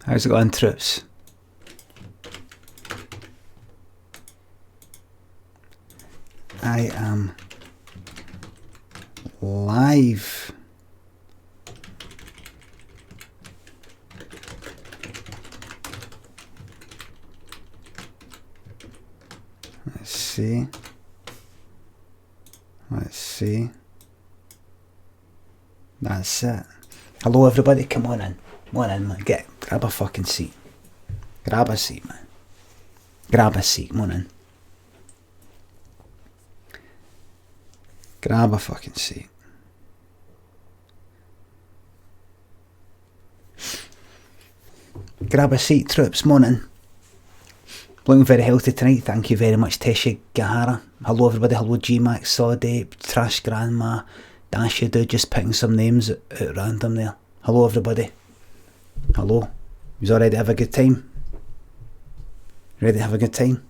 How's it going, troops? I am live. Let's see. Let's see. That's it. Hello everybody, come on in. Come on in, man. Grab a fucking seat. Grab a seat, man. Grab a seat, come on in. Grab a fucking seat. Grab a seat, troops, come on in. Looking very healthy tonight, thank you very much, Tesha Gahara. Hello everybody, hello G-Max, Soliday, Trash Grandma, Dasha Dude, just picking some names at random there. Hello everybody. Hello. You all ready to have a good time? Ready to have a good time?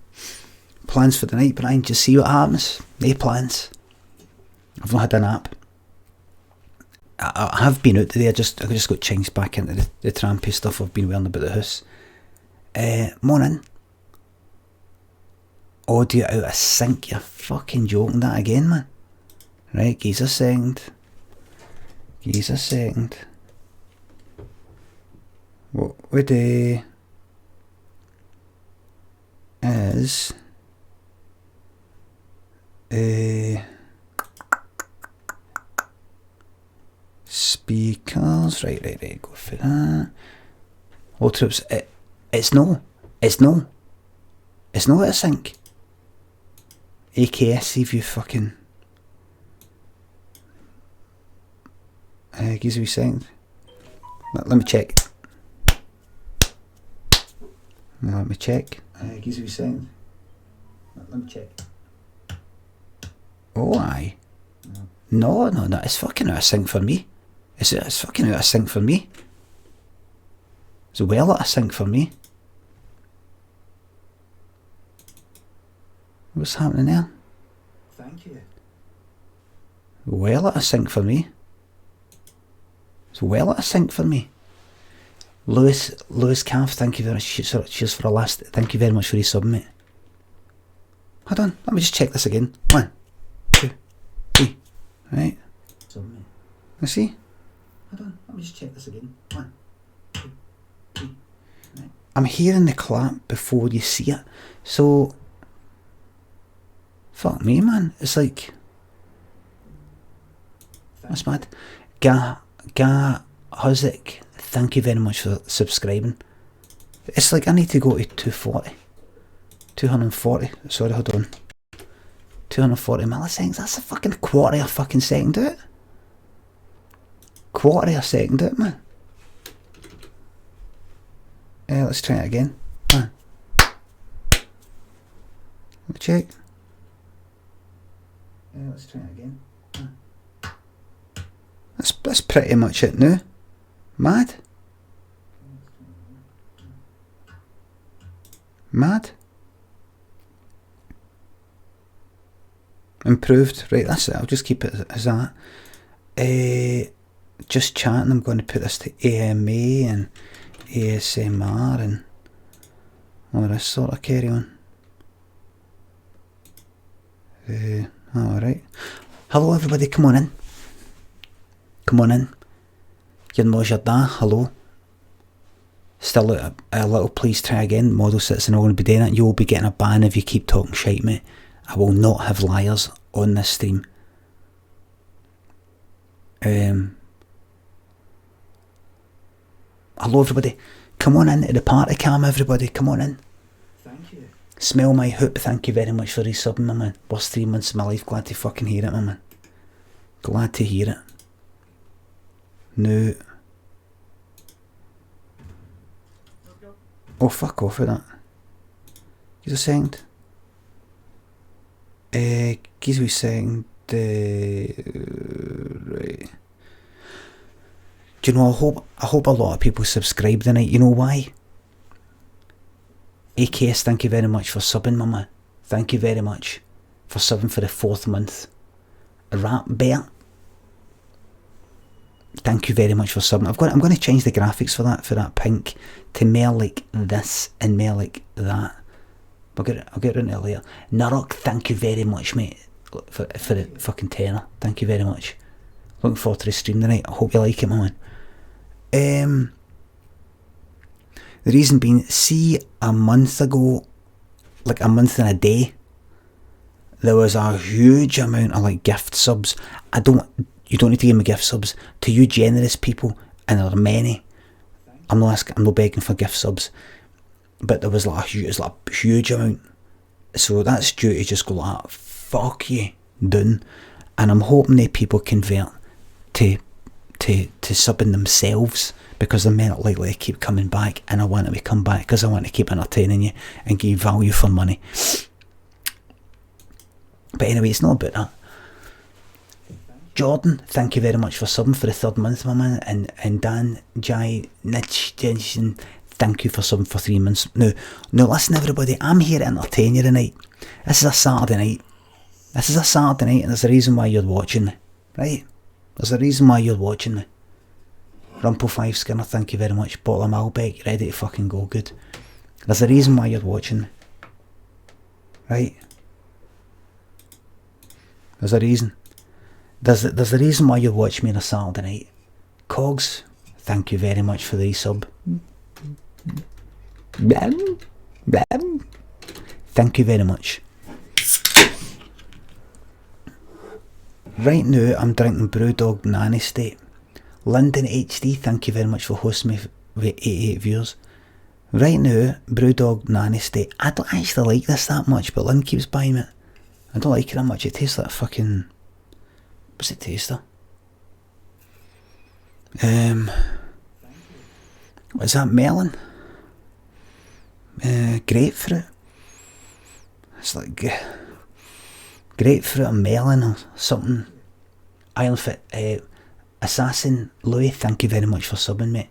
Plans for the night, Brian? Just see what happens. No plans. I've not had a nap. I have been out today, I just got changed back into the trampy stuff I've been wearing about the house. Morning. Audio out of sync, you're fucking joking that again, man. Right, give us a second. Give us a second. What we do is speakers, right, go for that. Oh troops, it's not out of sync. AKS, see if you fucking give us a wee second. Let me check. Let me check. Give us a wee second. Let me check. Oh aye. No, it's fucking out of sync for me. It's fucking out of sync for me. It's well out of sync for me. What's happening there? Thank you. Well out of sync for me. It's well out of sync for me. Lewis Calf, thank you very much. Cheers for the last. Thank you very much for your sub, mate. Hold on, let me just check this again. 1, 2, 3. Right. Let's see. Hold on, let me just check this again. 1, 2, 3. Right. I'm hearing the clap before you see it. So fuck me, man. It's like that's mad. Ga Huzik, thank you very much for subscribing. It's like I need to go to 240. Sorry, hold on. 240 milliseconds. That's a fucking quarter of a fucking second out. Quarter of a second out, man. Let's try it again. Let me check. Let's try it again. That's pretty much it now. Mad. Improved. Right, that's it. I'll just keep it as that. Just chatting. I'm going to put this to AMA and ASMR and all this sort of carry on. Alright. Hello everybody, come on in. Come on in. Your Moja da, hello. Still a little please try again. Model citizen are going to be doing it. You will be getting a ban if you keep talking shite, mate. I will not have liars on this stream. Hello everybody. Come on in to the Partycam, everybody. Come on in. Thank you. Smell my hoop. Thank you very much for resubbing, my man. Worst 3 months of my life. Glad to fucking hear it, my man. Glad to hear it. No. Oh, fuck off with that. Give us a second. Give us a second. Right. Do you know, I hope a lot of people subscribe tonight. You know why? AKS, thank you very much for subbing, my man. Thank you very much for subbing for the 4th month. Rap Bear. thank you very much for subbing. I'm going to change the graphics for that pink to more like this and more like that. I'll get into it later. Narok, thank you very much, mate, for the fucking tenner. Thank you very much. Looking forward to the stream tonight. I hope you like it, my man. The reason being, see, a month ago, like a month and a day, there was a huge amount of like gift subs. You don't need to give me gift subs. To you generous people, and there are many, I'm not begging for gift subs, but there was like a huge amount. So that's due to just go like, fuck you, done. And I'm hoping that people convert to subbing themselves, because they're more likely to keep coming back, and I want them to come back because I want to keep entertaining you and give you value for money. But anyway, it's not about that. Jordan, thank you very much for subbing for the 3rd month, my man. And Dan Jai Nich Jensen, thank you for subbing for 3 months. Now listen everybody, I'm here to entertain you tonight. This is a Saturday night. And there's a reason why you're watching me, right? There's a reason why you're watching me. Rumple 5 Skinner, thank you very much. Bottle of Malbec, ready to fucking go, good. There's a reason why you're watching me, right? There's a reason. There's a reason why you watch me on a Saturday night. Cogs, thank you very much for the sub. Thank you very much. Right now I'm drinking Brewdog Nanny State. London HD, thank you very much for hosting me with 88 viewers. Right now, Brewdog Nanny State. I don't actually like this that much, but Lynn keeps buying it. I don't like it that much. It tastes like fucking... What's it taste of? What's that? Melon? Grapefruit? It's like grapefruit or melon or something. Ironfit Assassin Louis, thank you very much for subbing, mate.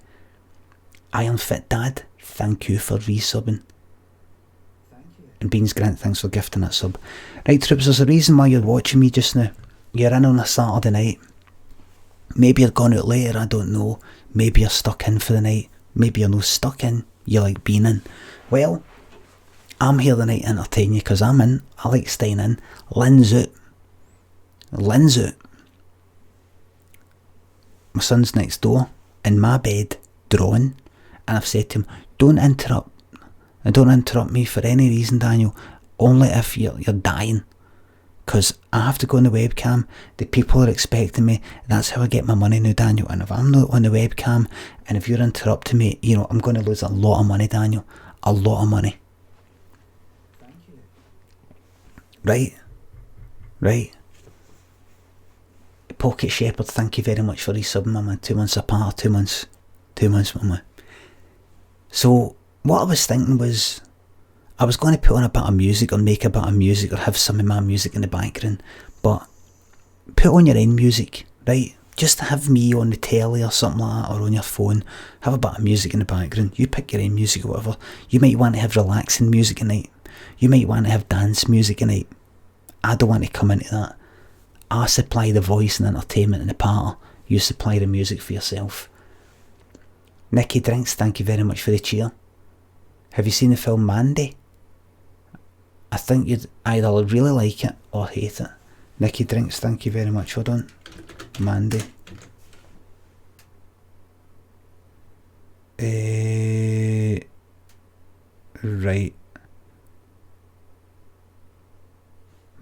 Ironfit Dad, thank you for resubbing. And Beans Grant, thanks for gifting that sub. Right, troops, there's a reason why you're watching me just now. You're in on a Saturday night. Maybe you're going out later, I don't know. Maybe you're stuck in for the night. Maybe you're not stuck in, you like being in. Well, I'm here tonight to entertain you, because I'm in. I like staying in. Lynn's out. My son's next door, in my bed, drawing. And I've said to him, don't interrupt. And don't interrupt me for any reason, Daniel. Only if you're dying. Because I have to go on the webcam. The people are expecting me. That's how I get my money now, Daniel. And if I'm not on the webcam, and if you're interrupting me, you know, I'm going to lose a lot of money, Daniel. A lot of money. Thank you. Right. Pocket Shepherd, thank you very much for resubbing, my man. 2 months apart, 2 months. 2 months, my man. So, what I was thinking was, I was going to put on a bit of music, or make a bit of music, or have some of my music in the background, but put on your own music, right? Just have me on the telly or something like that, or on your phone, have a bit of music in the background. You pick your own music or whatever. You might want to have relaxing music at night. You might want to have dance music at night. I don't want to come into that. I supply the voice and entertainment in the party. You supply the music for yourself. Nicky Drinks, thank you very much for the cheer. Have you seen the film Mandy? I think you'd either really like it or hate it. Nicky Drinks, thank you very much. Hold on. Mandy. Right.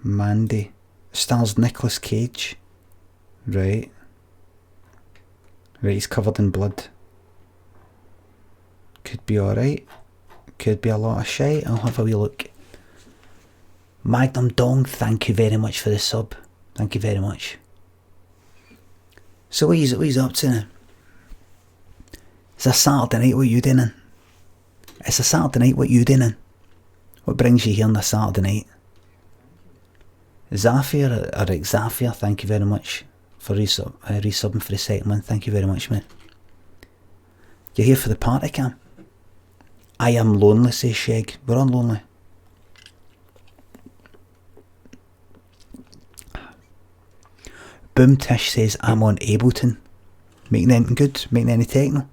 Mandy. Stars Nicolas Cage. Right. Right, he's covered in blood. Could be alright. Could be a lot of shite. I'll have a wee look. Magnum Dong, thank you very much for the sub. Thank you very much. So what he's up to now? It's a Saturday night, what you doing? It's a Saturday night, what you doing? What brings you here on a Saturday night? Zafir, Zafir, thank you very much for resubbing for the 2nd month. Thank you very much, mate. You're here for the Partycam. I am lonely, says Sheg. We're on lonely. Boom Tish says I'm on Ableton. making anything good, making any techno.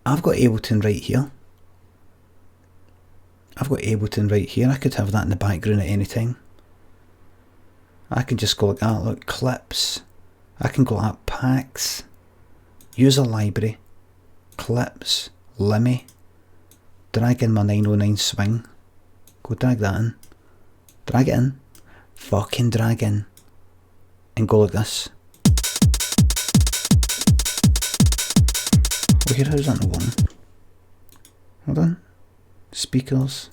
I've got Ableton right here. I could have that in the background at any time. I can just go like that, look, clips. I can go like that, packs, user library, clips, Limmy, drag in my 909 swing, go drag that in, drag it in, fucking drag in, and go like this. Oh, here, how's that not one? Hold on. Speakers,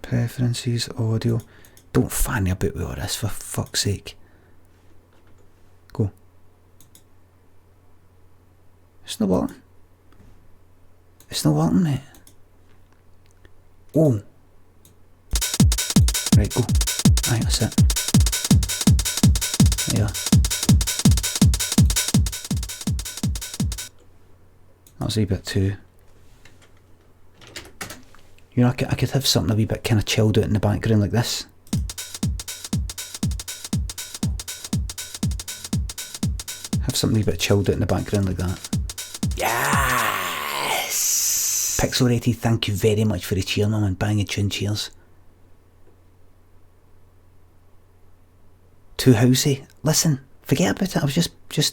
preferences, audio. Don't fanny about with all this, for fuck's sake. Go. It's not working. It's not working, mate. Oh. Right, go. Aye, that's it. There. That was a wee bit too. You know, I could have something a wee bit kind of chilled out in the background like this. Have something a wee bit chilled out in the background like that. Yes! Pixel Rated, thank you very much for the cheer, man, and banging tune cheers. Too housey. Listen, forget about it. I was just it's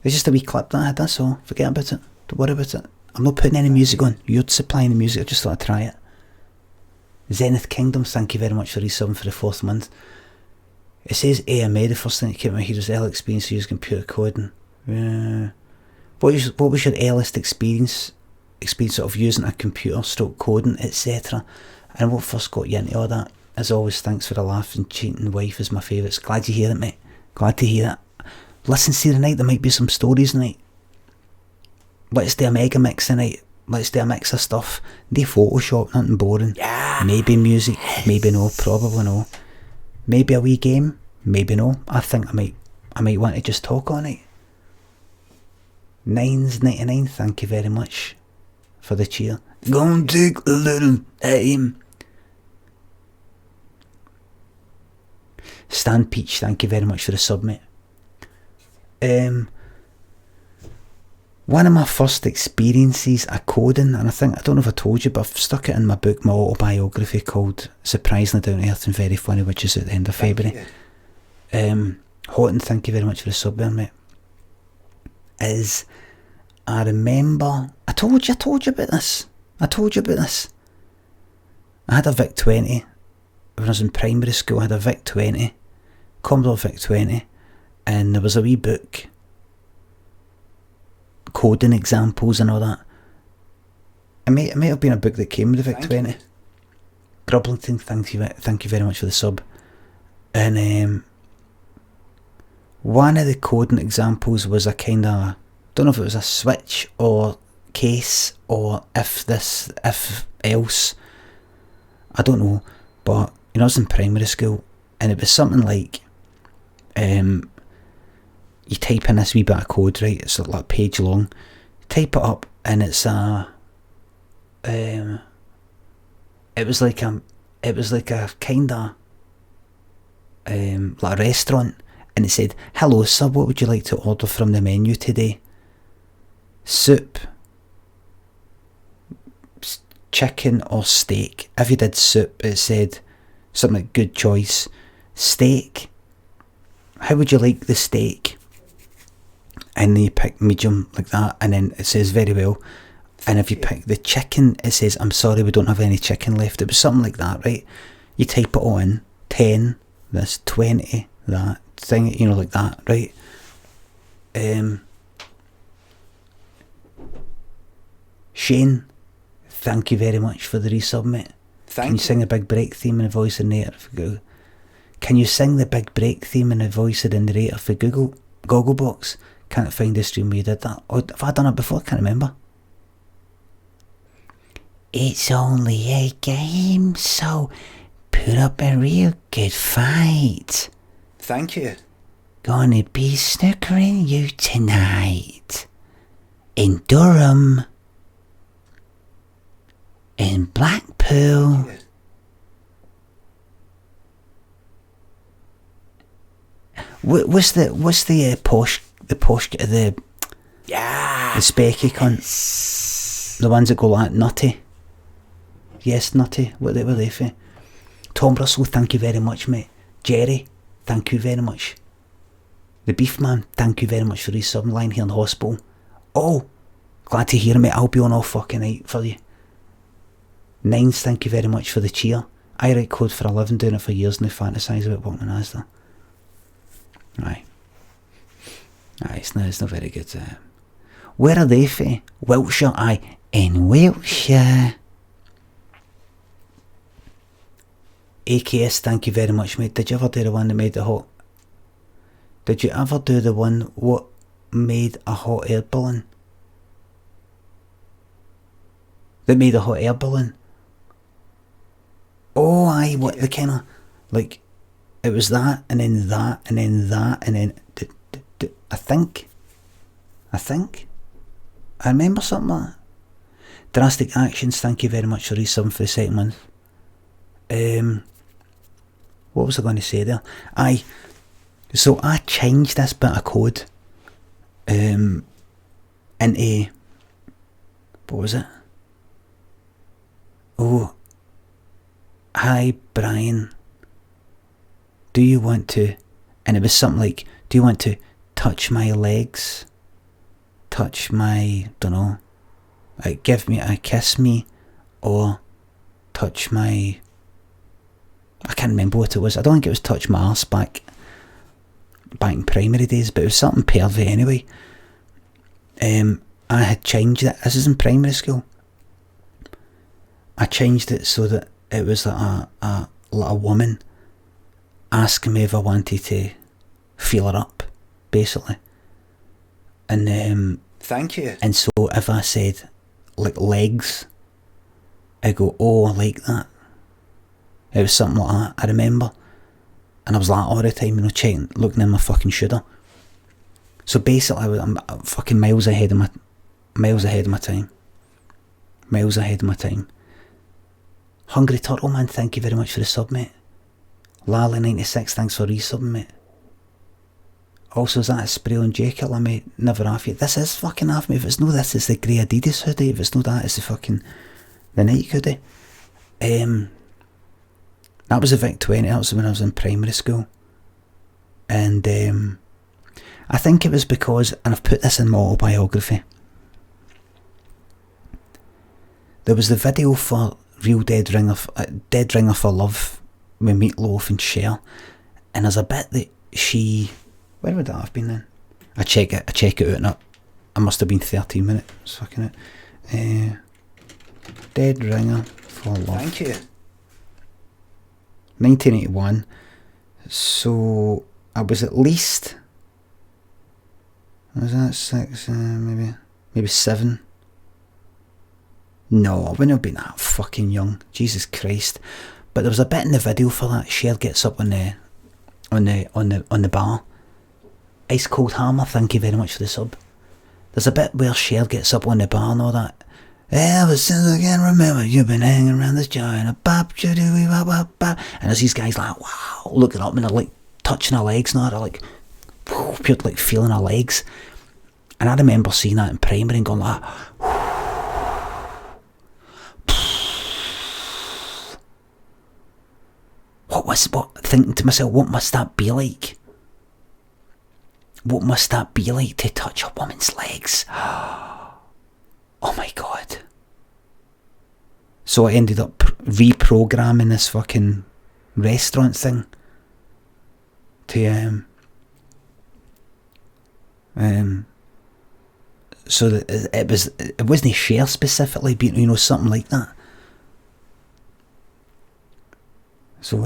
just a wee clip that I had, that's all. Forget about it. Don't worry about it. I'm not putting any music on. You're supplying the music. I just thought I'd try it. Zenith Kingdoms, thank you very much for resubbing for the 4th month. It says AMA, the first thing that came out here was L experience to use computer coding. What was your earliest experience sort of using a computer, stroke coding, etc.? And what first got you into all that? As always, thanks for the laugh, and cheating wife is my favourites. Glad you hear it, mate. Glad to hear it. Listen, see tonight, there might be some stories tonight. Let's do a mega mix tonight. Let's do a mix of stuff. Do Photoshop, nothing boring. Yeah. Maybe music, maybe no, probably no. Maybe a wee game, maybe no. I think I might want to just talk on it. 9s99, thank you very much for the cheer. Gonna take a little time. Stan Peach, thank you very much for the sub, mate. One of my first experiences of coding, and I don't know if I told you, but I've stuck it in my book, my autobiography called Surprisingly Down to Earth and Very Funny, which is at the end of February. Houghton, thank you very much for the sub there, mate. I remember, I told you about this. I had a VIC 20 when I was in primary school. I had a VIC 20, Commodore VIC 20, and there was a wee book, coding examples and all that. It might have been a book that came with the VIC 20. Grublington, thank you very much for the sub. And one of the coding examples was a kind of, don't know if it was a switch or case or if else, I don't know, but you know, I was in primary school and it was something like, you type in this wee bit of code, right? It's like a page long. Type it up, and it's a. It was like a kind of like a restaurant, and it said, "Hello, sir. What would you like to order from the menu today? Soup, chicken, or steak?" If you did soup, it said something like "good choice." Steak. How would you like the steak? And then you pick medium like that, and then it says very well. And if you pick the chicken, it says, "I'm sorry, we don't have any chicken left." It was something like that, right? You type it all in, 10, this, 20, that thing, you know, like that, right? Shane, thank you very much for the resub, mate. Can you sing the Big Break theme in the voice of the narrator? Can you sing the Big Break theme in the voice of the narrator for Gogglebox? Can't find the stream where you did that. Oh, have I done it before? Can't remember. It's only a game, so put up a real good fight. Thank you. Gonna be snookering you tonight. In Durham. In Blackpool. What's the posh the specky cunt? The ones that go like nutty. Yes, nutty. What were they for? Tom Russell, thank you very much, mate. Jerry, thank you very much. The Beef Man, thank you very much for his sub line here in the hospital. Oh, glad to hear, mate. I'll be on all fucking night for you. Nines, thank you very much for the cheer. I write code for a living, doing it for years now, fantasise about working in Asda. Aye, it's not very good. Where are they for? Wiltshire, aye. In Wiltshire. AKS, thank you very much, mate. Did you ever do the one that made the hot? Did you ever do the one what made a hot air balloon? That made a hot air balloon? Oh, aye, what the kind of, like, it was that, and then that, and then that, and then, I think, I remember something like that. Drastic Actions, thank you very much for resub for the second month. What was I going to say there? Aye, so I changed this bit of code into, what was it? Oh, hi Brian, do you want to, and it was something like, do you want to touch my legs, touch my, don't know, give me a kiss me, or touch my, I can't remember what it was. I don't think it was touch my arse back in primary days, but it was something pervy anyway. I had changed it. This is in primary school. I changed it so that it was like a woman asking me if I wanted to feel her up, basically. And thank you. And so if I said like legs, I go, oh, I like that. It was something like that, I remember. And I was like all the time, checking, looking in my fucking shooter. So basically, I'm fucking miles ahead of my time. Hungry Turtle Man, thank you very much for the sub, mate. Lally96, thanks for resubbing, mate. Also, is that a spray on J Killer, mate? Never half yet. This is fucking half, mate. If it's no this, it's the grey Adidas hoodie. If it's no that, it's the Nike hoodie. That was a Vic 20, that was when I was in primary school. And I think it was because, and I've put this in my autobiography, there was the video for Real Dead Ringer for Love with Meatloaf and Cher, and there's a bit that she, where would that have been then? I check it out, and I must have been 13 minutes, fucking it. Dead Ringer for Love. Thank you. 1981, so I was at least, was that 6, maybe 7? No, I wouldn't have been that fucking young, Jesus Christ. But there was a bit in the video for that. Cher gets up on the bar. Ice Cold Hammer, thank you very much for the sub. There's a bit where Cher gets up on the bar and all that. Ever since I can remember, you've been hanging around this joint, and there's these guys like, wow, looking up and they're like touching her legs now, they're like, pure like feeling her legs. And I remember seeing that in primary and going like, thinking to myself, what must that be like? What must that be like to touch a woman's legs? Oh my god. So I ended up reprogramming this fucking restaurant thing to so that it wasn't Cher specifically, but something like that. So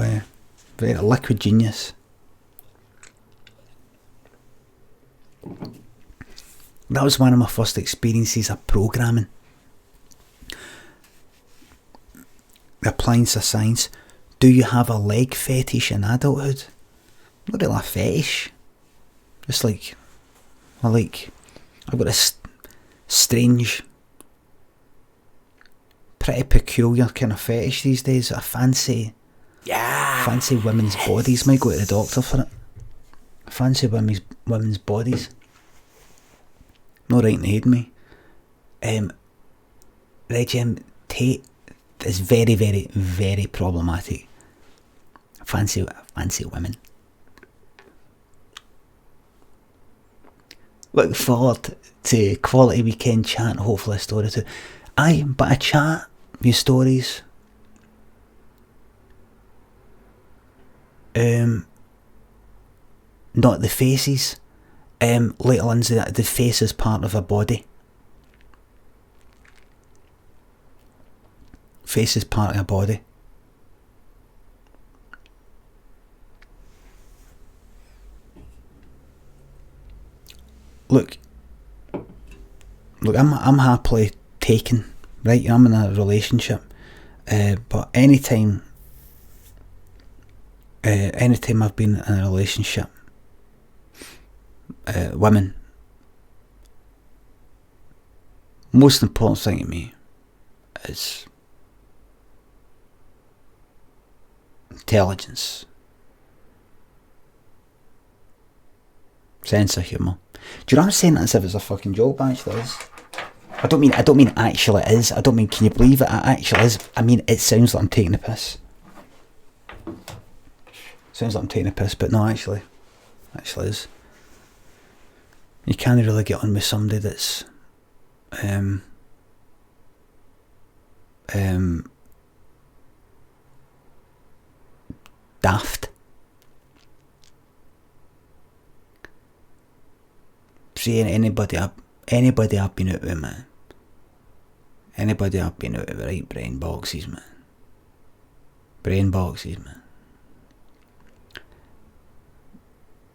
very liquid genius. That was one of my first experiences of programming. The appliance of science. Do you have a leg fetish in adulthood? Not really a fetish. Just like, I've got this strange, pretty peculiar kind of fetish these days. I fancy women's bodies. Might go to the doctor for it. fancy women's bodies. No right in the head, me. Regime Tate is very, very, very problematic. Fancy women. Look forward to quality weekend chat, hopefully a story too. Aye, but a chat, with stories. Not the faces. Later on, the face is part of a body. Face is part of a body. Look, I'm happily taken, right? I'm in a relationship, but anytime I've been in a relationship, women, most important thing to me is intelligence, sense of humour. Do you know what I'm saying? As if it's a fucking joke, but actually it is. I don't mean actually it is. I don't mean can you believe it actually is. I mean it sounds like I'm taking the piss. Sounds like I'm taking a piss, but no, actually is. You can't really get on with somebody that's daft. See anybody I've been out with, man. Anybody I've been out with, right? Brain boxes, man.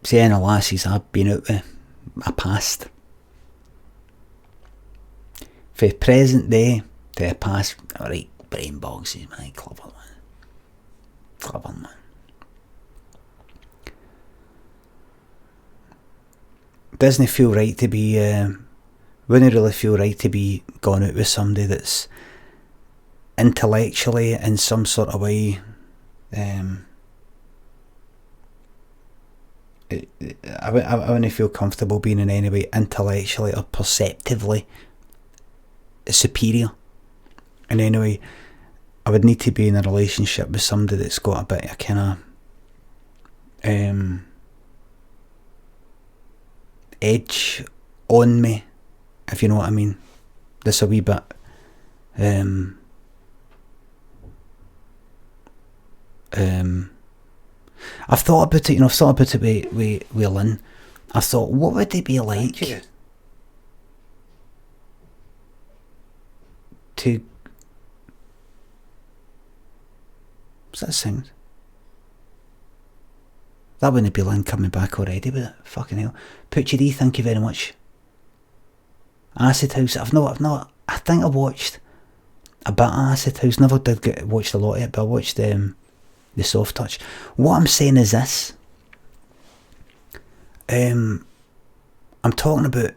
See any lassies I've been out with, my past. For present day to the past, right? Brain boxes, man. Clever, man. Doesn't feel right to be, wouldn't really feel right to be going out with somebody that's intellectually in some sort of way, I wouldn't feel comfortable being in any way intellectually or perceptively superior in any way. I would need to be in a relationship with somebody that's got a bit of kind of edge on me, if you know what I mean. This a wee bit I've thought about it, with Lynn. I thought, what would it be like to... What's that sound? That wouldn't be Lynn coming back already, would it? Fucking hell. Poochie D, thank you very much. Acid House, I think I watched a bit of Acid House. Never did watched a lot of it, but I watched the Soft Touch. What I'm saying is this. I'm talking about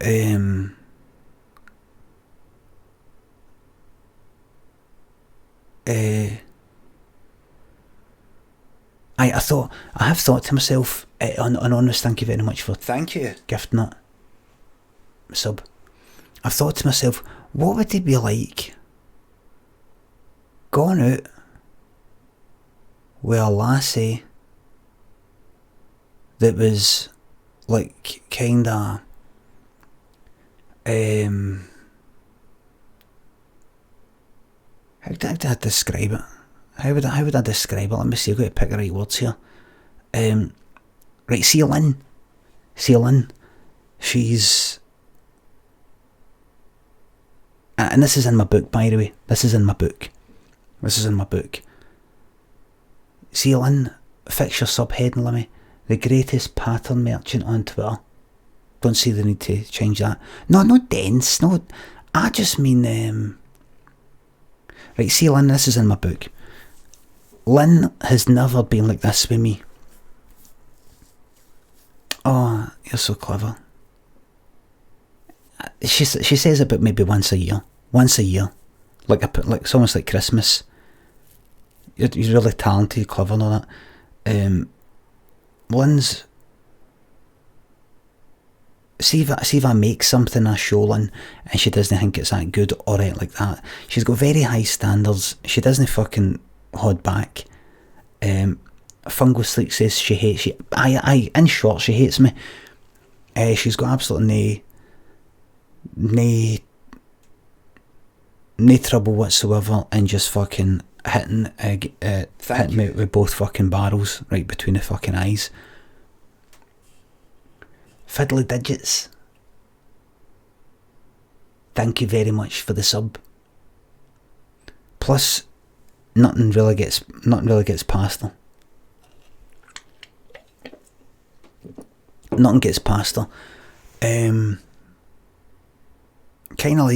I have thought to myself, Anonymous, thank you very much for gifting that sub. I've thought to myself, what would it be like going out with a lassie that was like kinda how did I describe it? How would I describe it? Let me see, I've got to pick the right words here. Right, see Lynn, she's, and this is in my book, by the way, this is in my book. See Lynn, fix your subheading, Limmy, the greatest pattern merchant on Twitter. Don't see the need to change that. No, not dense, no, I just mean, right, see Lynn, this is in my book. Lynn has never been like this with me. Oh, you're so clever. She says about maybe once a year, like it's almost like Christmas. You're really talented, clever and all that. Lynn's see if I make something a Sholin and she doesn't think it's that good or anything like that. She's got very high standards. She doesn't fucking hold back. Fungo Sleek says she hates you. In short, she hates me. She's got absolutely no trouble whatsoever in just fucking hitting me with both fucking barrels right between the fucking eyes. Fiddly Digits, thank you very much for the sub. Plus, nothing really gets past her. Nothing gets past her. Kind of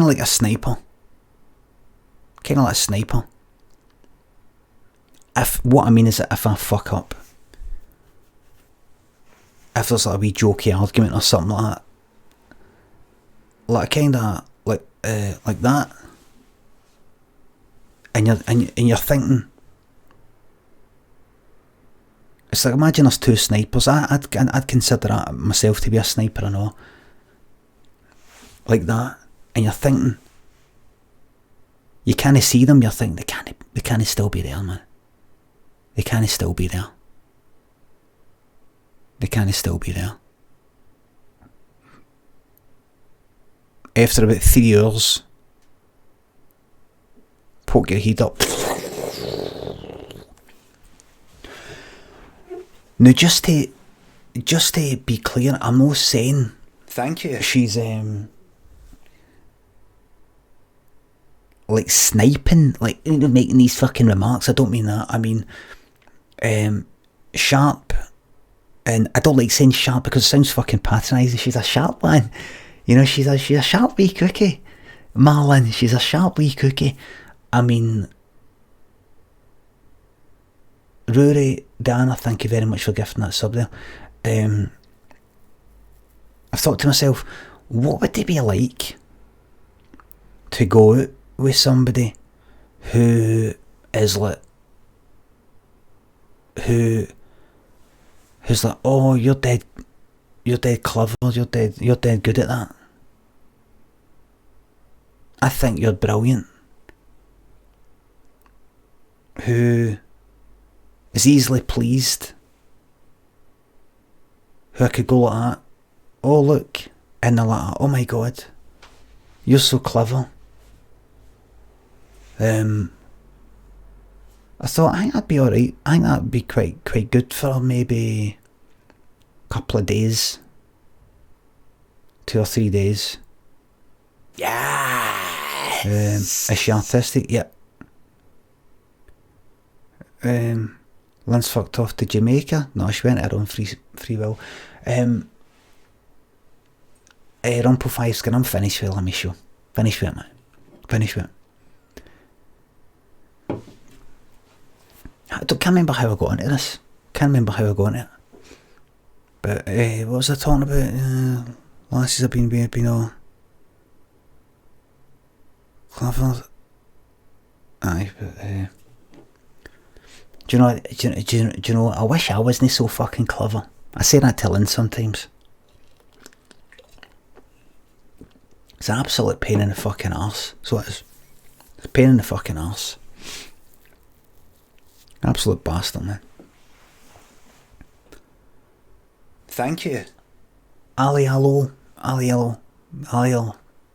like a sniper. Kind of like a sniper. What I mean is that if I fuck up, if there's like a wee jokey argument or something like that, like kind of like that, and you're thinking, it's like, imagine there's two snipers. I'd consider that myself to be a sniper and all, like that, and you're thinking, you can't see them. You're thinking they can't still be there, man. They can't still be there. They can't still be there. After about 3 hours, poke your head up. Now, just to be clear, I'm not saying, thank you, she's like sniping, like, you know, making these fucking remarks. I don't mean that. I mean sharp. And I don't like saying sharp because it sounds fucking patronising. She's a sharp one. You know, she's a sharp wee cookie. Marlon, she's a sharp wee cookie. I mean, Rory, Diana, thank you very much for gifting that sub there. I've thought to myself, what would it be like to go out with somebody who is like, who's like, oh, you're dead clever, you're dead good at that. I think you're brilliant. Who is easily pleased. Who I could go like that. Oh, look. And they're like, oh my god, you're so clever. I thought, I think that'd be alright. I think that'd be quite good for maybe a couple of days. 2 or 3 days. Yes! Is she artistic? Yep. Lynn's fucked off to Jamaica. No, she went at her own free will. Rumple 5 skin, I'm finished with it, let me show. Finished with it, man. Finished with it. I can't remember how I got into this. But what was I talking about? Lasses have been all clever. Aye, but do you know? I wish I wasn't so fucking clever. I say that to Lynn sometimes. It's an absolute pain in the fucking arse. So it is. It's a pain in the fucking arse. Absolute bastard, man. Thank you. Ali hello.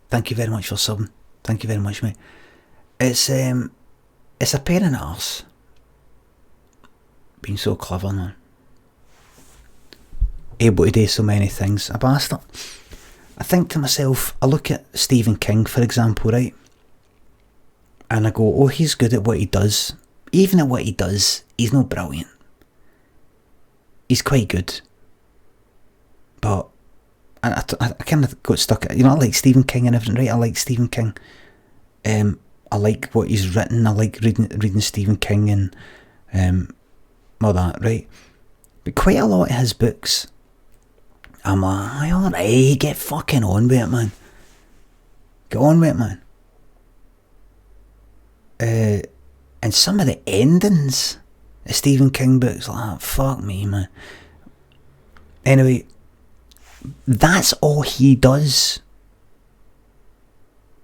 Thank you very much for subbing. Thank you very much, mate. It's a pain in the arse. Being so clever, man. Able to do so many things. A bastard. I think to myself, I look at Stephen King, for example, right? And I go, oh, he's good at what he does. Even at what he does, he's not brilliant. He's quite good. But I kind of got stuck at, you know, I like Stephen King and everything, right? I like Stephen King. I like what he's written. I like reading Stephen King and all that, right? But quite a lot of his books, I'm like, alright, get fucking on with it, man. Get on with it, man. And some of the endings of Stephen King books, like, fuck me, man. Anyway, that's all he does.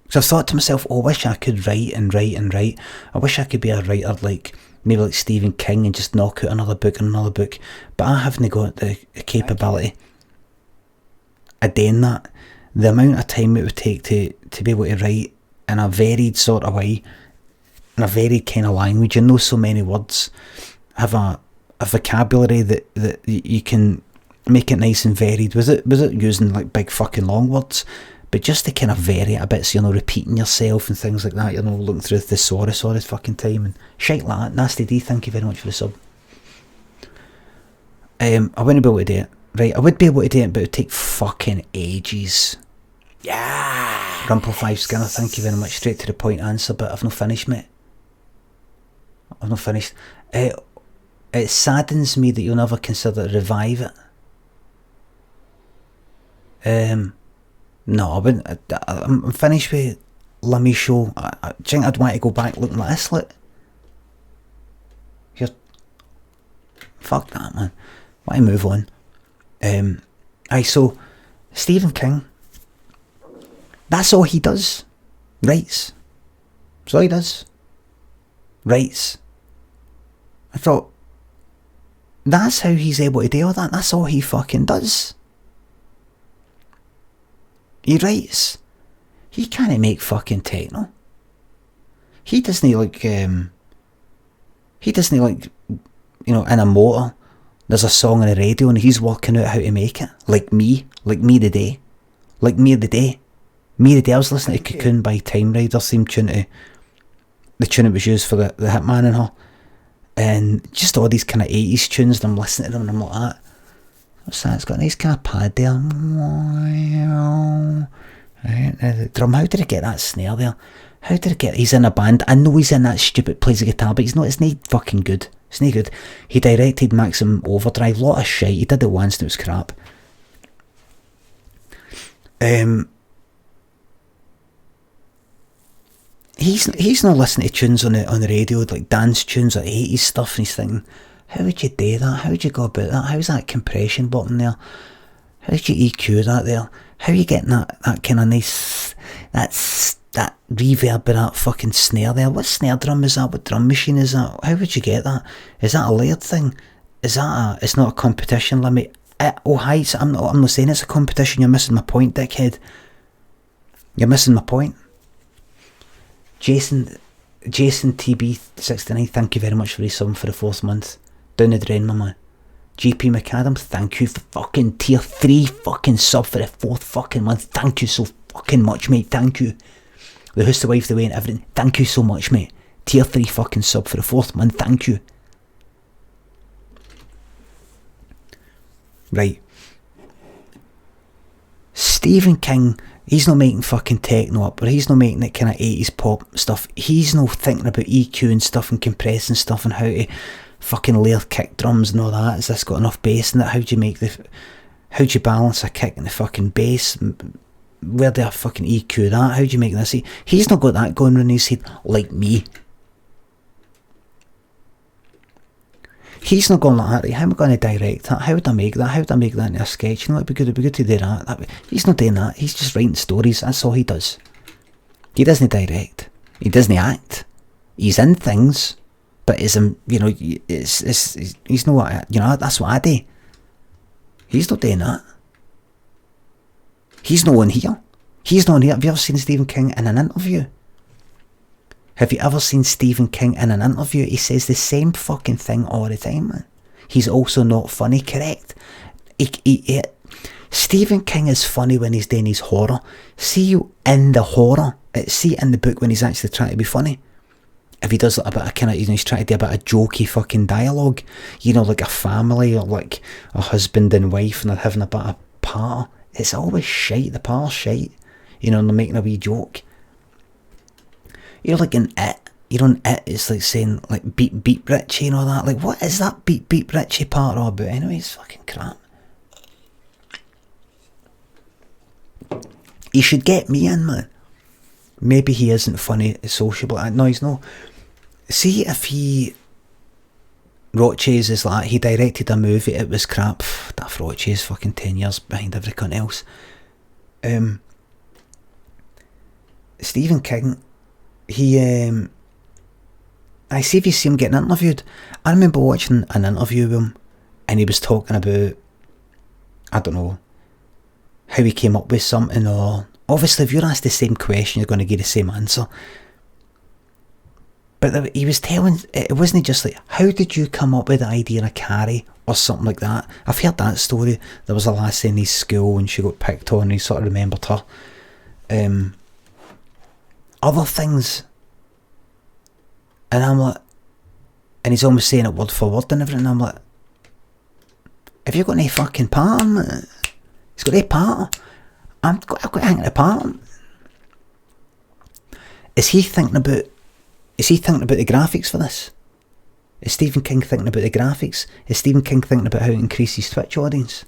So I thought to myself, oh, I wish I could write and write and write. I wish I could be a writer like, maybe like Stephen King and just knock out another book and another book. But I haven't got the capability of doing that. The amount of time it would take to be able to write in a varied sort of way, in a varied kind of language, and know so many words, have a vocabulary that you can make it nice and varied. Was it using like big fucking long words? But just to kind of vary it a bit, so you're not repeating yourself and things like that. You're not looking through the sorry fucking time and shite like that. Nasty D, thank you very much for the sub. I wouldn't be able to do it. Right, I would be able to do it, but it would take fucking ages. Yeah. Rumple 5 Skinner, thank you very much. Straight to the point answer, but I've not finished, mate. I've not finished. It saddens me that you'll never consider to revive it. No, I wouldn't. I'm finished with Limmy show. I think I'd want to go back looking like this. Look. Fuck that, man. Why move on? So Stephen King. That's all he does. Writes. That's all he does. Writes. I thought, that's how he's able to do all that. That's all he fucking does. He writes. He can't make fucking techno. He doesn't like, in a motor, there's a song on the radio and he's working out how to make it. Like me the day. I was listening to Cocoon by Time Rider, theme tune to the tune it was used for the Hitman and her. And just all these kind of 80s tunes, and I'm listening to them and I'm like that. What's that? It's got a nice kind of pad there. The drum, how did I get that snare there? How did I get... He's in a band. I know he's in that stupid plays the guitar, but it's not fucking good. It's not good. He directed Maximum Overdrive. Lot of shit. He did it once and it was crap. He's not listening to tunes on the radio, like dance tunes or 80s stuff, and he's thinking, how would you do that? How would you go about that? How's that compression button there? How did you EQ that there? How are you getting that kind of nice, that reverb of that fucking snare there? What snare drum is that? What drum machine is that? How would you get that? Is that a layered thing? It's not a competition, Limmy. Hi, I'm not saying it's a competition. You're missing my point, dickhead. You're missing my point. Jason TB69, thank you very much for resub for the 4th month. Down the drain, my man. GP McAdam, thank you for fucking tier 3 fucking sub for the 4th fucking month. Thank you so fucking much, mate. Thank you. The Who's the Wife, the Way and everything. Thank you so much, mate. Tier 3 fucking sub for the 4th month. Thank you. Right. Stephen King, he's not making fucking techno up, or he's not making that kind of 80s pop stuff. He's not thinking about EQ and stuff and compressing stuff and how to fucking layer kick drums and all that. Has this got enough bass in it? How do you balance a kick in the fucking bass? Where do I fucking EQ that? How do you make this? He's not got that going on in his head like me. He's not going like that. How am I going to direct that? How would I make that? How would I make that into a sketch? You know, it'd be good to do that. He's not doing that. He's just writing stories. That's all he does. He doesn't direct. He doesn't act. He's in things, but he's not. That's what I do. He's not doing that. He's not on here. Have you ever seen Stephen King in an interview? Have you ever seen Stephen King in an interview? He says the same fucking thing all the time, man. He's also not funny, correct? Stephen King is funny when he's doing his horror. See you in the horror. See in the book when he's actually trying to be funny. If he does like a bit of kind of, he's trying to do a bit of jokey fucking dialogue. Like a family or like a husband and wife and they're having a bit of party. It's always shite. The par's shite. And they're making a wee joke. Like in It. In It, it's like saying like beep beep Richie and all that. Like what is that beep beep Richie part all about? Anyway, it's fucking crap. He should get me in, man. Maybe he isn't funny, sociable. No, he's not. See if he Roches is like, he directed a movie, it was crap. That Roches fucking 10 years behind everything else. Stephen King, I see if you see him getting interviewed. I remember watching an interview with him, and he was talking about, I don't know, how he came up with something, or obviously if you're asked the same question you're going to get the same answer. But he was telling, it wasn't just like, how did you come up with the idea of Carrie or something like that? I've heard that story. There was a lass in his school and she got picked on and he sort of remembered her. Other things, and I'm like, and he's almost saying it word for word and everything, and I'm like, have you got any fucking pattern? He's got any pattern. I've got to hang a pattern. Is he thinking about the graphics for this? Is Stephen King thinking about the graphics? Is Stephen King thinking about how to increase his Twitch audience?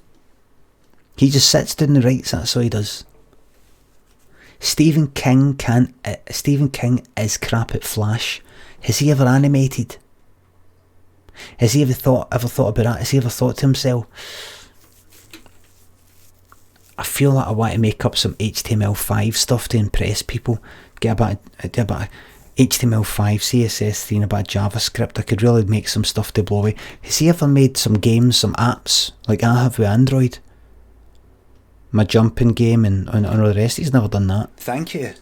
He just sits down and writes, that's all he does. Stephen King is crap at Flash. Has he ever animated? Has he ever thought about that? Has he ever thought to himself, I feel like I want to make up some HTML5 stuff to impress people, get a bit of HTML5, CSS3 and a bit of JavaScript. I could really make some stuff to blow away. Has he ever made some games, some apps like I have with Android? My jumping game and all the rest. He's never done that. Thank you.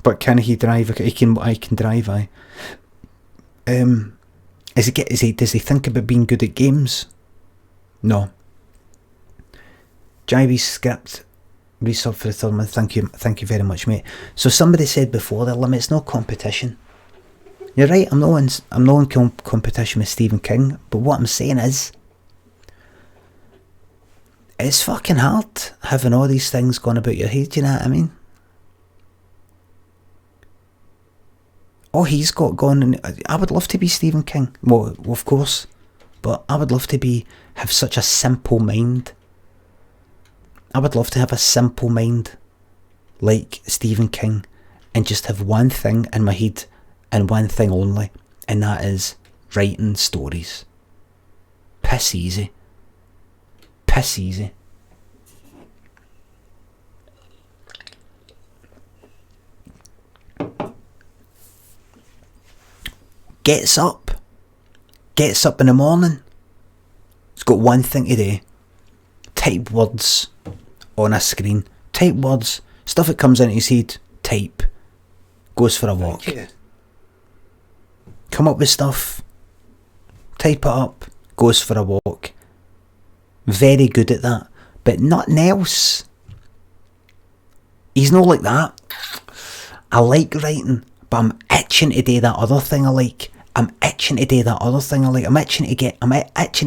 But can he drive? I can drive. Does he think about being good at games? No. Jivey's script resub for the third month. Thank you very much, mate. So somebody said before, the limit's no competition. You're right. I'm no in competition with Stephen King. But what I'm saying is, it's fucking hard having all these things going about your head, do you know what I mean? All he's got going, and I would love to be Stephen King. Well, of course, but I would love to have such a simple mind. I would love to have a simple mind like Stephen King and just have one thing in my head and one thing only, and that is writing stories. Piss easy. Piss easy. Gets up in the morning. He's got one thing to do. Type words on a screen. Type words. Stuff that comes into his head. Type. Goes for a walk. Come up with stuff. Type it up. Goes for a walk. Very good at that. But nothing else. He's not like that. I like writing, but I'm itching to do that other thing I like. I'm itching to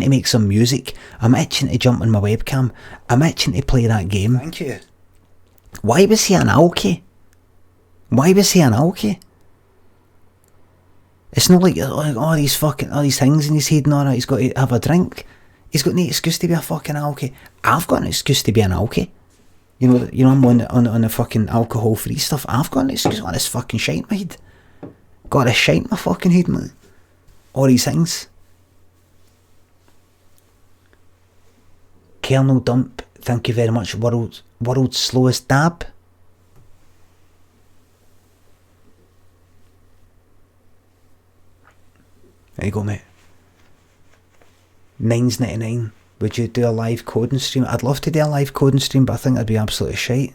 make some music. I'm itching to jump on my webcam. I'm itching to play that game. Thank you. Why was he an alky? It's not like all these things in his head and all that. He's got to have a drink. He's got no excuse to be a fucking alky. I've got an excuse to be an alky. You know, I'm on the fucking alcohol-free stuff. I've got an excuse on this fucking shite in my head. Got a shite in my fucking head, man. All these things. Kernel Dump, thank you very much. World's slowest dab. There you go, mate. 9.99. Would you do a live coding stream? I'd love to do a live coding stream, but I think that'd be absolutely shite.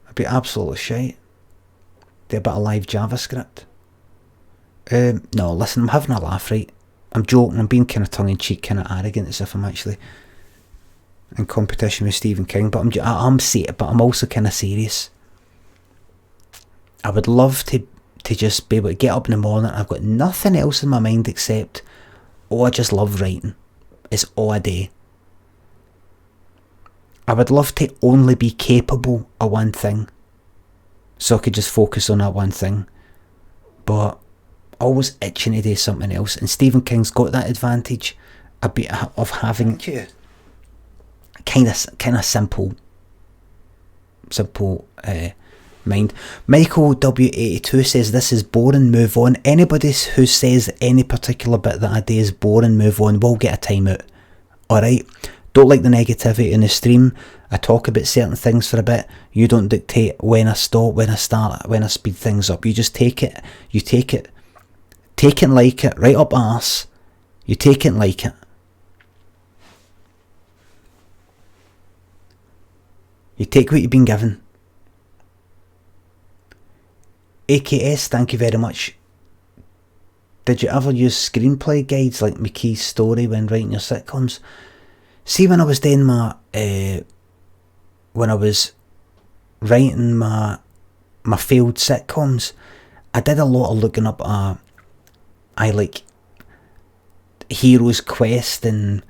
It'd be absolutely shite. Do a bit of live JavaScript. No, listen, I'm having a laugh, right? I'm joking, I'm being kind of tongue-in-cheek, kind of arrogant, as if I'm actually in competition with Stephen King, but I'm also kind of serious. I would love to just be able to get up in the morning. I've got nothing else in my mind except, I just love writing. It's all I do. I would love to only be capable of one thing, so I could just focus on that one thing. But always itching to do something else. And Stephen King's got that advantage a bit of having kind of simple mind. Michael W82 says this is boring, move on. Anybody who says any particular bit that I do is boring, move on, will get a timeout. Alright? Don't like the negativity in the stream. I talk about certain things for a bit. You don't dictate when I stop, when I start, when I speed things up. You just take it. You take it. Take it and like it. Right up arse. You take it and like it. You take what you've been given. AKS, thank you very much. Did you ever use screenplay guides like McKee's story when writing your sitcoms? See, when I was doing my, when I was writing my failed sitcoms, I did a lot of looking up, I like Hero's Quest and,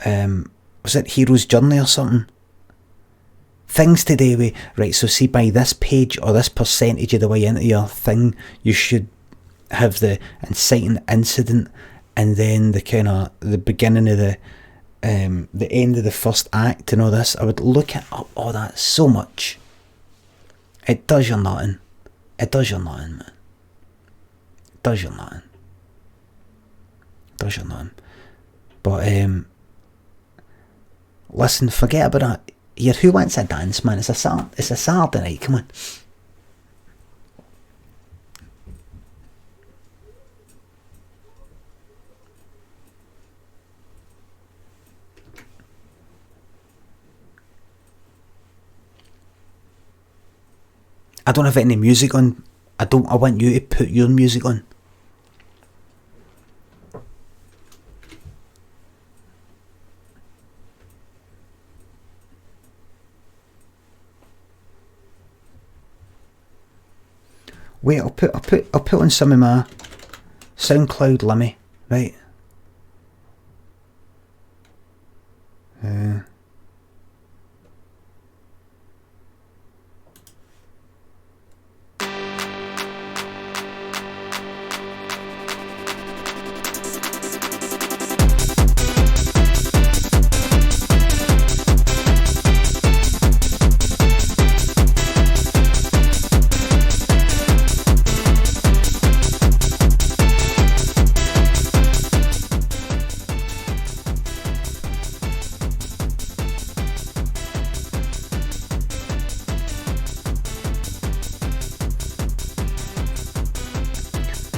was it Hero's Journey or something? Things to do with, right, so see, by this page or this percentage of the way into your thing, you should have the inciting incident and then the kind of, the beginning of the end of the first act and all this. I would look at up all that so much. It does your nothing. It does your nothing, man. It does your nothing. It does your nothing. But, listen, forget about that. Here, who wants a dance, man? It's a Saturday night, come on. I don't have any music on. I want you to put your music on. Wait, I'll put on some of my SoundCloud Limmy, right?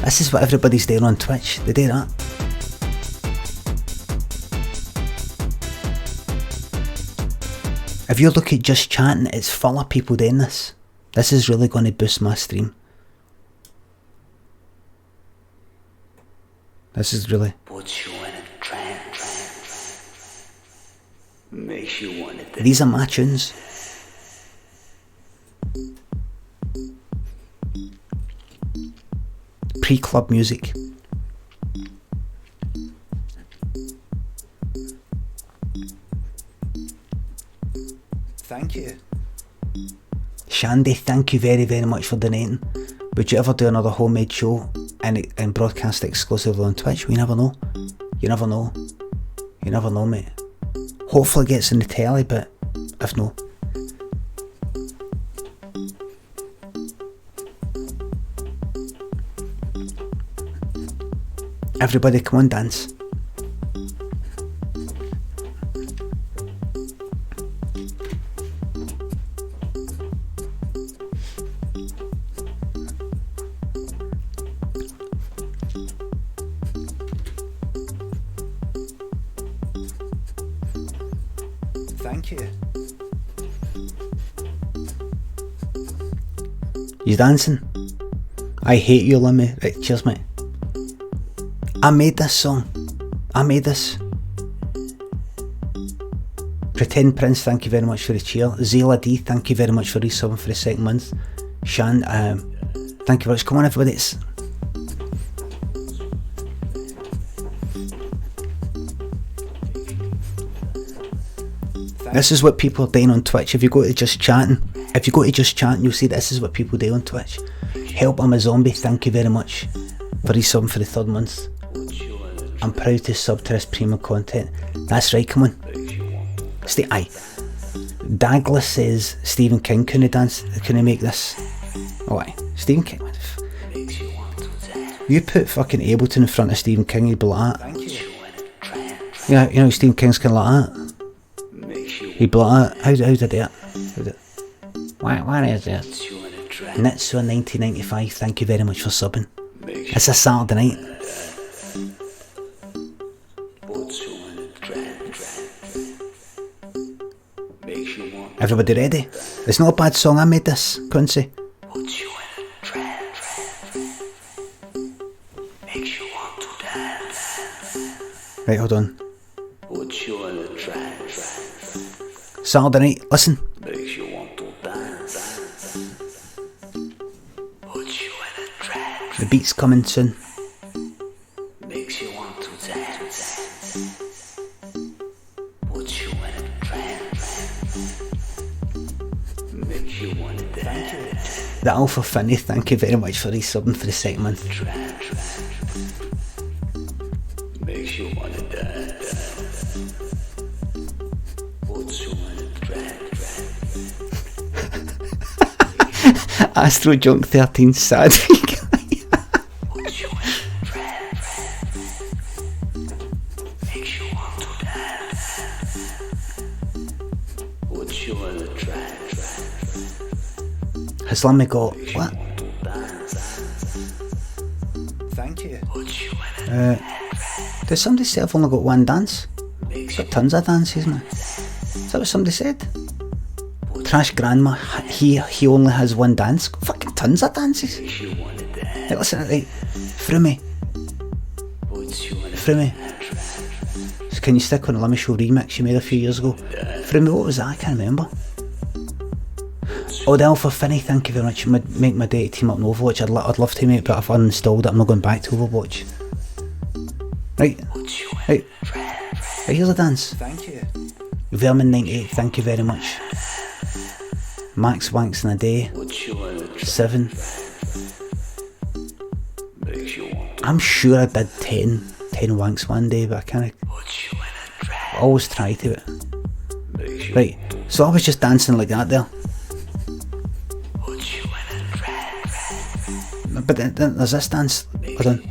This is what everybody's doing on Twitch. They do that. If you look at just chatting, it's full of people doing this. This is really going to boost my stream. This is really... Puts you in a trance. Makes you want to... These are my tunes. Pre-club music. Thank you. Shandy, thank you very, very much for donating. Would you ever do another homemade show and broadcast it exclusively on Twitch? We never know. You never know. You never know, mate. Hopefully it gets in the telly, but if no. Everybody come on, dance. Thank you. You dancing? I hate you, Limmy. Right, cheers, mate. I made this song. I made this. Pretend Prince, thank you very much for the cheer. Zayla D, thank you very much for resubbing for the second month. Shan, thank you very much. Come on, everybody. This is what people are doing on Twitch. If you go to just chatting, you'll see this is what people do on Twitch. Help, I'm a zombie, thank you very much for resubbing for the third month. I'm proud to sub to this premium content. That's right, come on. Stay, aye. Douglas says Stephen King couldn't make this. Oh, aye. Stephen King. You put fucking Ableton in front of Stephen King, he'd be like that. Yeah, you know Stephen King's kind of like that. He'd be like that. How did it? What is this? Nitsu 1995, thank you very much for subbing. It's a Saturday night. Everybody ready? It's not a bad song, I made this, Quincy. Right, hold on. Saturday night, listen. The beat's coming soon. The Alpha Finney, thank you very much for resubbing for the second month. Astro Junk 13 sad. Has Limmy got what? Thank you. Did somebody say I've only got one dance? I've got tons of dances, man. Is that what somebody said? Trash Grandma, he only has one dance. Fucking tons of dances. Hey, listen, right, Frumy. So can you stick on the Limmy Show remix you made a few years ago? Frumy, what was that? I can't remember. Oh, the Alpha Finney, thank you very much. Make my day to team up in Overwatch. I'd love to, mate, but I've uninstalled it. I'm not going back to Overwatch. Right, here's a dance. Thank you. Vermin98, thank you very much. Max Wanks in a Day, 7. I'm sure I did 10 wanks one day, but I can't. I always try to it. Right, so I was just dancing like that there. But then there's this dance. Hold on.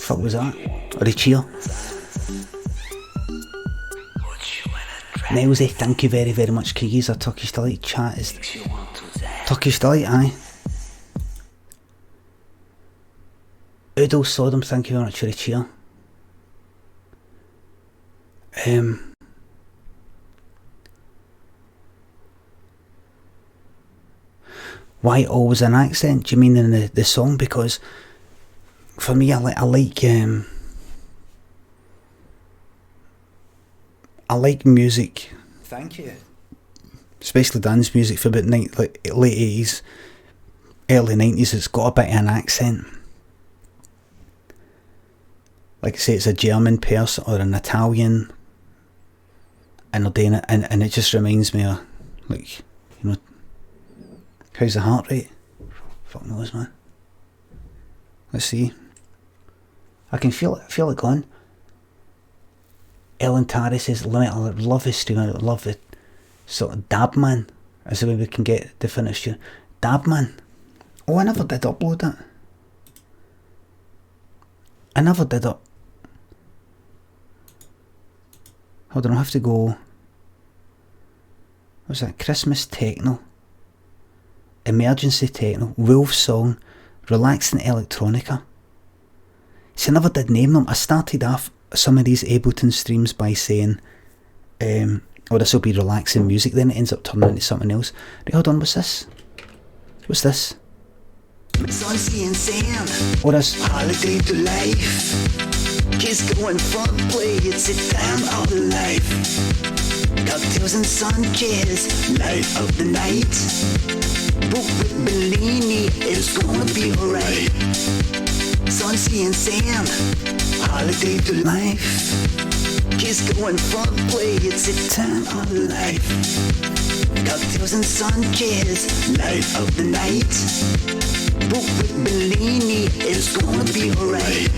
Fuck was that? Or a cheer? Nilesy, thank you very, very much. Kiggies, our Turkish Delight chat is... Turkish Delight, aye. Udo Sodom, thank you very much for the cheer. Why always an accent? Do you mean in the song? Because for me, I like music. Thank you. Especially dance music for about late 80s, early 90s. It's got a bit of an accent. Like say it's a German person or an Italian, and they're doing it, and it just reminds me of, like, you know, how's the heart rate? Fuck knows, man. Let's see. I can feel it going. Ellen Tarry says, I love his stream, I love it. Sort of Dabman is the way we can get the finished tune. Dabman. Oh, I never did upload that. I never did it. Hold on, I have to go. What's that? Christmas Techno. Emergency Techno. Wolf Song. Relaxing Electronica. See, I never did name them. I started off some of these Ableton streams by saying, oh, this will be relaxing music, then it ends up turning into something else. Right, hold on, what's this? What's this? Sonsi and Sam, Or this. holiday to life. Kids going fun play, it's a time of the life. Cocktails and sun kiss, light of the night. Book with Bellini, it's gonna be alright. Sonsi and Sam, holiday to life. Kids going fun play, it's a time of the life. Cocktails and sun kiss, light of the night. Book with Bellini, it's gonna be alright.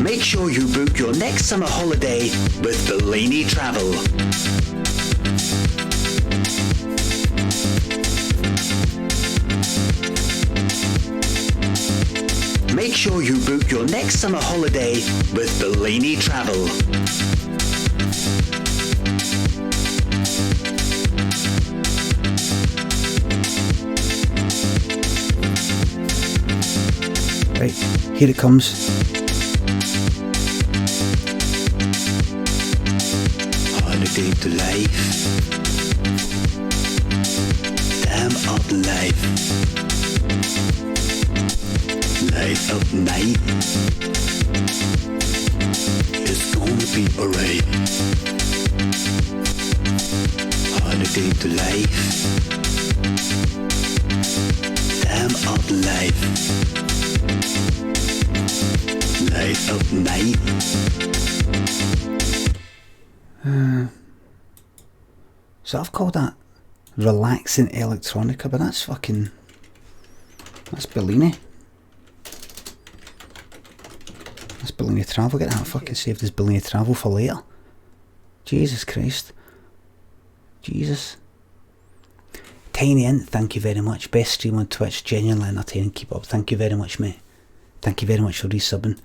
Make sure you book your next summer holiday with Bellini Travel. Make sure you book your next summer holiday with Bellini Travel. Right, here it comes. Holiday to life. Time of life. Light of night. It's gonna be alright. Holiday to life. Time of life. Light of night. So I've called that relaxing electronica, but that's Bellini. That's Bellini Travel. Get that fucking saved as Bellini Travel for later. Jesus Christ. Jesus. Tiny Int, thank you very much. Best stream on Twitch, genuinely entertaining. Keep up. Thank you very much, mate. Thank you very much for resubbing.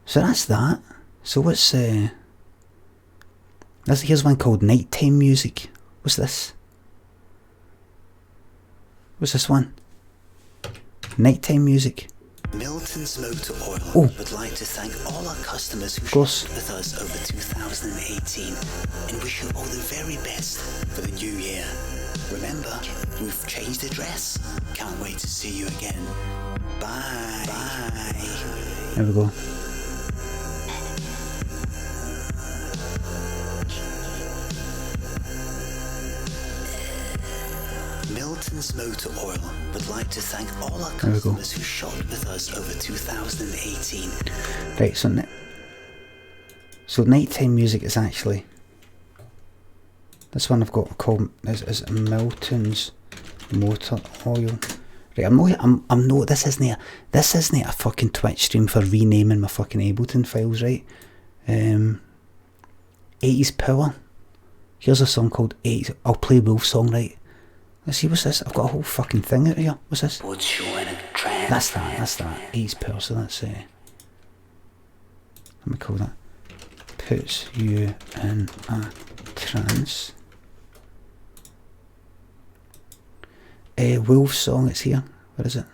So that's that. So what's here's one called Nighttime Music. What's this? What's this one? Nighttime Music. Milton's Motor Oil would like to thank all our customers who course. shopped with us over 2018 and wish you all the very best for the new year. Remember, we've changed address. Can't wait to see you again. Bye. Bye. There we go. Milton's Motor Oil would like to thank all our customers who shopped with us over 2018. Right, so nighttime music is actually this one I've got called is Milton's Motor Oil. Right, I'm no. This isn't a fucking Twitch stream for renaming my fucking Ableton files, right? 80s Power. Here's a song called 80s. I'll play Wolf song, right? Let's see, what's this? I've got a whole fucking thing out here. What's this? That's that. 80s Power. So that's let me call that. Puts you in a trance. Wolf song. It's here. What is it?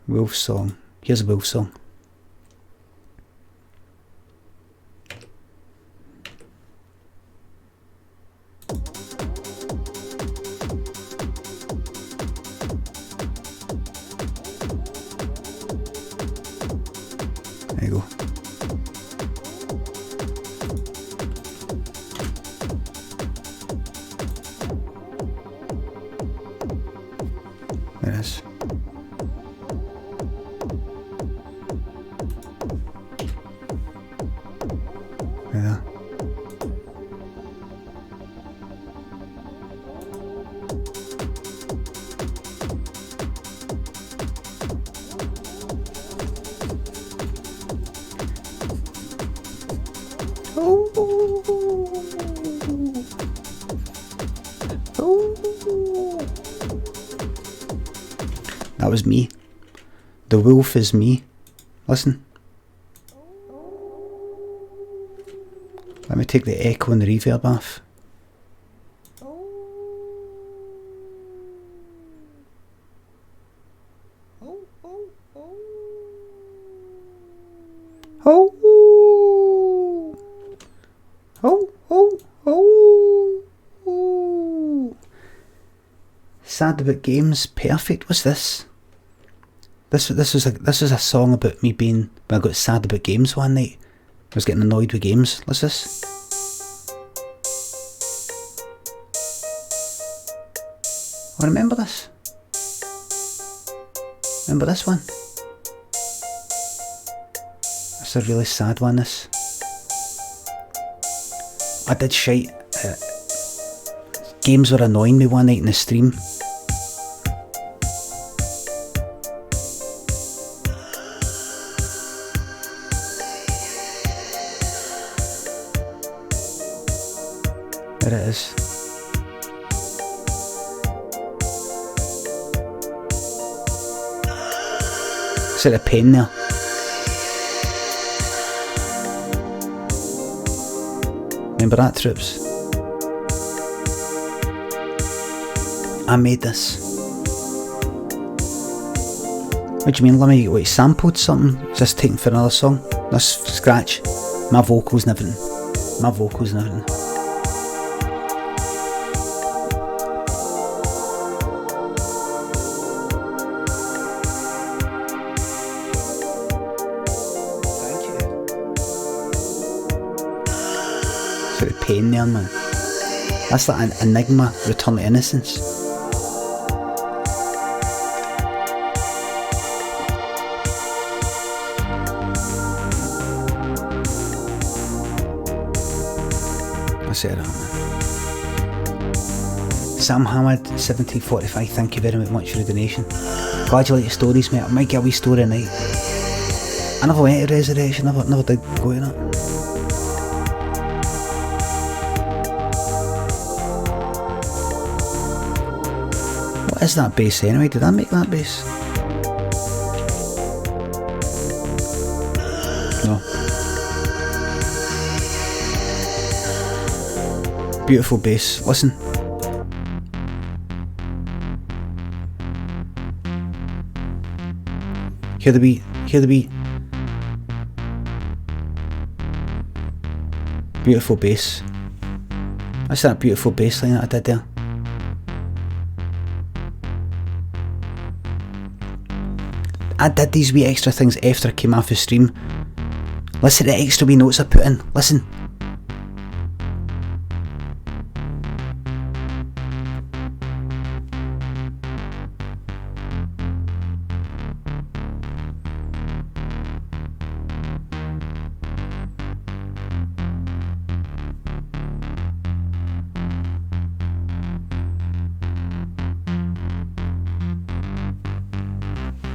Wolf song. Here's a Wolf song. There you go. There it is. There. That was me. The wolf is me. Listen. Let me take the echo and the reverb off. Sad About Games, perfect. What's this? This was a song about me being, when I got sad about games one night. I was getting annoyed with games. What's this? I remember this. Remember this one? It's a really sad one, this. I did shite. Games were annoying me one night in the stream. There it is. Is it a pain there? Remember that, troops? I made this. What do you mean, Limmy? What, sampled something? Just taken for another song? This scratch? My vocals and everything. My vocals and everything. Sort of pain there, man. That's like an Enigma, Return to Innocence. That's it, man. Sam Hamad 1745, thank you very much for the donation. Glad you like your stories, mate. I might get a wee story tonight. I never went to Resurrection, never did go to that. What is that bass anyway? Did I make that bass? No. Beautiful bass. Listen. Hear the beat. Hear the beat. Beautiful bass. That's that beautiful bass line that I did there. I did these wee extra things after I came off the stream. Listen to the extra wee notes I put in. Listen.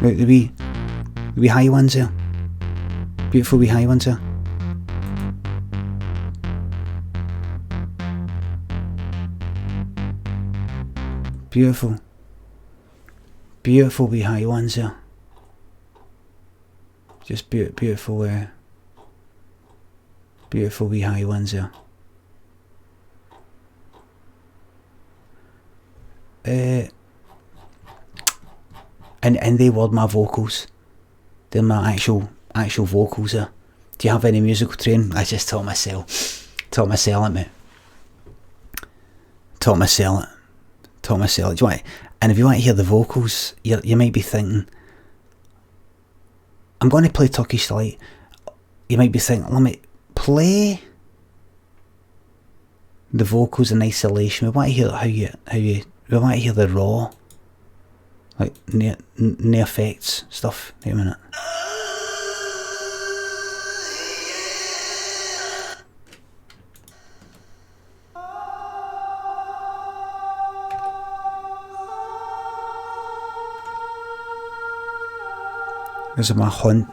The wee high ones there. Beautiful wee high ones there. Beautiful. Beautiful wee high ones there. Just beautiful beautiful wee high ones there. And they were my vocals. They're my actual vocals there. Do you have any musical training? I just taught myself it, mate. Taught myself it. Do you want? And if you want to hear the vocals, you might be thinking, I'm going to play Turkish Delight. You might be thinking, let me play the vocals in isolation. We want to hear we want to hear the raw, like near effects stuff. Wait a minute.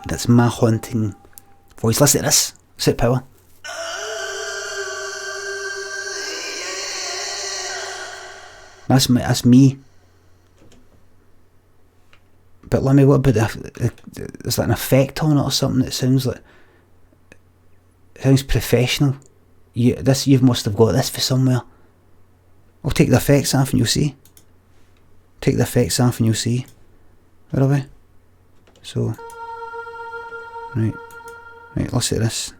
That's my haunting voice. Listen to this. Sit power. That's me. But let me, what about there's like an effect on it or something that sounds professional. You must have got this for somewhere. I'll take the effects off and you'll see. Take the effects off and you'll see. Where are we? So, right, let's do this.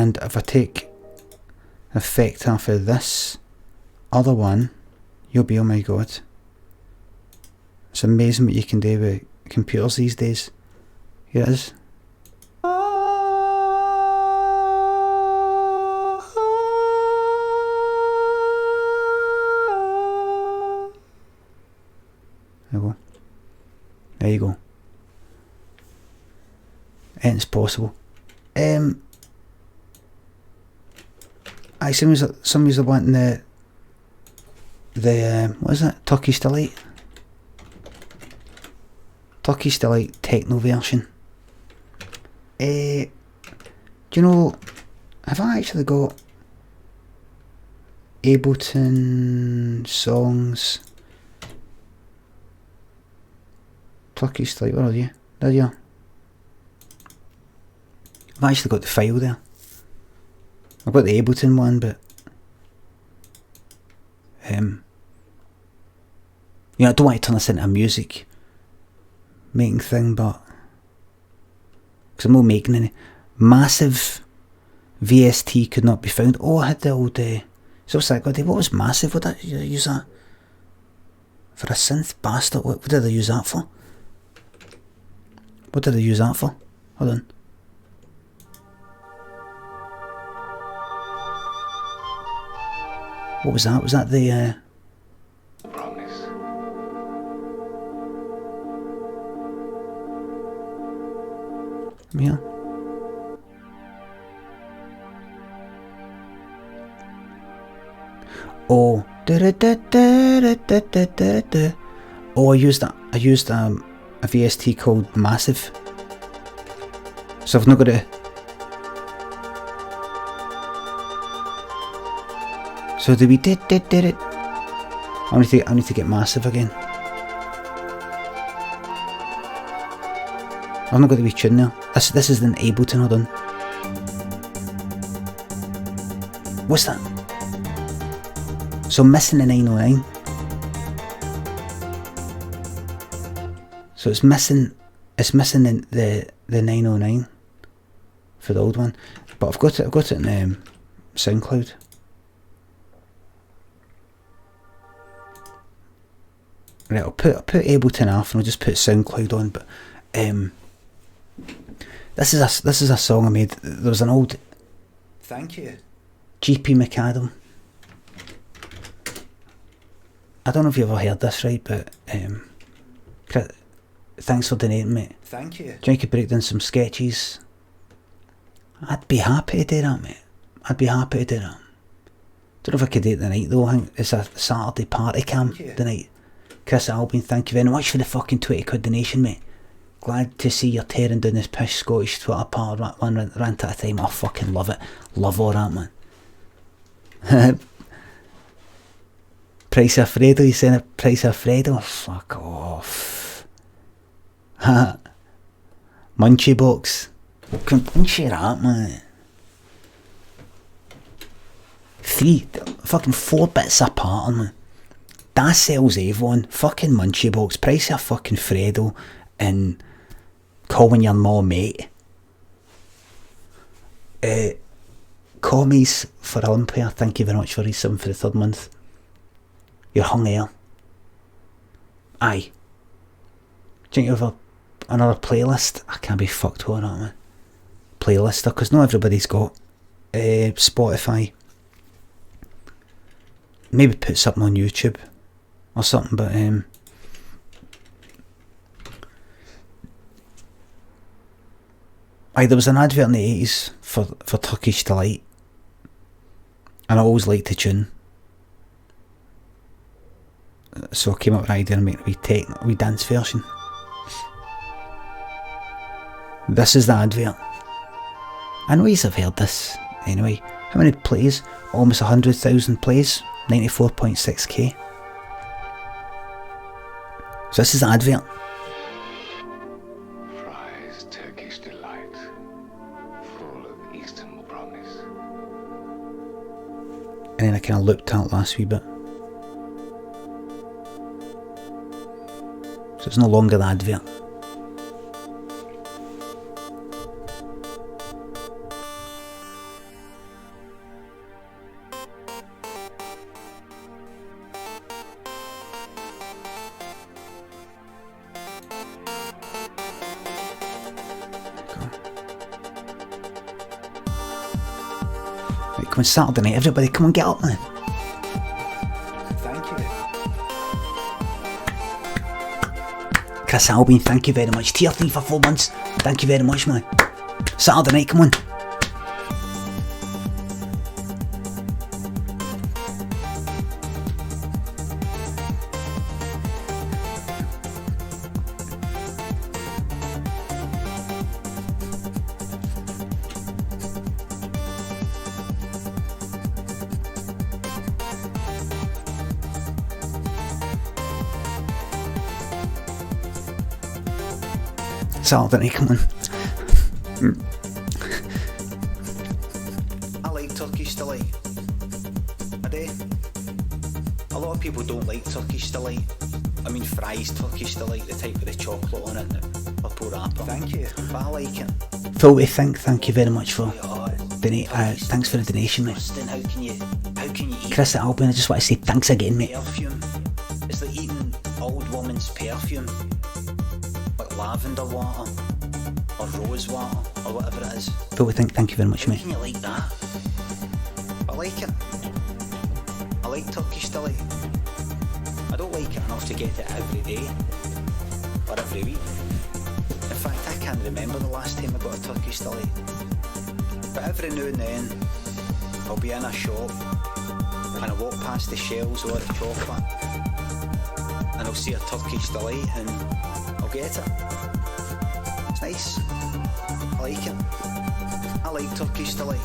and if I take effect off of this other one, you'll be, oh my god. It's amazing what you can do with computers these days. Here it is. There you go. There you go. It's possible. Somebody's wanting the what is it? Turkish Delight. Turkish Delight techno version. Do you know? Have I actually got Ableton songs? Turkish Delight. Where are you? There you are. I've actually got the file there. I've got the Ableton one, but you know, I don't want to turn this into a music making thing, but because I'm not making any. Massive VST could not be found. Oh, I had the old so what's that got? What was Massive? What did I use that for? A synth bastard? What did I use that for? What did I use that for? Hold on. What was that? Was that the Promise. Yeah. Oh. Oh, I used that. I used a VST called Massive. So I've not got to. So do we did it? I need to get Massive again. I've not got the wee tune there. This is an Ableton. Hold on. What's that? So I'm missing the 909. So it's missing the 909 for the old one, but I've got it in SoundCloud. Right, I'll put Ableton off and I'll just put SoundCloud on. But this is a song I made. There was an old. Thank you, GP McAdam. I don't know if you've ever heard this, right? But thanks for donating, mate. Thank you. Do you think you could break down some sketches? I'd be happy to do that, mate. I'd be happy to do that. Don't know if I could do it tonight though. I think it's a Saturday Partycam tonight. Chris Albion, thank you very much for the fucking 20 quid donation, mate. Glad to see you're tearing down this pish Scottish Twitter part one rant at a time. I fucking love it. Love all that, man. Price Alfredo, you saying it? Price Alfredo? Fuck off. Munchie box. Don't share that, man. Fucking 4 bits apart, man. That sells Avon, fucking Munchie box, price of fucking Fredo, and calling your mom mate. Commies for Olympia, thank you very much for resub for the 3rd month. You're hung here. Aye. Do you think you have another playlist? I can't be fucked with that, man. Playlister, because not everybody's got Spotify. Maybe put something on YouTube or something, but aye, there was an advert in the 80s for Turkish Delight, and I always liked the tune, so I came up with an idea to make a wee dance version. This is the advert. I know you've heard this anyway. How many plays? Almost 100,000 plays. 94.6k. So this is the advert. Fries, Turkish delight, full of Eastern promise. And then I kind of looped out last wee bit. So it's no longer the advert. Come on, Saturday night, everybody, come on, get up, man. Thank you. Chris Albion, thank you very much. Tier 3 for 4 months. Thank you very much, man. Saturday night, come on. Saturday night, come on. I like Turkish delight. I do. A lot of people don't like Turkish delight. I mean fries Turkish delight, the type with the chocolate on it and the purple wrapper. Thank you. But I like it. Phil, thank you very much for thanks for the donation, mate. How can you eat Chris at Albion, I just want to say thanks again, mate. Perfume. It's like eating old woman's perfume. Like lavender water or rose water or whatever it is. Phil, thank you very much, mate. How can you like that? I like it. I like Turkish delight. I don't like it enough to get it every day or every week. In fact, I can't remember the last time I got a Turkish delight. But every now and then, I'll be in a shop and I walk past the shelves of the chocolate and I'll see a Turkish delight and I'll get it. It's nice. I like it. I like Turkish delight.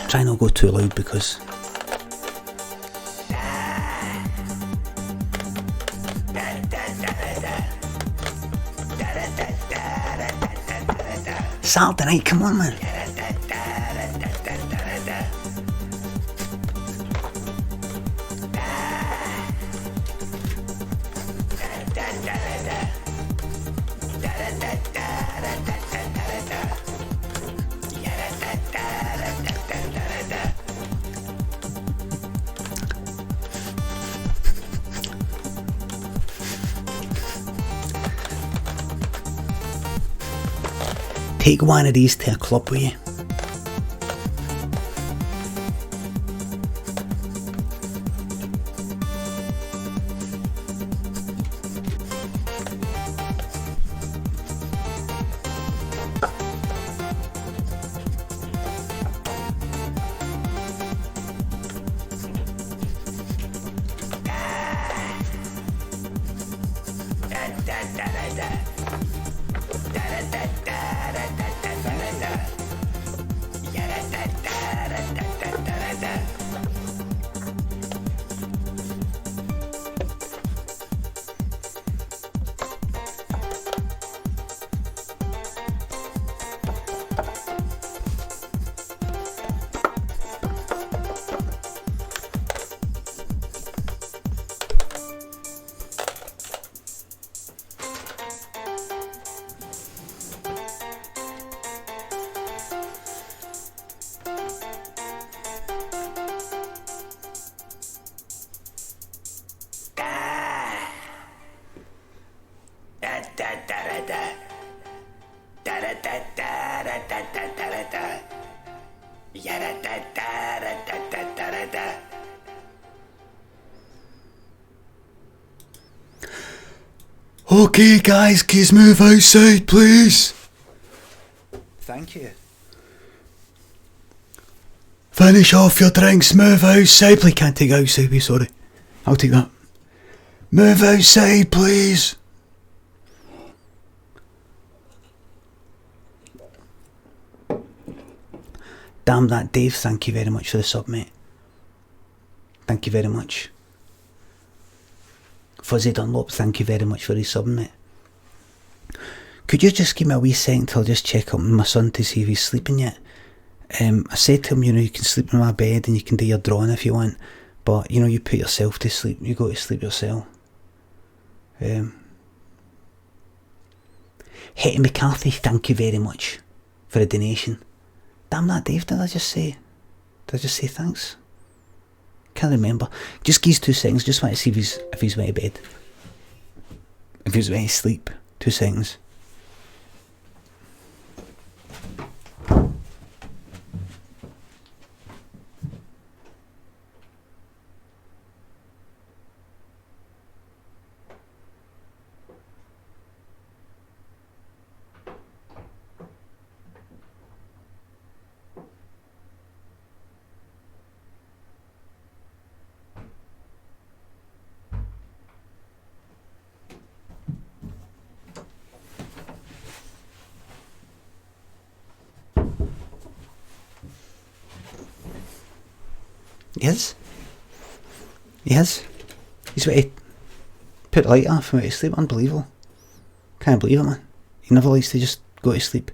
Try not to go too loud because Saturday night, come on, man. Take one of these to a club with you. Okay, guys, can you move outside, please? Thank you. Finish off your drinks, move outside. Please, can't take outside, be sorry. I'll take that. Move outside, please. Damn that, Dave, thank you very much for the sub, mate. Thank you very much. Fuzzy Dunlop, thank you very much for his sub, mate. Could you just give me a wee second till I just check up my son to see if he's sleeping yet? I said to him, you know, you can sleep in my bed and you can do your drawing if you want, but, you know, you put yourself to sleep, you go to sleep yourself. Hetty McCarthy, thank you very much for a donation. Damn that, Dave, did I just say thanks? Can't remember. Just give us 2 seconds, just want to see if he's went to bed. If he's went to sleep. 2 seconds. Yes. He's went to put the light off and went to sleep. Unbelievable. Can't believe it, man. He never likes to just go to sleep.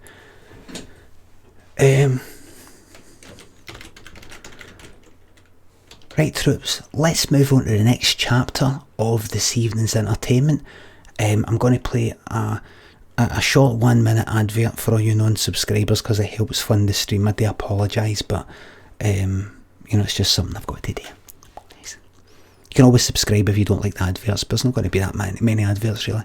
Right, troops, let's move on to the next chapter of this evening's entertainment. I'm going to play a short 1 minute advert for all you non-subscribers because it helps fund the stream. I do apologise, but you know, it's just something I've got to do. Nice. You can always subscribe if you don't like the adverts, but there's not going to be that many adverts really.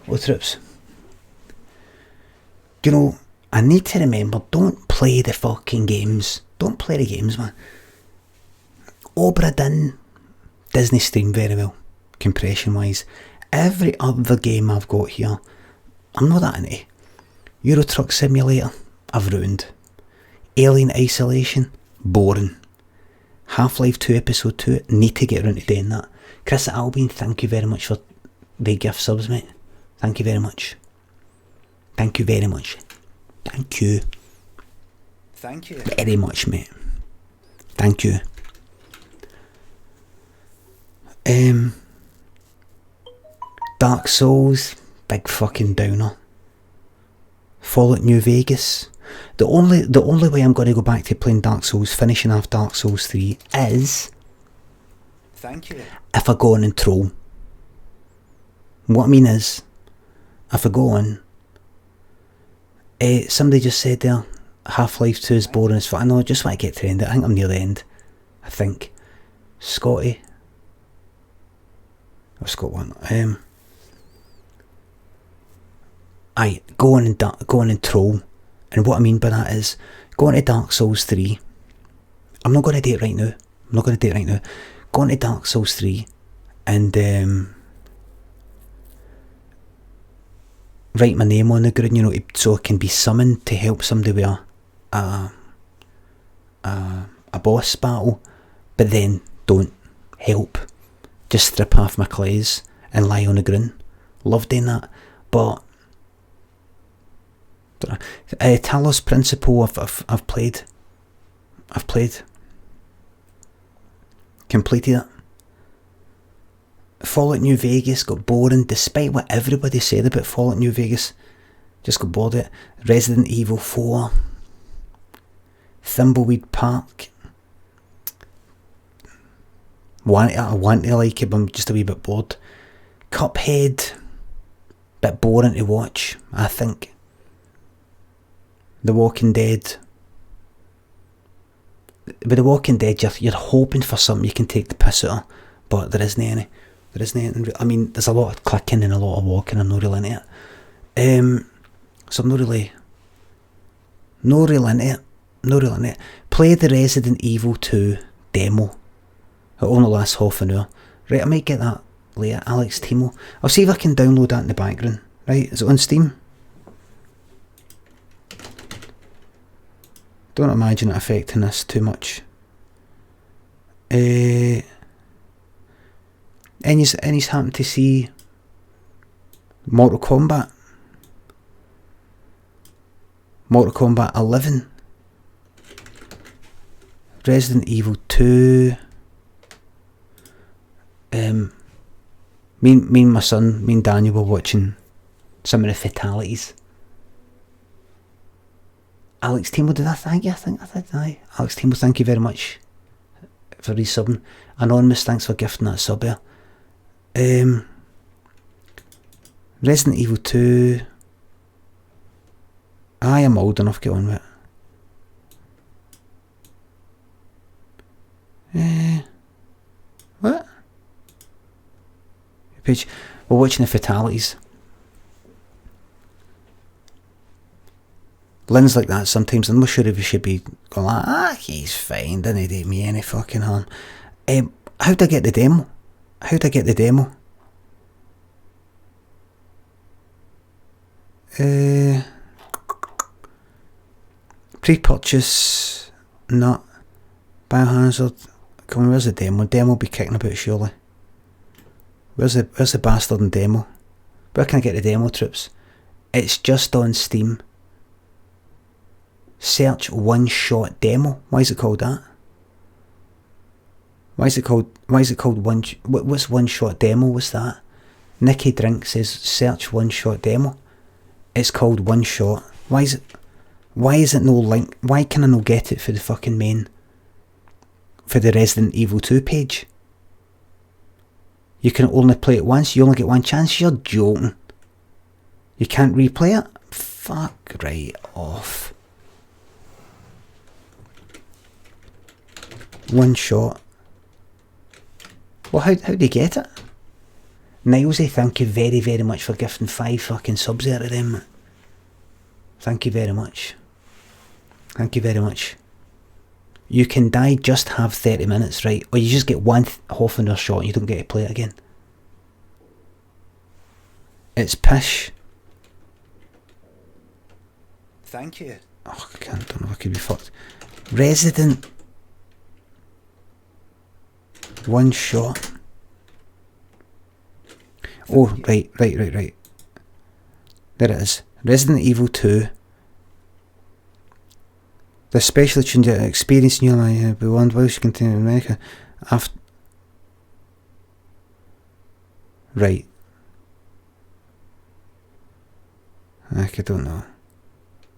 Well, troops, you know, I need to remember, don't play the fucking games. Don't play the games, man. Obra Dinn, Disney stream very well, compression wise. Every other game I've got here, I'm not that into. Euro Truck Simulator, I've ruined. Alien Isolation, boring. Half-Life 2 Episode 2, need to get around to doing that. Chris Albin, thank you very much for the gift subs, mate. Thank you very much. Thank you very much. Thank you. Thank you. Very much, mate. Thank you. Dark Souls, big fucking downer. Fallout New Vegas. The only way I'm going to go back to playing Dark Souls, finishing off Dark Souls 3, is Thank you. if I go on and troll. What I mean is, if I go on, somebody just said there, Half-Life 2 is boring as fuck. I know, I just want to get to the end. I think I'm near the end. I think. Scotty. I've just got one. Go on and troll. And what I mean by that is, go on to Dark Souls 3. I'm not going to do it right now. Go on to Dark Souls 3 and write my name on the ground, you know, so I can be summoned to help somebody with a boss battle. But then don't help. Just strip off my clothes and lie on the ground. Love doing that. But Talos Principle I've played. Completed it. Fallout New Vegas got boring despite what everybody said about Fallout New Vegas. Just got bored of it. Resident Evil 4. Thimbleweed Park. I want to like it, but I'm just a wee bit bored. Cuphead. bit boring to watch, I think. The Walking Dead. With The Walking Dead, you're hoping for something you can take the piss out of, but there isn't any. There isn't anything. I mean, there's a lot of clicking and a lot of walking. I'm not really into it. So I'm not really into it. Not really into it. Play the Resident Evil 2 demo. It only lasts half an hour. Right, I might get that later. Alex Timo. I'll see if I can download that in the background. Right, is it on Steam? Don't imagine it affecting this too much. Any's happen to see Mortal Kombat? Mortal Kombat 11. Resident Evil 2. Me and my son, me and Daniel were watching some of the fatalities. Alex Timo, did I thank you? I think I did. Aye. Alex Timo, thank you very much for resubbing. Anonymous, thanks for gifting that sub here. Resident Evil 2. I am old enough, get on with it. What? Page. We're watching the fatalities. Lynn's like that sometimes. I'm not sure if we should be going like, he's fine, didn't do me any fucking harm. How'd I get the demo? Pre-purchase, not Biohazard. Come on, where's the demo? Demo will be kicking about surely. Where's the bastard in demo? Where can I get the demo, troops? It's just on Steam. Search One Shot Demo. Why is it called that? Why is it called One? What's One Shot Demo? What's that? Nicky Drink says search One Shot Demo. It's called One Shot. Why is it no link? Why can I not get it for the fucking main? For the Resident Evil 2 page? You can only play it once. You only get one chance. You're joking. You can't replay it? Fuck right off. One Shot. Well, how do you get it? Nilesy, thank you very, very much for gifting 5 fucking subs out of them. Thank you very much. Thank you very much. You can die, just have 30 minutes, right? Or you just get one half an hour shot and you don't get to play it again. It's pish. Thank you. Oh, I don't know if I could be fucked. Resident One Shot. Oh, right. There it is. Resident Evil 2. The specially tuned experience in your life beyond whilst you continue in America. After. Right. I don't know.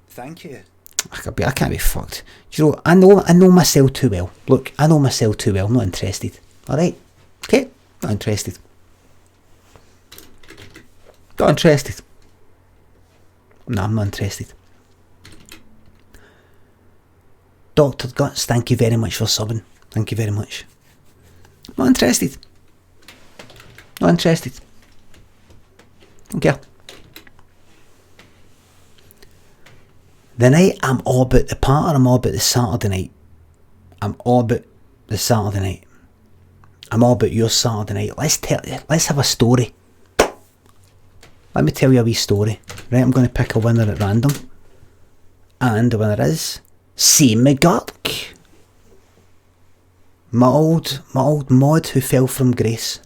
Thank you. I can't be fucked. Do you know, I know myself too well. Look, I know myself too well. I'm not interested. Alright? Okay? Not interested. Not interested. No, I'm not interested. Dr. Guts, thank you very much for subbing. Thank you very much. Not interested. Not interested. Don't care. The night I'm all about the party, I'm all about the Saturday night. I'm all about the Saturday night. I'm all about your Saturday night. Let's have a story. Let me tell you a wee story. Right, I'm going to pick a winner at random. And the winner is C. McGurk. My old mod who fell from grace.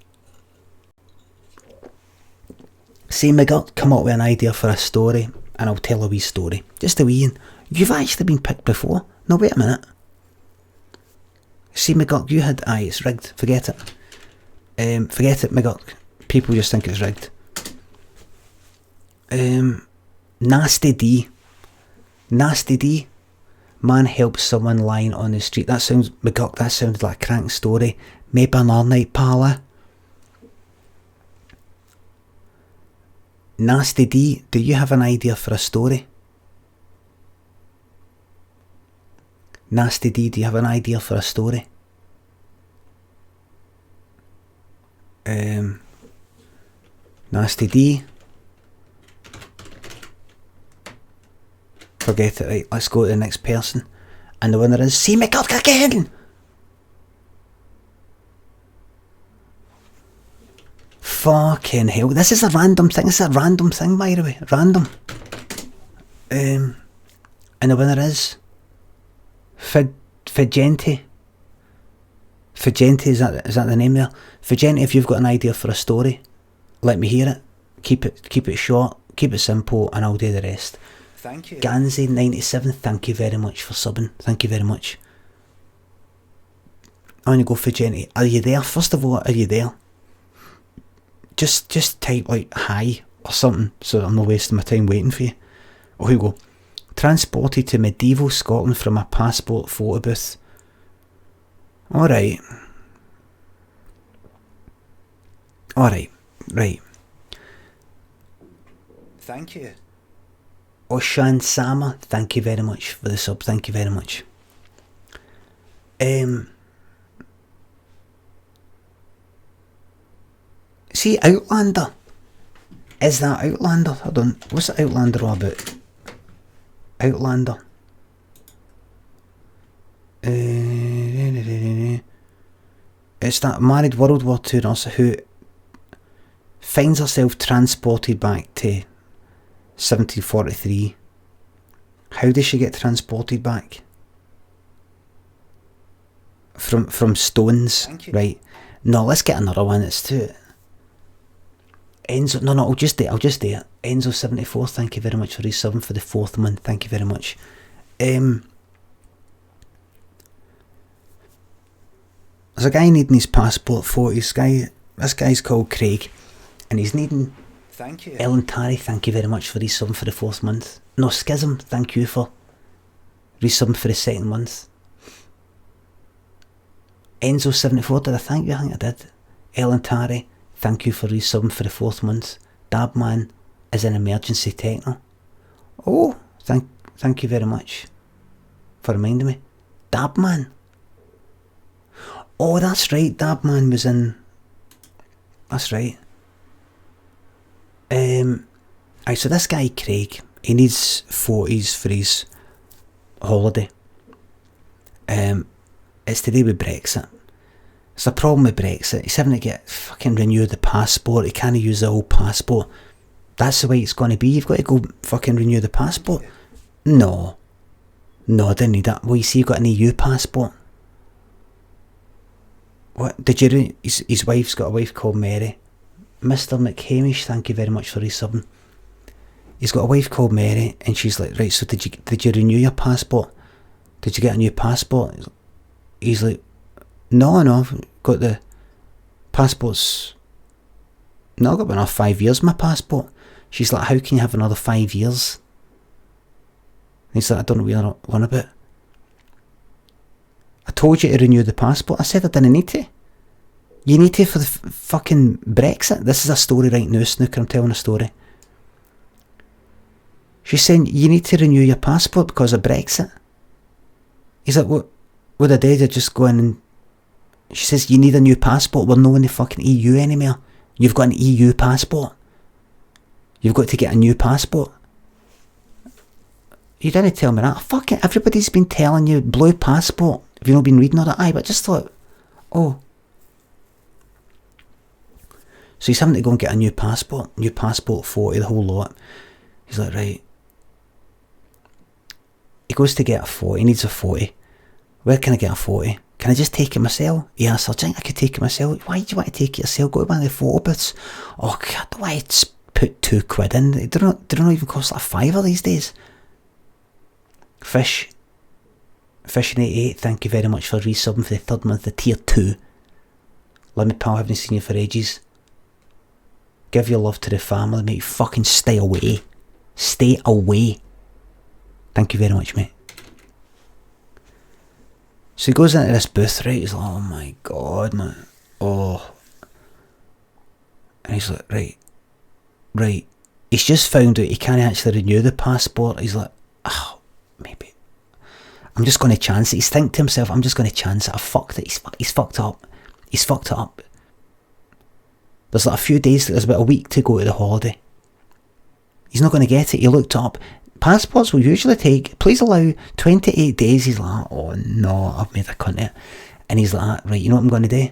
C. McGurk, come up with an idea for a story and I'll tell a wee story. Just a wee one. You've actually been picked before. No, wait a minute. C. McGurk, you had... Aye, it's rigged. Forget it. Forget it, McGurk. People just think it's rigged. Nasty D. Man helps someone lying on the street. That sounds... McGurk, that sounded like a crank story. Maybe another night, pala. Nasty D, do you have an idea for a story? Nasty D, do you have an idea for a story? Nasty D. Forget it, right, let's go to the next person. And the winner is See Me Cock Again! Fucking hell, this is a random thing, by the way, random. And the winner is Figenti. Figenti, is that the name there? Figenti, if you've got an idea for a story, let me hear it. Keep it short, keep it simple, and I'll do the rest. Thank you. Ganzi97, thank you very much for subbing. Thank you very much. I'm going to go Figenti. Are you there? First of all, are you there? Just type like hi or something so that I'm not wasting my time waiting for you. Oh, here we go. Transported to medieval Scotland from a passport photo booth. Alright. Right. Thank you. Oshan Sama, thank you very much for the sub, thank you very much. See, Outlander. Is that Outlander? Hold on, what's Outlander all about? Outlander. It's that married World War II nurse who finds herself transported back to 1743. How does she get transported back? From stones, right? No, let's get another one. It's too Enzo. No, I'll just do it. Enzo74, thank you very much for resubbing for the 4th month. Thank you very much. There's a guy needing his passport photo. This guy's called Craig, and he's needing. Thank you. Ellen Tarry, thank you very much for resubbing for the 4th month. No, Schism, thank you for resubbing for the 2nd month. Enzo74, did I thank you? I think I did. Ellen Tarry, thank you for resubbing for the 4th month. Dabman is an emergency techno. Oh, thank you very much for reminding me. Dabman. Oh, that's right, Dabman was in. That's right. So this guy Craig, he needs photos for his holiday. It's to do with Brexit. It's a problem with Brexit. He's having to get fucking renew the passport. He can't use the old passport. That's the way it's going to be. You've got to go fucking renew the passport. No, I didn't need that. Well, you see, you've got an EU passport. What did you? His wife's got a wife called Mary. Mr. McHamish, thank you very much for resubbing. He's got a wife called Mary, and she's like, right, so did you renew your passport? Did you get a new passport? He's like, no, I've got the passports. No, I've got another 5 years my passport. She's like, how can you have another 5 years? And he's like, I don't know what you're on about. I told you to renew the passport. I said I didn't need to. You need to for the fucking Brexit. This is a story right now, Snooker. I'm telling a story. She's saying you need to renew your passport because of Brexit. He's like, what I did, I just go in and... She says, you need a new passport. We're not in the fucking EU anymore. You've got an EU passport. You've got to get a new passport. You didn't tell me that. Fuck it, everybody's been telling you, blue passport. Have you not been reading all that? Aye, but just thought, oh... So he's having to go and get a new passport photo, the whole lot. He's like, right. He goes to get a photo, he needs a photo. Where can I get a photo? Can I just take it myself? He asks, I think I could take it myself. Why do you want to take it yourself? Go to one of the photo booths. Oh God, why put £2 in? They don't even cost like £5 these days. Fish88, thank you very much for resubbing for the 3rd month, the tier 2. Limmy pal, haven't seen you for ages. Give your love to the family, mate. Fucking stay away. Stay away. Thank you very much, mate. So he goes into this booth, right? He's like, oh my God, man. Oh. And he's like, right. he's just found out he can't actually renew the passport. He's like, oh, maybe I'm just going to chance it. He's thinking to himself, I'm just going to chance it. I fucked it. He's fucked up. He's fucked it up. There's like a few days, there's about a week to go to the holiday. He's not going to get it. He looked up. Passports will usually take, please allow 28 days. He's like, oh no, I've made a cunt of it. And he's like, right, you know what I'm going to do?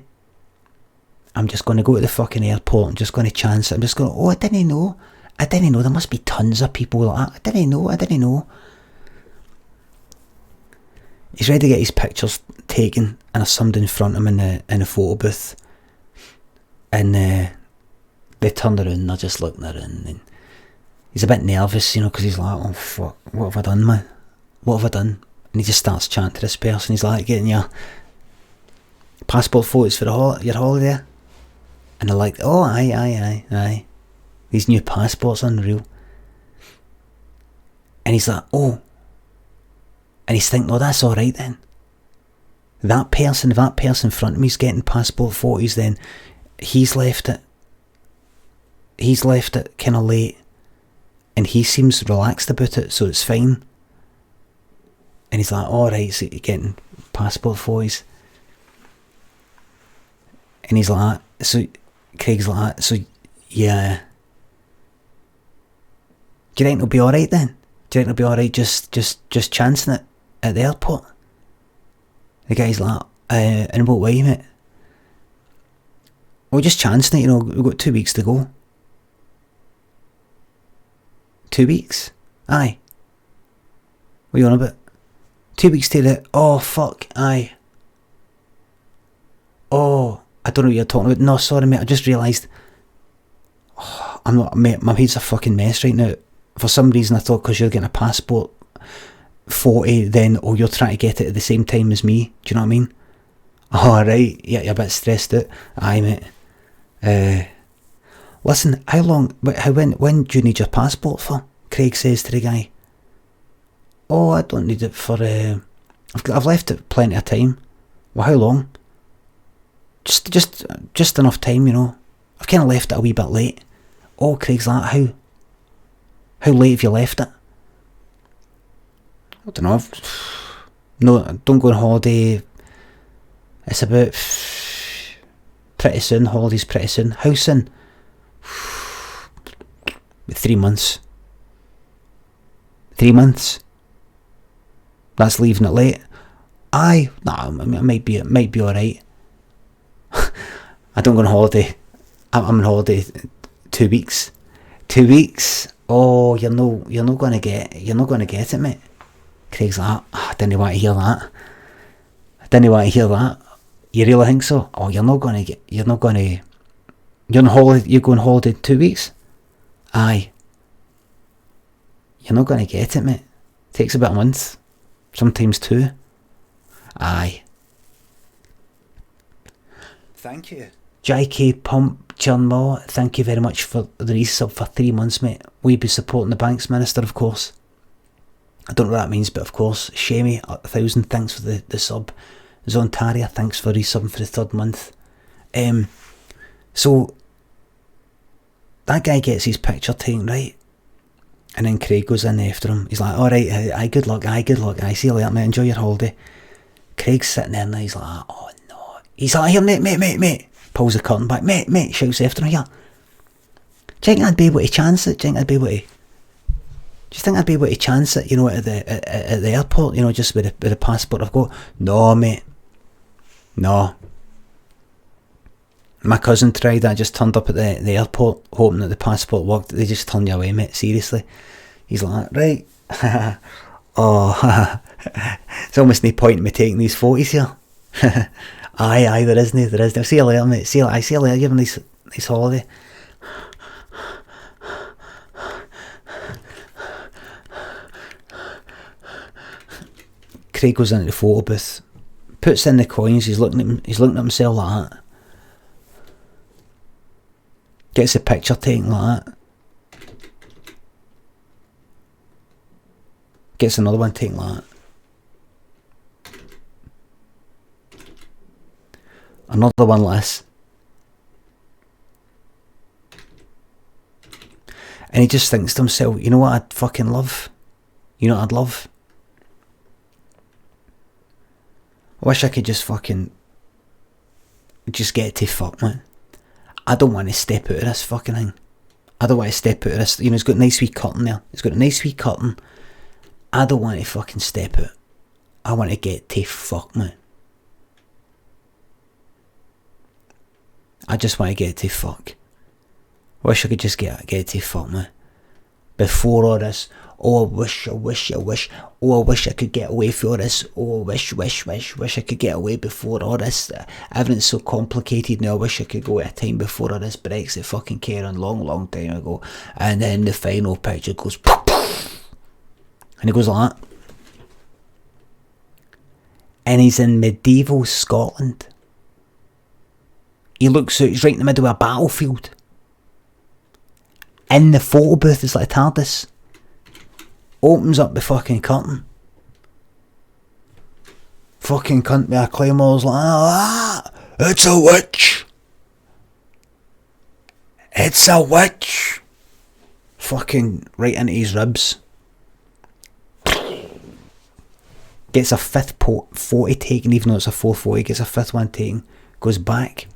I'm just going to go to the fucking airport. I'm just going to chance it. I'm just going, oh, I didn't know. There must be tons of people like that. I didn't know. He's ready to get his pictures taken, and there's somebody in front of him in a photo booth. And they turn around and they're just looking around. And he's a bit nervous, you know, because he's like, oh fuck, what have I done, man? What have I done? And he just starts chanting to this person. He's like, getting your passport photos for your holiday. And they're like, oh, aye. These new passports, unreal. And he's like, oh. And he's thinking, oh, that's alright then. That person in front of me is getting passport photos, then he's left it kind of late. And he seems relaxed about it, so it's fine. And he's like, alright, so you're getting passport photos. And he's like, so Craig's like, so yeah. Do you think it'll be alright then? Do you think it'll be alright just chancing it at the airport? The guy's like, in what way, mate? Well, just chancing it, you know, we've got 2 weeks to go. 2 weeks? Aye. What are you on about? 2 weeks to the, oh fuck, aye. Oh, I don't know what you're talking about. No, sorry mate, I just realised, oh, I'm not, mate, my head's a fucking mess right now. For some reason I thought because you're getting a passport photo, then, oh, you're trying to get it at the same time as me. Do you know what I mean? Oh, right, yeah, you're a bit stressed out. Aye, mate. Listen, how long, when do you need your passport for? Craig says to the guy. Oh, I don't need it for, I've left it plenty of time. Well, how long? Just enough time, you know. I've kind of left it a wee bit late. Oh, Craig's like, how late have you left it? I don't know. No, don't go on holiday. It's about pretty soon. Holiday's pretty soon. How soon? 3 months. 3 months. That's leaving it late. Aye, nah, it might be alright. I don't go on holiday. I'm on holiday 2 weeks. 2 weeks. Oh, you're not gonna get it, mate. Craig's like, I didn't want to hear that. You really think so? Oh, you're on holiday, you go on holiday 2 weeks? Aye. You're not gonna get it, mate. Takes about a month. Sometimes 2. Aye. Thank you. JK Pump Churnmore, thank you very much for the resub for 3 months, mate. We be supporting the Banks Minister, of course. I don't know what that means, but of course. Shamey, 1,000, thanks for the sub. Zontaria, thanks for resubbing for the 3rd month. So, that guy gets his picture taken, right? And then Craig goes in after him. He's like, alright, aye, good luck, aye, see you later, mate, enjoy your holiday. Craig's sitting there and he's like, oh no. He's like, here, mate. Pulls the curtain back, mate, shouts after him, here. Do you think I'd be able to chance it? Do you think I'd be able to chance it, you know, at the airport, you know, just with the passport I've got? No, mate. No. My cousin tried that, just turned up at the airport, hoping that the passport worked. They just turned you away, mate, seriously. He's like, right. Oh, it's almost no point in me taking these photos here. Aye, there isn't. See you later, mate. See you later. You have a nice holiday. Craig goes into the photo booth, puts in the coins. He's looking at himself like that. Gets a picture taken like that. Gets another one taken like that. Another one less. And he just thinks to himself, you know what I'd fucking love? You know what I'd love? I wish I could just fucking just get to fuck, man. I don't want to step out of this fucking thing. I don't want to step out of this. You know, it's got a nice wee curtain there. It's got a nice wee curtain. I don't want to fucking step out. I want to get to fuck, man. I just want to get to fuck. I wish I could just get to fuck, man. Before all this, oh I wish, oh I wish I could get away from all this, oh I wish I could get away before all this, everything's so complicated now, I wish I could go at a time before all this Brexit fucking came on long time ago, and then the final picture goes, and it goes like that, and he's in medieval Scotland. He looks out, he's right in the middle of a battlefield. In the photo booth is like a TARDIS. Opens up the fucking curtain. Fucking cunt with a claymore's like, ah, it's a witch. It's a witch. Fucking right into his ribs. Gets a fifth photo taken, even though it's a 440, gets a fifth one taken. Goes back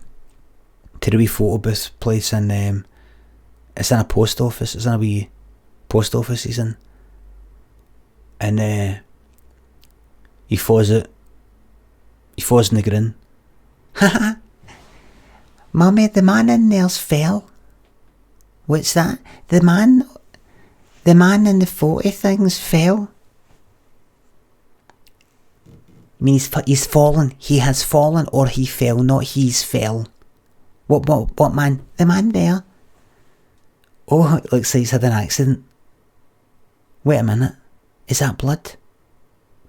to the wee photo booth place in it's in a post office. It's in a wee post office he's in. And he falls out. He falls in the grin. Haha. Mummy, the man in there's fell. What's that? The man in the 40 things fell. I mean, he's fallen. He has fallen, or he fell, not he's fell. What man? The man there. Oh, it looks like he's had an accident. Wait a minute. Is that blood?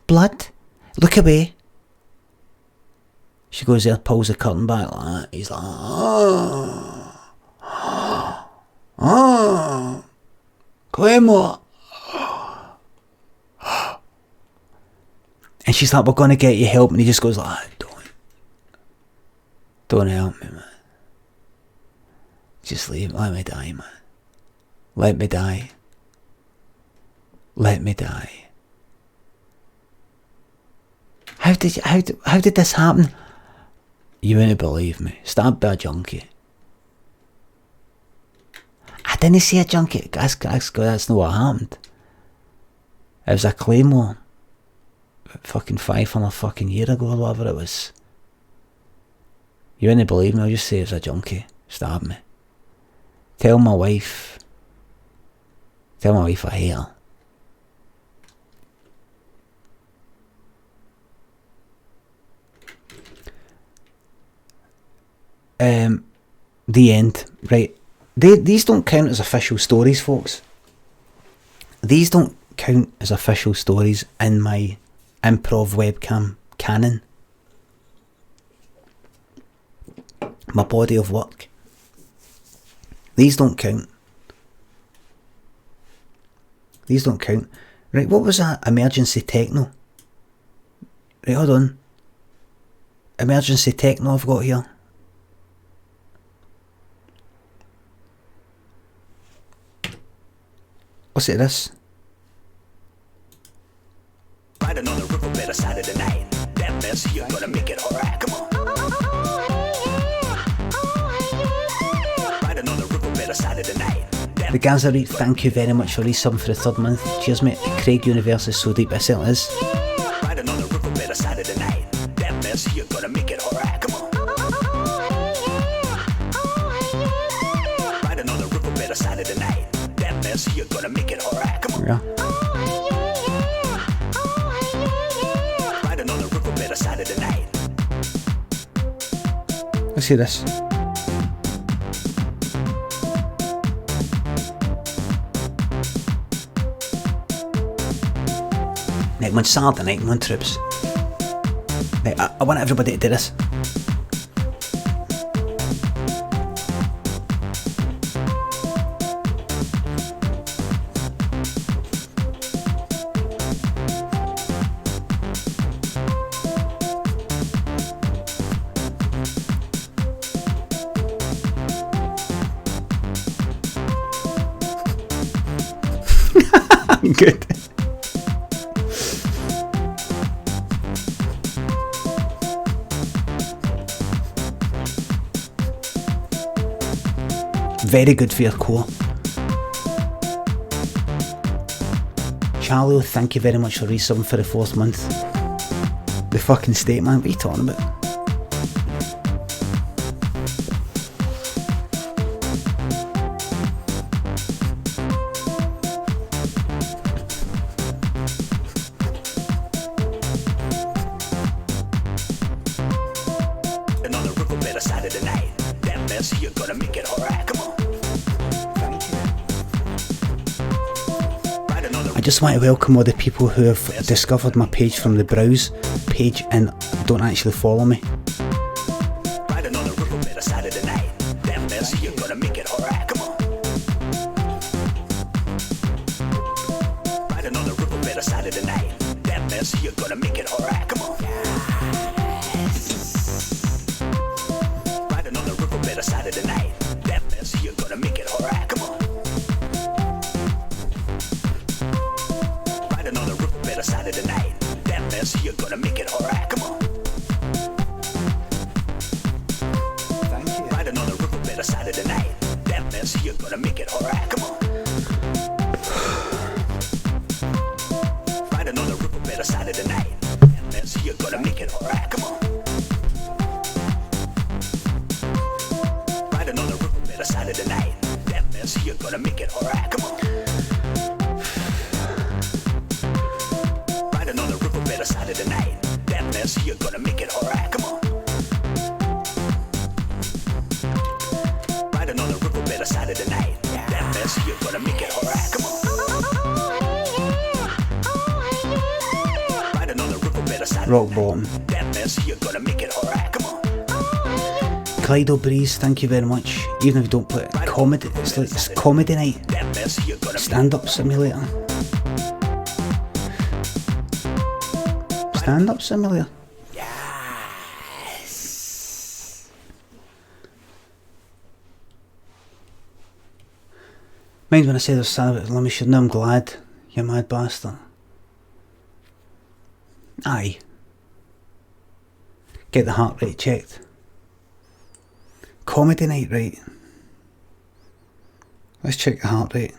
Blood? Look away. She goes there, pulls the curtain back like that. He's like, Claymore. And she's like, we're going to get you help. And he just goes like, don't help me, man. Just leave, let me die, man. Let me die. Let me die. How did this happen? You wouldn't believe me. Stabbed by a junkie. I didn't see a junkie. That's not what happened. It was a claymore. Fucking 500 fucking year ago or whatever it was. You wouldn't believe me. I'll just say it was a junkie. Stabbed me. Tell my wife I hate her. The end. Right. These don't count as official stories, folks. These don't count as official stories in my improv webcam canon. My body of work. These don't count. These don't count. Right, what was that? Emergency techno. Right, hold on. Emergency techno I've got here. What's it this? Riding on the riverbed of Saturday night. That mess, you're gonna make it alright. Come on. Riding on the riverbed of Saturday night. The Gazarit, thank you very much for resub for the 3rd month. Cheers, mate. The Craig universe is so deep, it certainly is. Riding on the riverbed of Saturday night. That mess, you're gonna make it alright. Come on. Riding on the riverbed of Saturday night. That mess, you're gonna make it alright. Come on. Yeah. Riding on the riverbed of Saturday night. Let's see this. Next one Saturday night, one troops. Right, I want everybody to do this. Good. Very good for your core. Charlo, thank you very much for resubbing for the 4th month. The fucking state, man. What are you talking about? Another river better side of the night. That mess, you're gonna make it alright. Come on. I just want to welcome all the people who have discovered my page from the browse page and don't actually follow me. Ride another river better side of the night. That mess, you're gonna make it alright. Come on. Ride another river better side of the night. That mess, you're gonna make it alright. Come on. Ride another river better side of the night. That mess, you're gonna make it alright. Come on. Ride another river better side of the night. That mess, you're gonna make it alright. Come on. Thank you. Ride another river better side of the night. That mess, you're gonna make it alright. Come on. Ride another river better side of the night. That mess, you're gonna make it alright. Come on. Ride another river better side of the night. That mess, you're gonna make it alright. Come on. Ride another river better side of the night. That mess, you're gonna make it alright. Come on. Ride another river better side of the night. That mess, you're gonna make it alright. Come on. Ride another river better side Rock of the bottom. night. That mess, you're gonna make it alright. Come on. Clydo Breeze, thank you very much. Even if you don't put it, comedy, it's like it's comedy night. That mess, you're gonna Stand-up simulator. Stand-up simulator. Mind when I said I was sad about Limmy, shouldn't I? I'm glad, you mad bastard. Aye. Get the heart rate checked. Comedy night, right? Let's check the heart rate.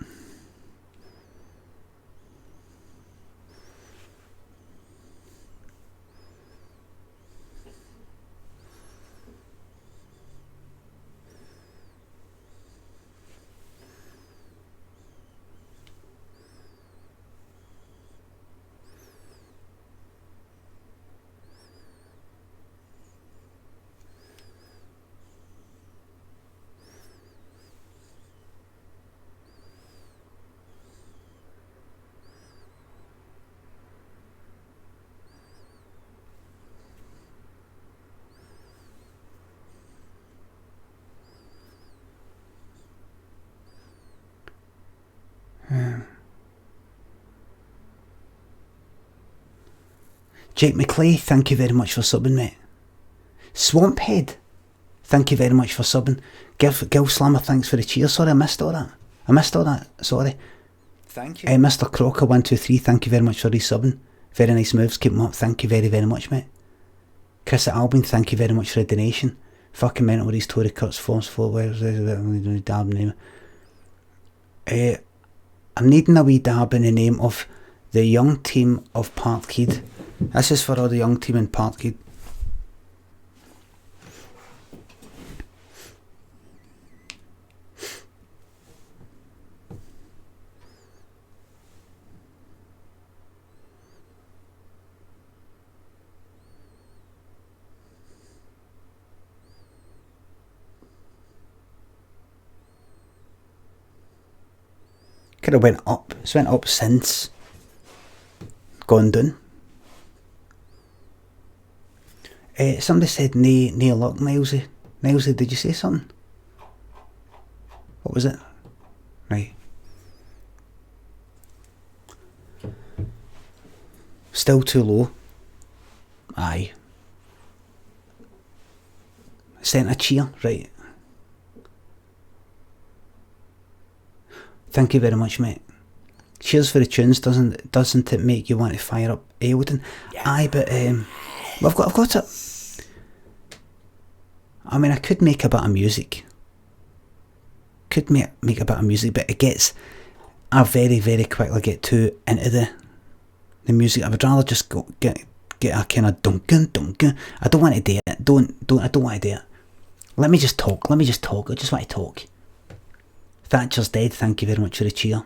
Jake McClay, thank you very much for subbing, mate. Swamphead, thank you very much for subbing. Gil Slammer, thanks for the cheer. Sorry, I missed all that. Sorry. Thank you. Mr. Crocker 123, thank you very much for resubbing. Very nice moves, keep them up. Thank you very, very much, mate. Chris at Albin, thank you very much for the donation. Fucking mental with these Tory cuts, forms, where's the dab name? I'm needing a wee dab in the name of the young team of Partycam. This is for all the young team in Partycam. Could have went up. It's went up since. Gone down. Somebody said nay luck, Nilesy. Nilesy, did you say something? What was it? Right. Still too low. Aye. Sent a cheer, right. Thank you very much, mate. cheers for the tunes, doesn't it make you want to fire up Eildon? Aye, but I've got to. I mean, I could make a bit of music. Could make a bit of music, but I very, very quickly get too into the music. I would rather just get a kind of dunking. I don't want to do it. I don't want to do it. Let me just talk. I just want to talk. Thatcher's dead. Thank you very much for the cheer.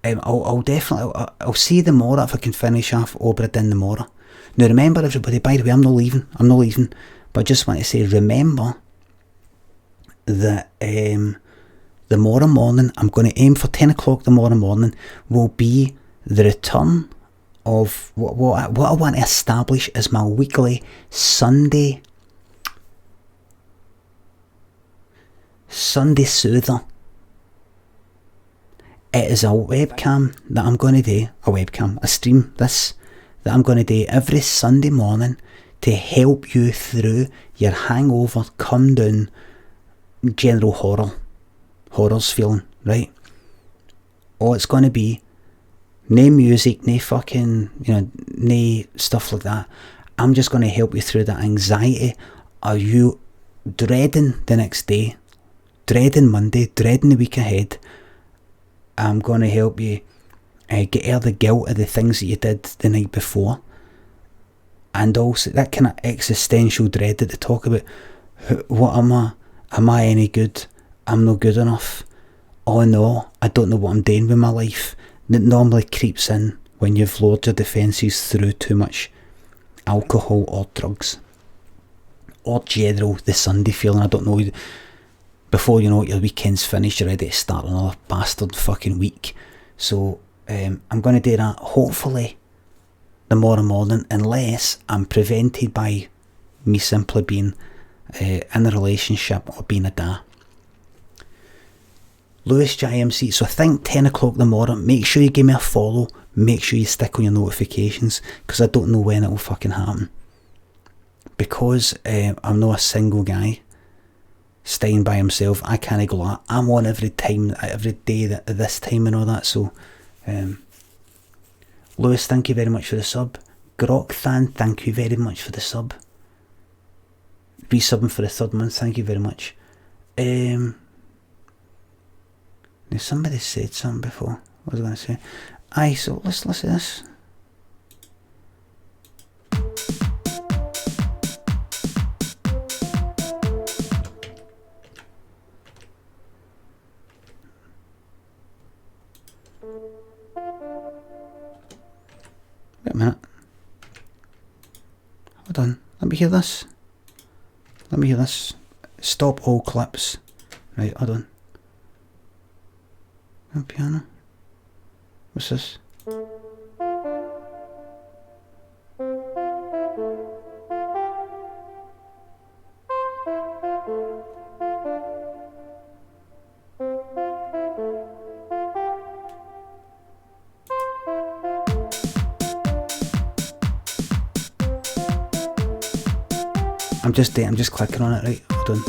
I'll definitely. I'll see the Mora if I can finish off Obra Dinn Mora. Now remember, everybody. By the way, I'm not leaving. But I just want to say, remember that the Mora morning, I'm going to aim for 10 o'clock the Mora morning, will be the return of what I want to establish as my weekly Sunday soother. It is a webcam that I'm going to do, a stream that I'm going to do every Sunday morning to help you through your hangover, come down, general horrors feeling, right? All it's going to be, no music, no fucking, no stuff like that. I'm just going to help you through that anxiety. Are you dreading the next day, dreading Monday, dreading the week ahead? I'm going to help you get out of the guilt of the things that you did the night before. And also that kind of existential dread that they talk about. What am I? Am I any good? I'm not good enough. Oh no, I don't know what I'm doing with my life. That normally creeps in when you've lowered your defences through too much alcohol or drugs. Or general, the Sunday feeling, I don't know. Before you know it, your weekend's finished, you're ready to start another bastard fucking week. So I'm going to do that hopefully tomorrow morning, unless I'm prevented by me simply being in a relationship or being a dad. Lewis JMC, so I think 10 o'clock tomorrow. Make sure you give me a follow, make sure you stick on your notifications, because I don't know when it will fucking happen. Because I'm not a single guy staying by himself, I can't go, I'm on every day at this time and all that. So Lewis, thank you very much for the sub. Grok'than, thank you very much for the sub. Resubbing for the 3rd month, thank you very much. Now somebody said something before. What was I going to say? Aye, so let's listen to this. Wait a minute. Hold on. Let me hear this. Stop all clips. Right, hold on. Piano. What's this? I'm just clicking on it, right? Hold on.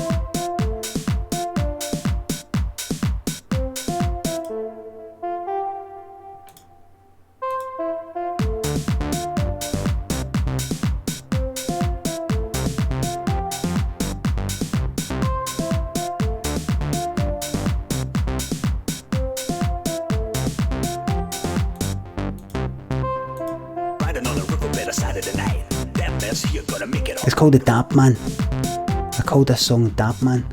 It's called the Dab Man. I called this song Dab Man.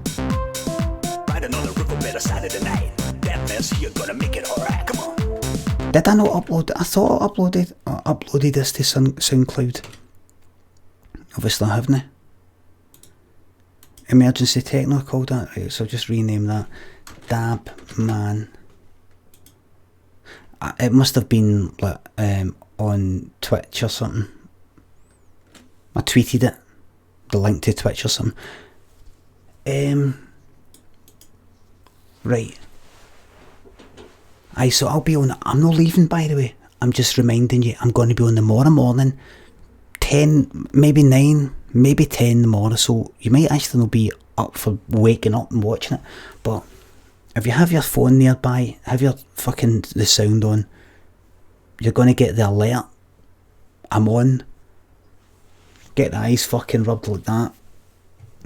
Did I not upload it? I thought I uploaded this to SoundCloud. Obviously I haven't. Emergency Techno, I called that. Right, so I'll just rename that. Dab Man. It must have been like on Twitch or something. I tweeted it, the link to Twitch or something. Right. Aye, so I'll be on. I'm not leaving, by the way. I'm just reminding you, I'm going to be on tomorrow morning, 10, maybe 9, maybe 10 tomorrow. So you might actually not be up for waking up and watching it, but if you have your phone nearby, have your fucking the sound on, you're going to get the alert. I'm on. Get the eyes fucking rubbed like that.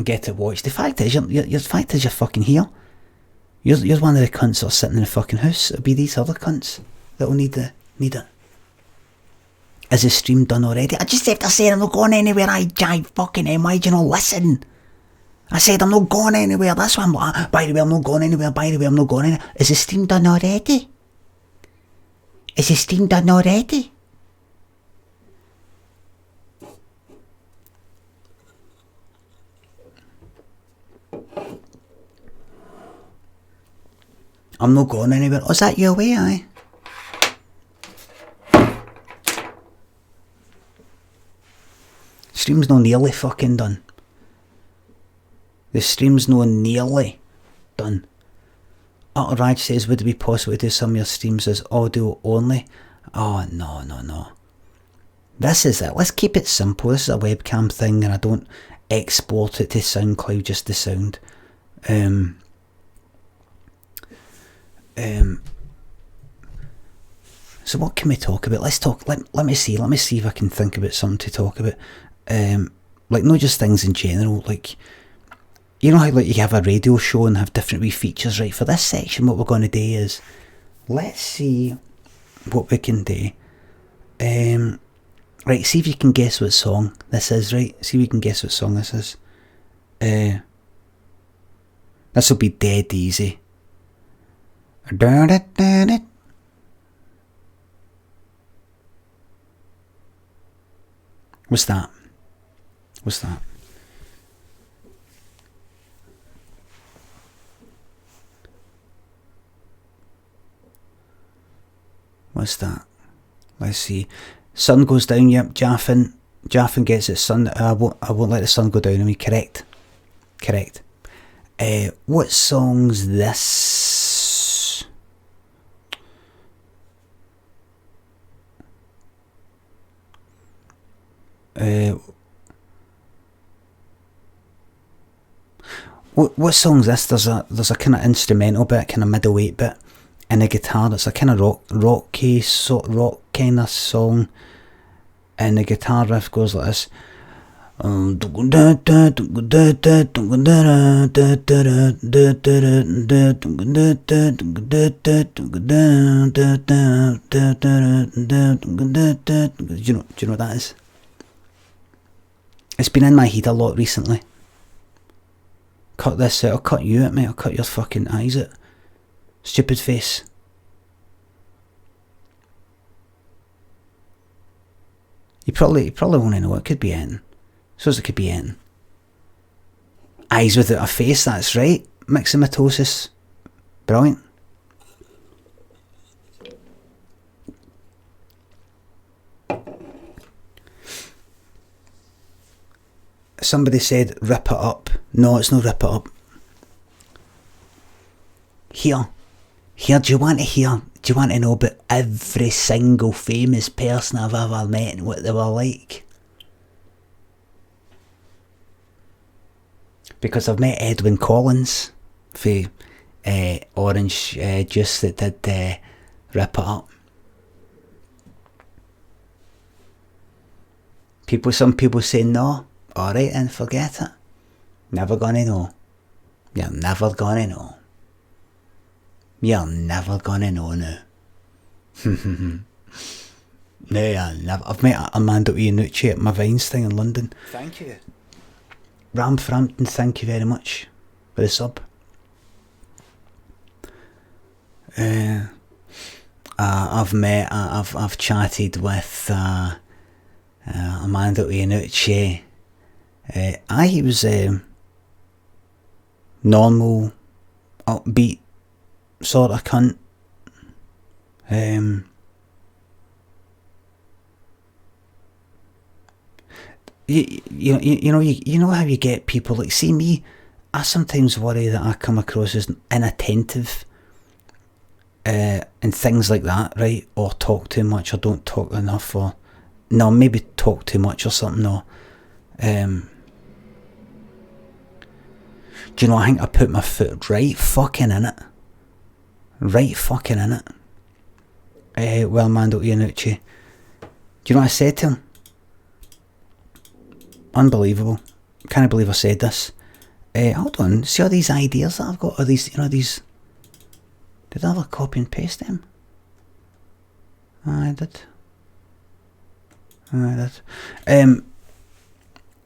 Get it watched. The fact is, you're fucking here. You're one of the cunts that are sitting in the fucking house. It'll be these other cunts that will need it. Is the stream done already? I just have to say I'm not going anywhere. I fucking am. Why do you not listen? I said I'm not going anywhere. That's why I'm like, by the way, I'm not going anywhere. By the way, I'm not going anywhere. Is the stream done already? Is the stream done already? I'm not going anywhere. Oh, is that your way, aye? Stream's not nearly fucking done. The stream's not nearly done. Utter Raj says, would it be possible to do some of your streams as audio only? Oh, no. This is it. Let's keep it simple. This is a webcam thing and I don't export it to SoundCloud, just the sound. So what can we talk about? Let's talk. Let me see if I can think about something to talk about. Like not just things in general. Like, you know how like you have a radio show and have different wee features, right? For this section, what we're going to do is let's see what we can do. Right, see if you can guess what song this is. Right, see if you can guess what song this is. This will be dead easy. What's that? What's that? What's that? Let's see. Sun goes down. Yep, Jaffin gets it. Sun. I won't let the sun go down on me. Correct. What song's this? What song's this? There's a kind of instrumental bit, kind of middleweight bit, and a guitar. It's a kind of rock kind of song, and the guitar riff goes like this. You know what that is? It's been in my head a lot recently. Cut this out. I'll cut you out, mate. I'll cut your fucking eyes out. Stupid face. You probably won't know. It could be in. Suppose it could be in. Eyes without a face, that's right. Myxomatosis. Brilliant. Somebody said rip it up. No, it's not rip it up. Here, do you want to know about every single famous person I've ever met and what they were like? Because I've met Edwyn Collins for Orange Juice that did Rip It Up. Some people say no. Alright then, forget it. Never gonna know. You're never gonna know. You're never gonna know now. No, you're never. I've met Amanda Iannucci at my Vines thing in London. Thank you. Ram Frampton, thank you very much for the sub. I've chatted with Amanda Iannucci. He was normal, upbeat sort of cunt. You know how you get people like, see me, I sometimes worry that I come across as inattentive and things like that, right? Or talk too much, or don't talk enough, or no, maybe talk too much or something, or do you know, I think I put my foot right fucking in it. right fucking in it. Well, Armando Iannucci. Do you know what I said to him? Unbelievable. Can't believe I said this. Hold on, see all these ideas that I've got? Are these, these... Did I ever copy and paste them? I did.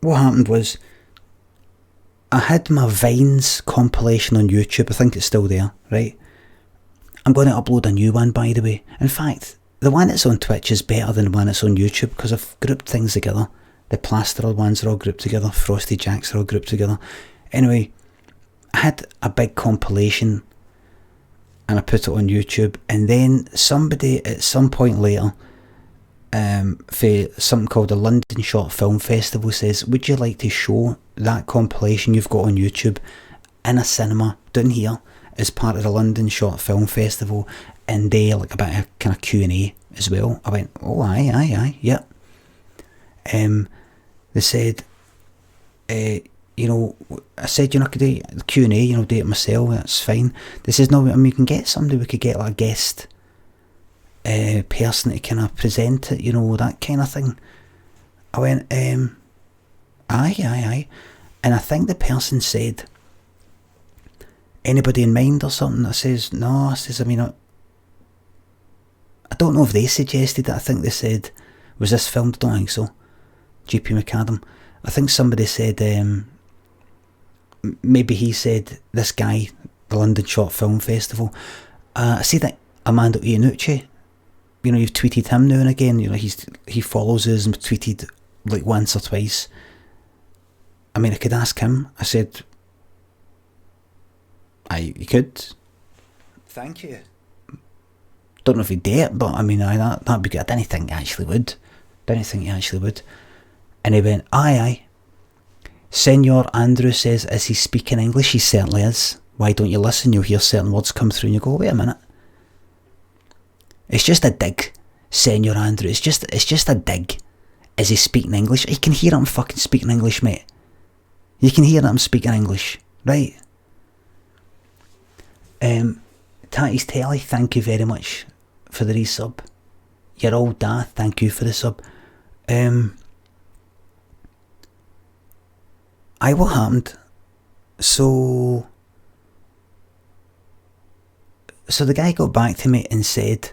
What happened was, I had my Vines compilation on YouTube. I think it's still there, right? I'm going to upload a new one, by the way. In fact, the one that's on Twitch is better than the one that's on YouTube, because I've grouped things together. The Plasterer ones are all grouped together. Frosty Jacks are all grouped together. Anyway, I had a big compilation and I put it on YouTube, and then somebody at some point later, for something called the London Short Film Festival, says, would you like to show that compilation you've got on YouTube in a cinema down here as part of the London Short Film Festival, and like a bit of kind of Q&A as well? I went, oh aye, yep. They said, I said, I could do the Q&A, do it myself, that's fine. They says, no, we can get somebody, we could get like a guest person to kind of present it, that kind of thing. I went, aye. And I think the person said, anybody in mind or something? I says, no, I don't know if they suggested it. I think they said, was this filmed? I don't think so. GP McAdam. I think somebody said, maybe he said, this guy, the London Short Film Festival. I see that Armando Iannucci, you've tweeted him now and again. He follows us and tweeted like once or twice. I mean, I could ask him. I said, you could. Thank you. Don't know if he'd do it, but I mean, that'd be good. I didn't think he actually would. And he went, aye. Senor Andrew says, is he speaking English? He certainly is. Why don't you listen? You'll hear certain words come through and you go, wait a minute. It's just a dig, Senor Andrew. It's just a dig. Is he speaking English? You can hear him fucking speaking English, mate. You can hear him speaking English, right? Tatty's Telly, thank you very much for the resub. Your old dad, thank you for the sub. What happened? So the guy got back to me and said,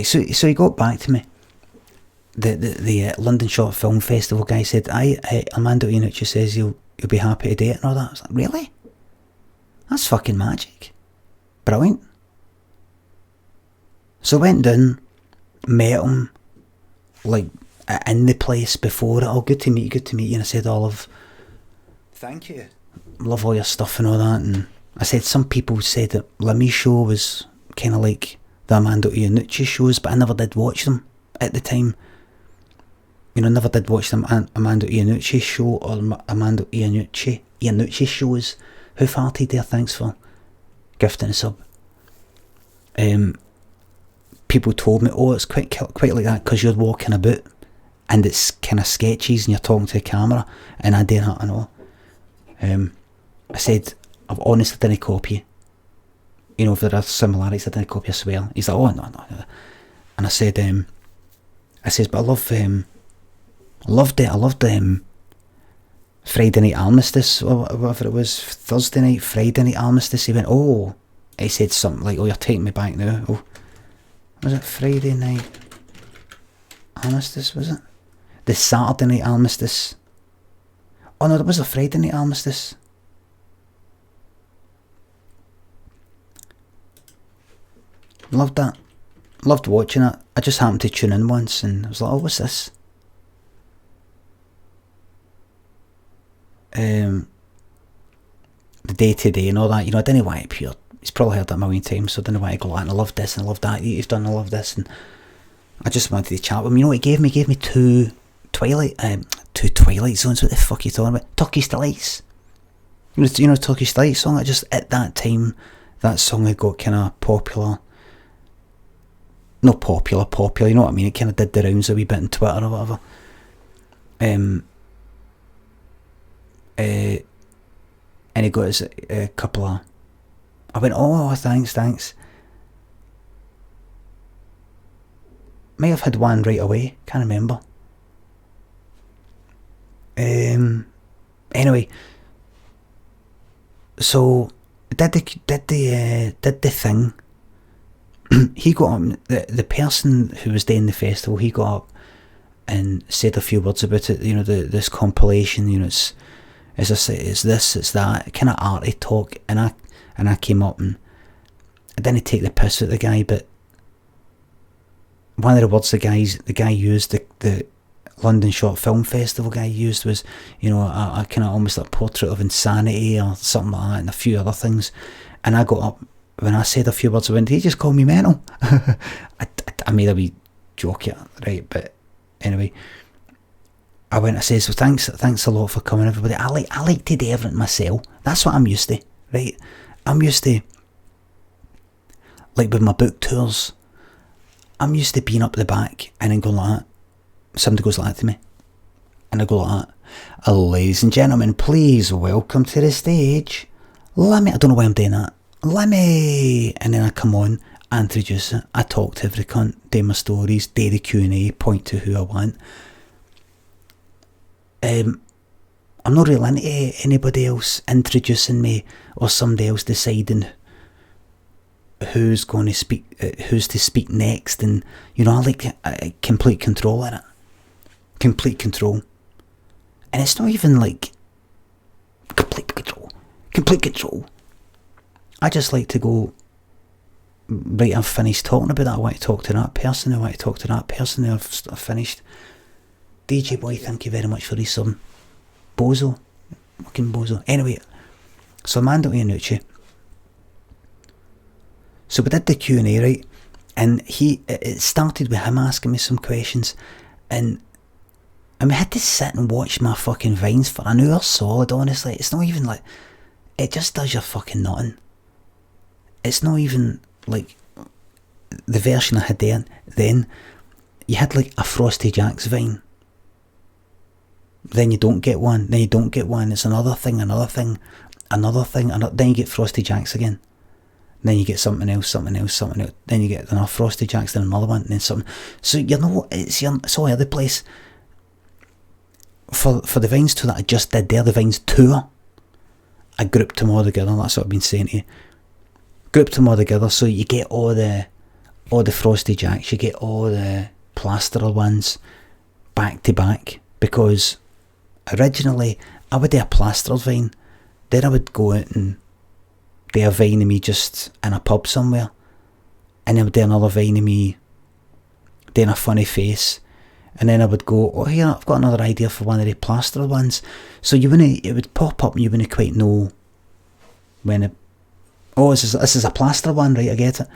so he got back to me. The London Short Film Festival guy said, Armando Iannucci says he'll be happy to do it and all that. I was like, really? That's fucking magic. Brilliant. So I went down, met him, like, in the place before it. Oh, good to meet you. And I said, Olive, thank you. Love all your stuff and all that. And I said, some people said that Limmy's show was kind of like the Armando Iannucci shows, but I never did watch them at the time. Never did watch them Armando Iannucci show or Armando Iannucci shows. Who farted there? Thanks for gifting a sub. People told me, it's quite like that because you're walking about and it's kind of sketches and you're talking to the camera, and I did that and all. I said, I've honestly didn't copy you. If there are similarities, I didn't copy, I swear. He's like, oh no. And I said, but I loved Friday Night Armistice, or whatever it was, Thursday night, Friday Night Armistice. He went, he said something like, you're taking me back now. Was it Friday Night Armistice, was it? The Saturday Night Armistice. Oh no, there was a Friday Night Armistice. Loved that. Loved watching it. I just happened to tune in once and I was like, what's this? The day-to-day and all that, I didn't want it pure. He's probably heard that a million times, so I didn't want to go like, and I love this and I love that you've done, I love this, and I just wanted to chat with him. You know what he gave me? He gave me two Twilight Zones. What the fuck are you talking about? Turkish Delights. Turkish Delight song. I just, at that time, that song had got kind of popular. Not popular, you know what I mean? It kind of did the rounds a wee bit on Twitter or whatever. he got his couple of... I went, oh, thanks. May have had one right away, can't remember. Anyway, so did the thing. He got up, the person who was doing the festival, he got up and said a few words about it, this compilation, it's this, it's that, kind of arty talk, and I came up and I didn't take the piss at the guy, but one of the words the guy used, the London Short Film Festival guy used, was, a kind of almost like portrait of insanity or something like that, and a few other things. And I got up, when I said a few words, I went, did he just call me mental? I made a wee joke at it, right? But anyway, I went, I says, well, thanks a lot for coming, everybody. I like to do everything myself. That's what I'm used to, right? I'm used to, like with my book tours, I'm used to being up the back and then going like that. Somebody goes like that to me, and I go like that. Ladies and gentlemen, please welcome to the stage, Limmy. I don't know why I'm doing that. Limmy. And then I come on, I introduce it, I talk to every cunt, do my stories, do the Q&A, point to who I want. I'm not really into anybody else introducing me or somebody else deciding who's going to speak, who's to speak next, and I like complete control in it. Complete control. And it's not even like complete control. I just like to go, right, I've finished talking about that, I want to talk to that person, I've finished. DJ Boy, thank you very much for resub. Bozo. Fucking Bozo. Anyway, so Mando Iannucci. So we did the Q&A, right? And it started with him asking me some questions, and I had to sit and watch my fucking Vines for an hour solid, honestly. It's not even like, it just does your fucking nothing. It's not even like the version I had then. You had like a Frosty Jack's Vine. Then you don't get one, it's another thing, then you get Frosty Jacks again. Then you get something else. Then you get another Frosty Jacks, then another one, then something. So it's all over the place. For the Vines tour that I just did there, the Vines tour, I grouped them all together. That's what I've been saying to you. Grouped them all together, so you get all the Frosty Jacks, you get all the plasterer ones back to back, because originally I would do a plasterer Vine, then I would go out and do a Vine of me just in a pub somewhere, and then I would do another Vine of me doing a funny face, and then I would go, oh here, I've got another idea for one of the plasterer ones. So it would pop up and you wouldn't quite know when it, oh, this is a plaster one, right, I get it.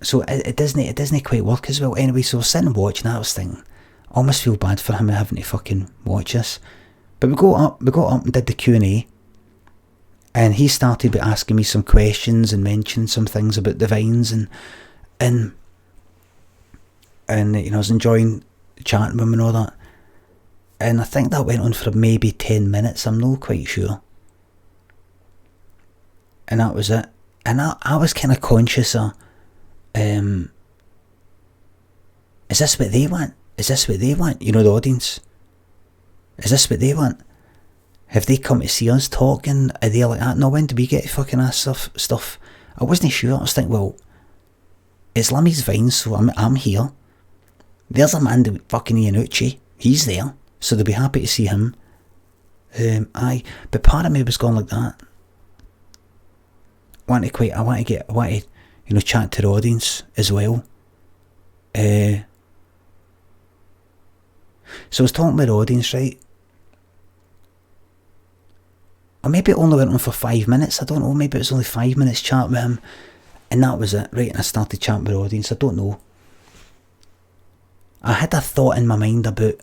So it doesn't quite work as well. Anyway, so I was sitting and watching that, I was thinking, I almost feel bad for him having to fucking watch this. But we got up and did the Q&A, and he started by asking me some questions and mentioning some things about the Vines, and I was enjoying chatting with him and all that. And I think that went on for maybe 10 minutes, I'm not quite sure. And that was it. And I was kind of conscious of, is this what they want? Is this what they want? The audience. Is this what they want? Have they come to see us talking? Are they like that? No, when do we get fucking ass stuff? I wasn't sure. I was thinking, well, it's Limmy's Vines, so I'm here. There's a man with fucking Iannucci. He's there, so they'll be happy to see him. But part of me was going like that. I want to chat to the audience as well. So I was talking with the audience, right? Or maybe it only went on for 5 minutes, I don't know, maybe it was only 5 minutes chat with him, and that was it, right? And I started chatting with the audience, I don't know. I had a thought in my mind about,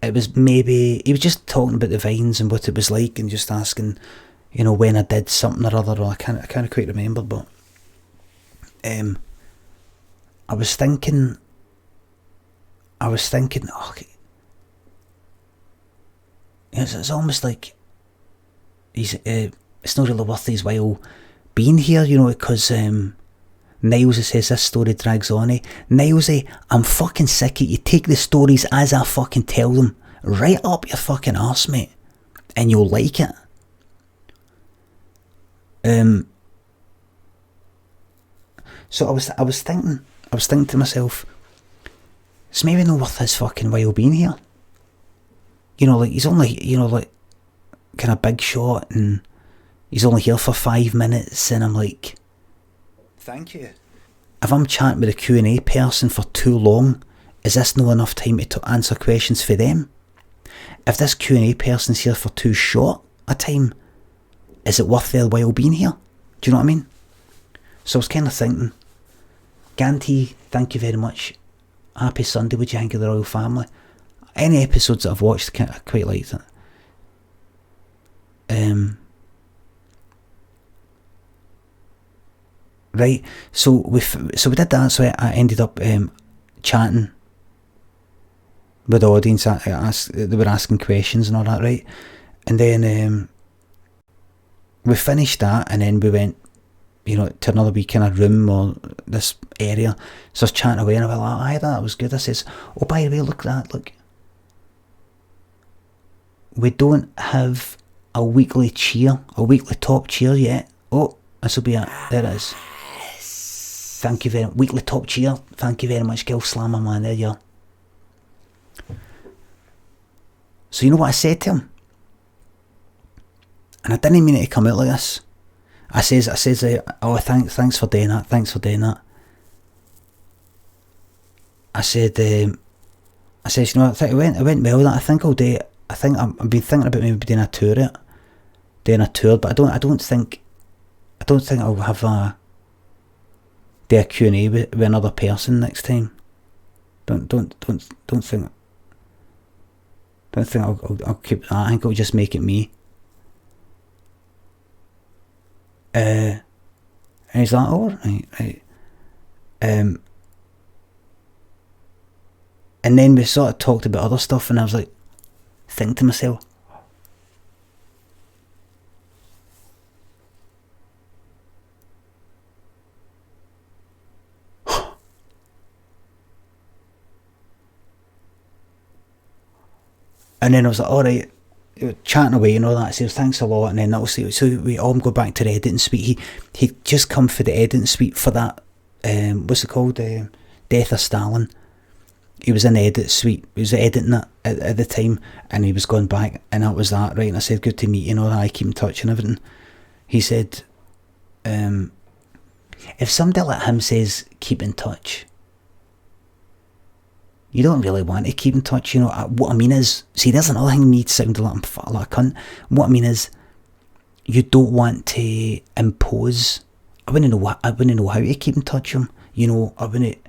it was maybe, he was just talking about the Vines and what it was like, and just asking, when I did something or other, or I can't quite remember, but I was thinking, It's almost like it's not really worth his while being here, because Niles says this story drags on. Niles, I'm fucking sick of you. Take the stories as I fucking tell them, right up your fucking arse, mate, and you'll like it. So I was thinking to myself, it's maybe not worth his fucking while being here. Like he's only, like kind of big shot, and he's only here for 5 minutes, and I'm like, thank you. If I'm chatting with a Q&A person for too long, is this not enough time to answer questions for them? If this Q&A person's here for too short a time, is it worth their while being here? Do you know what I mean? So I was kind of thinking, Ganti, thank you very much. Happy Sunday, would you think of the Royal Family? Any episodes that I've watched, I quite liked it. Right, so we did that. So I ended up chatting with the audience. They were asking questions and all that, right? And then we finished that, and then we went, to another wee kind of room or this area. So I was chatting away, and I was like, aye, that was good. I says, oh, by the way, look at that, look. We don't have a weekly top cheer yet. Oh, this will be it. There it is. Thank you very much. Weekly top cheer. Thank you very much, Gil Slammer, man. There you are. So you know what I said to him? And I didn't mean it to come out like this. I says, oh, thanks for doing that. Thanks for doing that. I said, you know, it went well. That I think I'll do. I think I've been thinking about maybe doing a tour, but I don't think I'll have do a Q&A with another person next time. Don't think I'll keep that. I think I'll just make it me. And he's like, oh, right. And then we sort of talked about other stuff, and I was like, thinking to myself, and then I was like, alright, chatting away and all that. I said, thanks a lot. And then obviously, so we all go back to the editing suite. He'd just come for the editing suite for that, what's it called, Death of Stalin. He was in the edit suite. He was editing it at the time, and he was going back, and that was that, right? And I said, good to meet you, and all that. I keep in touch and everything. He said, if somebody like him says keep in touch, you don't really want to keep in touch, you know. What I mean is, see, there's another thing me sounding like I'm like a cunt. What I mean is, you don't want to impose. I wouldn't know how to keep in touch with him. You know, I wouldn't.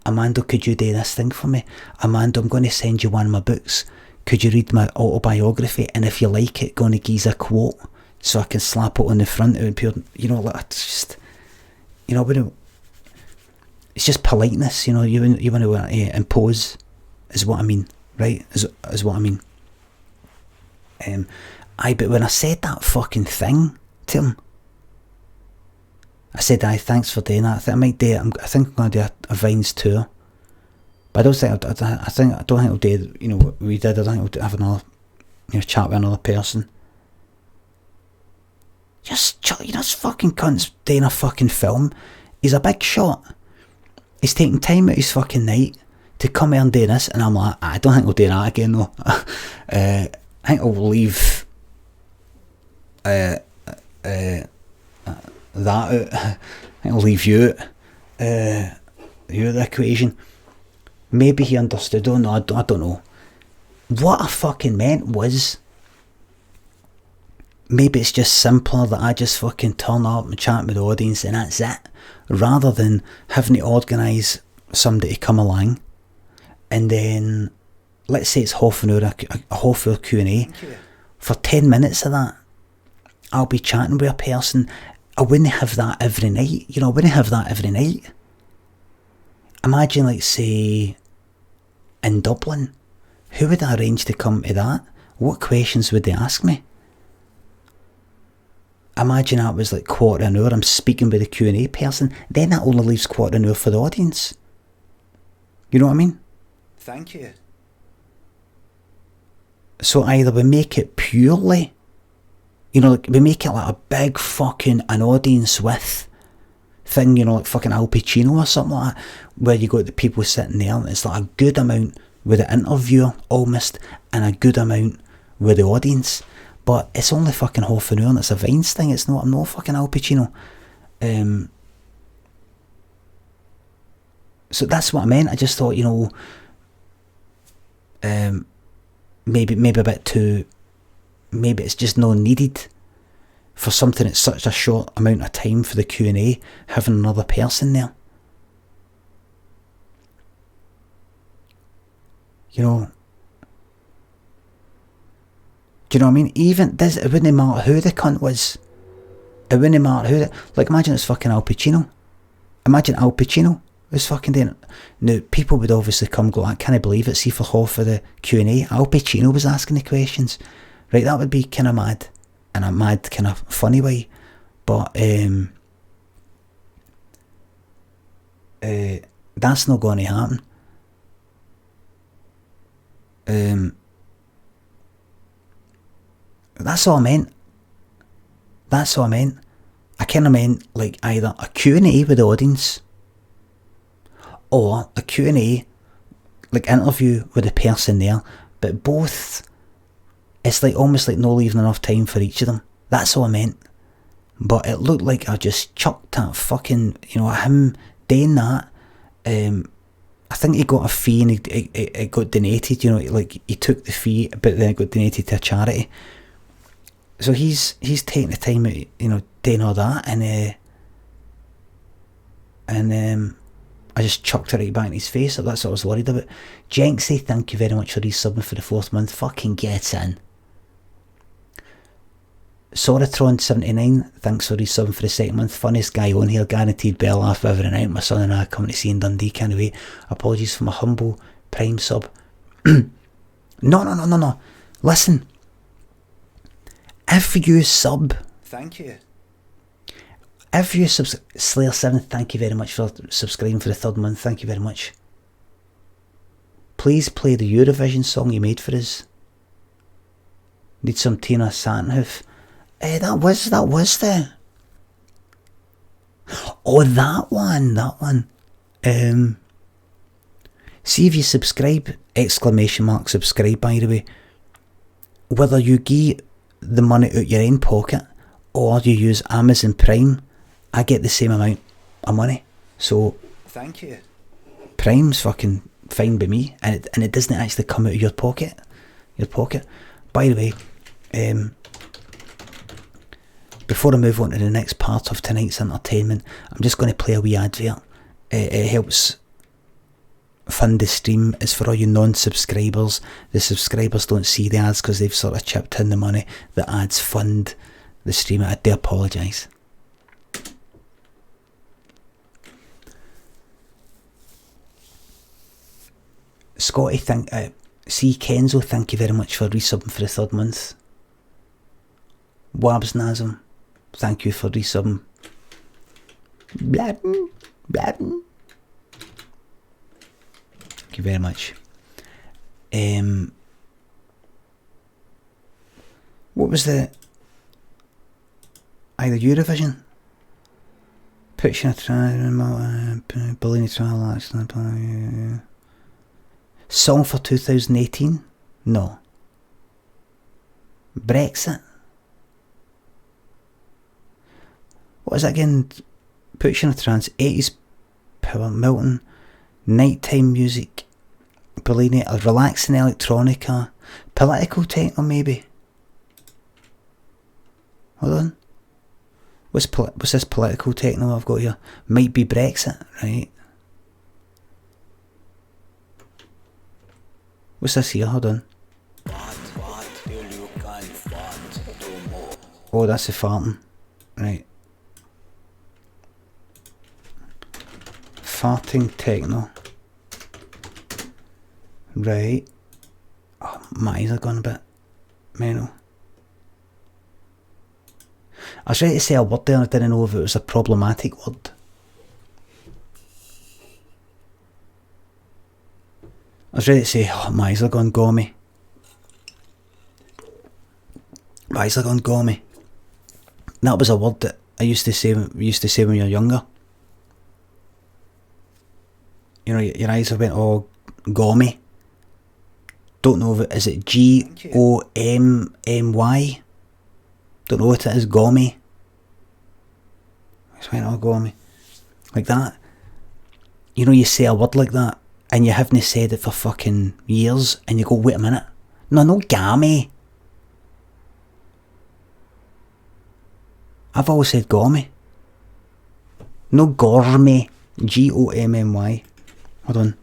Amanda, could you do this thing for me? Amanda, I'm going to send you one of my books. Could you read my autobiography? And if you like it, going to give a quote so I can slap it on the front. It would be, you know, like, it's just, you know, it's just politeness, you know. You want to impose, is what I mean, right? Is what I mean. But when I said that fucking thing to him, I said, aye, thanks for doing that. I might do it. I think I'm going to do a Vines tour. But I don't think I'll do, you know, what we did. I don't think I'll have another, you know, chat with another person. Just, you know, this fucking cunt's doing a fucking film. He's a big shot. He's taking time out his fucking night to come here and do this. And I'm like, I don't think I'll do that again, though. I think I'll leave that out. I'll leave you out. You out the equation. Maybe he understood. Oh no, I don't know. What I fucking meant was, maybe it's just simpler that I just fucking turn up and chat with the audience and that's it, rather than having to organise somebody to come along, and then let's say it's half an hour, a half hour Q&A. For 10 minutes of that, I'll be chatting with a person. I wouldn't have that every night, you know. I wouldn't have that every night. Imagine, like, say, in Dublin, who would I arrange to come to that? what questions would they ask me? Imagine that was like quarter an hour, I'm speaking with the Q&A person, then that only leaves quarter an hour for the audience. You know what I mean? Thank you. So either we make it purely, like we make it like a big fucking an audience with thing, like fucking Al Pacino or something like that, where you got the people sitting there and it's like a good amount with the interviewer almost and a good amount with the audience. But it's only fucking half an hour and it's a Vines thing. I'm not fucking Al Pacino. So that's what I meant. I just thought, maybe a bit too, maybe it's just not needed for something that's such a short amount of time for the Q&A, having another person there. Do you know what I mean? Even this, it wouldn't matter who the cunt was. It wouldn't matter who like imagine it's fucking Al Pacino. Imagine Al Pacino was fucking doing it. Now, people would obviously come and go, I can't believe it, see for half of the Q&A, Al Pacino was asking the questions. Right, that would be kind of mad. In a mad, kind of funny way. But, that's not going to happen. That's all I meant. I kind of meant like either a Q&A with the audience or a Q&A, like interview with the person there, but both, it's like almost like no leaving enough time for each of them. That's all I meant. But it looked like I just chucked that fucking, him doing that. I think he got a fee and it got donated, like he took the fee but then it got donated to a charity. So he's taking the time out, doing all that, and I just chucked it right back in his face. That's what I was worried about. Jenksy, thank you very much for resubbing for the 4th month. Fucking get in. Soratron79, thanks for resubbing for the 2nd month. Funniest guy on here, guaranteed bell laugh every night. My son and I are coming to see in Dundee, can't wait. Apologies for my humble Prime sub. No. Listen. If you sub, thank you. If you Slayer7, thank you very much for subscribing for the 3rd month. Thank you very much. Please play the Eurovision song you made for us. Need some Tina Sandhoof. That was the. Oh, that one. See if you subscribe. ! Subscribe, by the way. Whether you give the money out your own pocket or you use Amazon Prime, I get the same amount of money. So thank you. Prime's fucking fine by me, and it doesn't actually come out of your pocket. By the way, before I move on to the next part of tonight's entertainment, I'm just going to play a wee advert. It helps fund the stream. Is for all you non-subscribers. The subscribers don't see the ads because they've sort of chipped in the money. The ads fund the stream. I do apologise. Scotty, C Kenzo, thank you very much for resubbing for the 3rd month. Wabs Nazem, thank you for resubbing. Blabbing. Thank you very much. What was the either Eurovision? Pushing a trial, bullying a trial, song for 2018? No. Brexit? What is that again? Pushing a trance, 80s power, Milton. Nighttime music, Bellini, a relaxing electronica, political techno maybe. Hold on. What's this political techno I've got here? Might be Brexit, right? What's this here? Hold on. Oh, that's the farting. Right. Farting techno. Right. Oh, my eyes are going a bit. Mental. I was ready to say a word there and I didn't know if it was a problematic word. I was ready to say, oh, my eyes are gone gommy. My eyes are gone gommy. That was a word that I used to say when you're younger. You know, your eyes have went all gommy. Don't know if it is it Gommy. Don't know what it is, gommy. It's went all gommy. Like that. You know, you say a word like that and you haven't said it for fucking years and you go, wait a minute. No gammy. I've always said gommy. No gormy. Gommy. Hold on.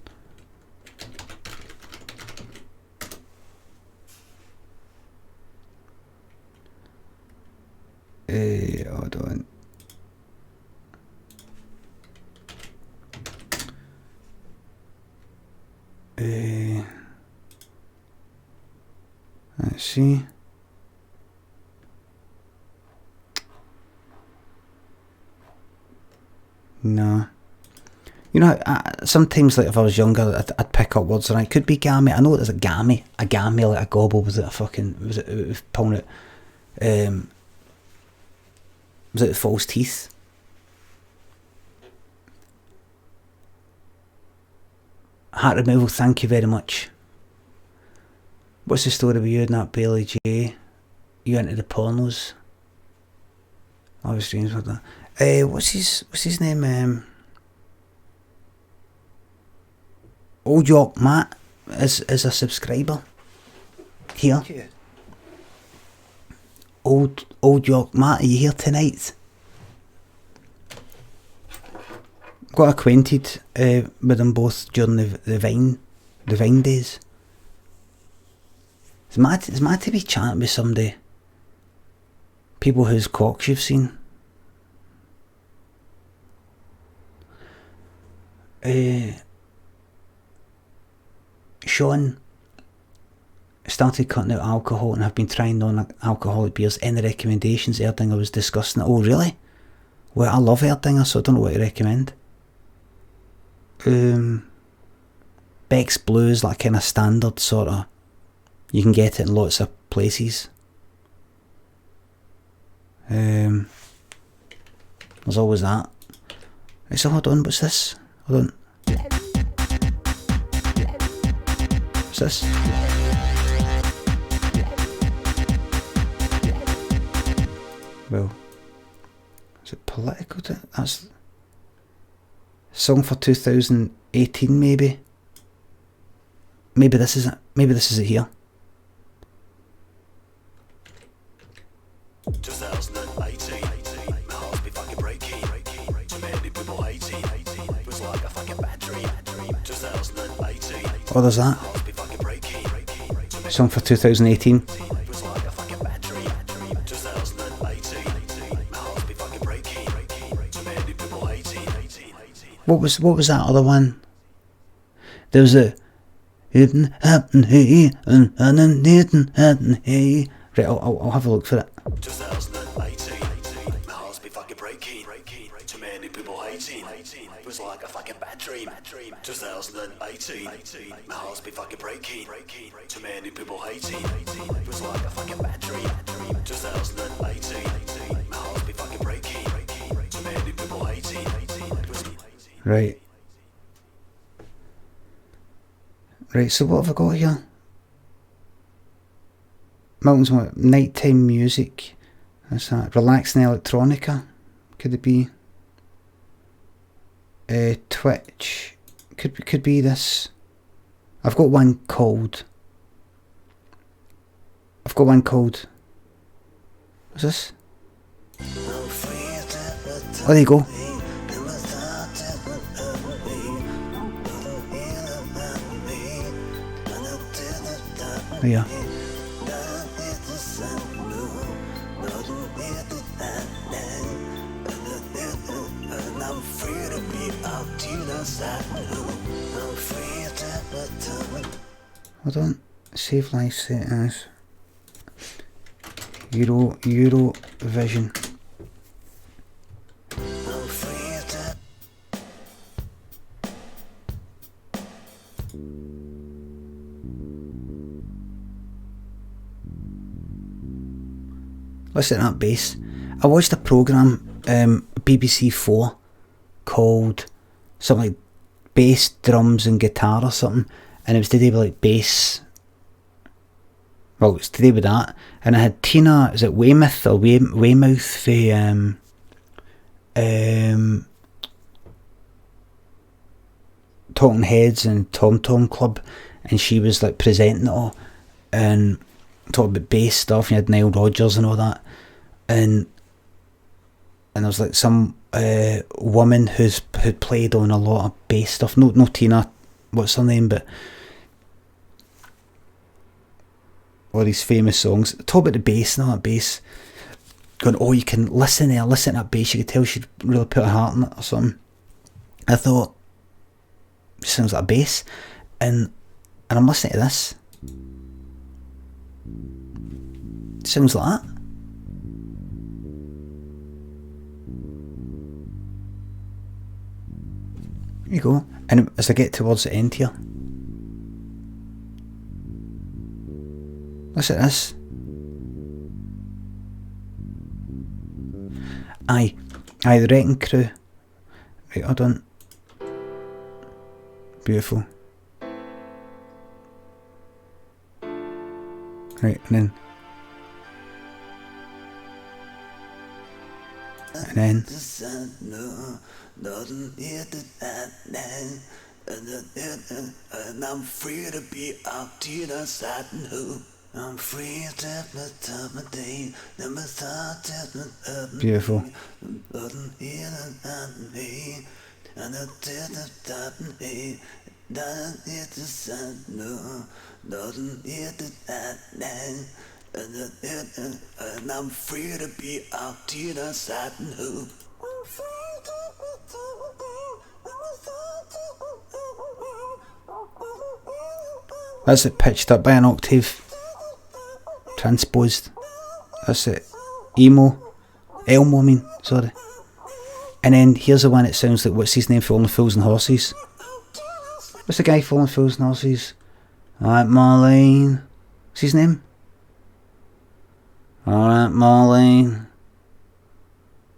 Hold on. Let's see. No. You know, sometimes, like, if I was younger, I'd pick up words and it could be gammy. I know it was a gammy, like a gobble. Was it a fucking, was it pulling it, was it false teeth? Heart removal, thank you very much. What's the story with you and that Bailey J? You into the pornos? I was dreams with that. What's his name? Old York Matt is a subscriber here. Old York Matt, are you here tonight? Got acquainted with them both during the Vine days. It's mad to be chatting with somebody. People whose cocks you've seen. Sean started cutting out alcohol and have been trying non-alcoholic beers. Any recommendations? Erdinger was discussing it. Oh, really? Well, I love Erdinger, so I don't know what to recommend. Beck's Blue is like kind of standard sort of. You can get it in lots of places. There's always that. Right, so hold on, what's this? Hold on. What's this? Well, is it political? That's song for 2018, maybe. Maybe this is it. Maybe this is it here. 2018, my heart's been fucking breaking. Too many people hating. It was like a fucking bad dream. 2018. Oh, there's that. Song for 2018. It was like a fucking bad dream. 2018. My heart's been fucking breaking. Too many people hating. What was that other one? There was a it didn't happen, hey, and it didn't happen, hey. Right, I'll have a look for it. 2018, my heart's been fucking breaking. Too many people hating. It was like a fucking bad dream. 2018, my heart's been fucking breaking. Too many people hating. It was like a fucking bad dream. 2018, my heart's been fucking breaking. Too many people hating. Right. Right, so what have I got here? Milton's what? Nighttime music. That's that. Relaxing electronica. Could it be? Twitch. Could be this. I've got one called. What's this? Oh, there you go. Oh, yeah. Hold on. Save life settings. Eurovision. Listen to that bass. I watched a programme, BBC 4, called something like bass, drums and guitar or something, and it was to do with like bass. Well, it's to do with that, and I had Tina, is it Weymouth or Weymouth for Talking Heads and Tom Tom Club, and she was like presenting it all and talking about bass stuff. And you had Nile Rodgers and all that, and there was like some woman who'd played on a lot of bass stuff. No Tina, what's her name, but all these famous songs. Talk about the bass and all that bass. Going, oh, you can listen to that bass. You could tell she'd really put her heart in it or something. I thought, it sounds like a bass, and I'm listening to this. It sounds like that. There you go. And as I get towards the end here, listen to this. Aye, the Wrecking Crew. Right, hold on. Beautiful. Right, and then and I'm free to be out to the side who I'm free to have my day. Never thought that beautiful. And I did that me. Doesn't hit the sun, no. Doesn't hit that man. And I'm free to be out to the side who. That's it pitched up by an octave. Transposed. That's it. Elmo, I mean, sorry. And then here's the one that sounds like, what's his name for Only Fools and Horses? What's the guy for Only Fools and Horses? Alright, Marlene. What's his name? Alright, Marlene.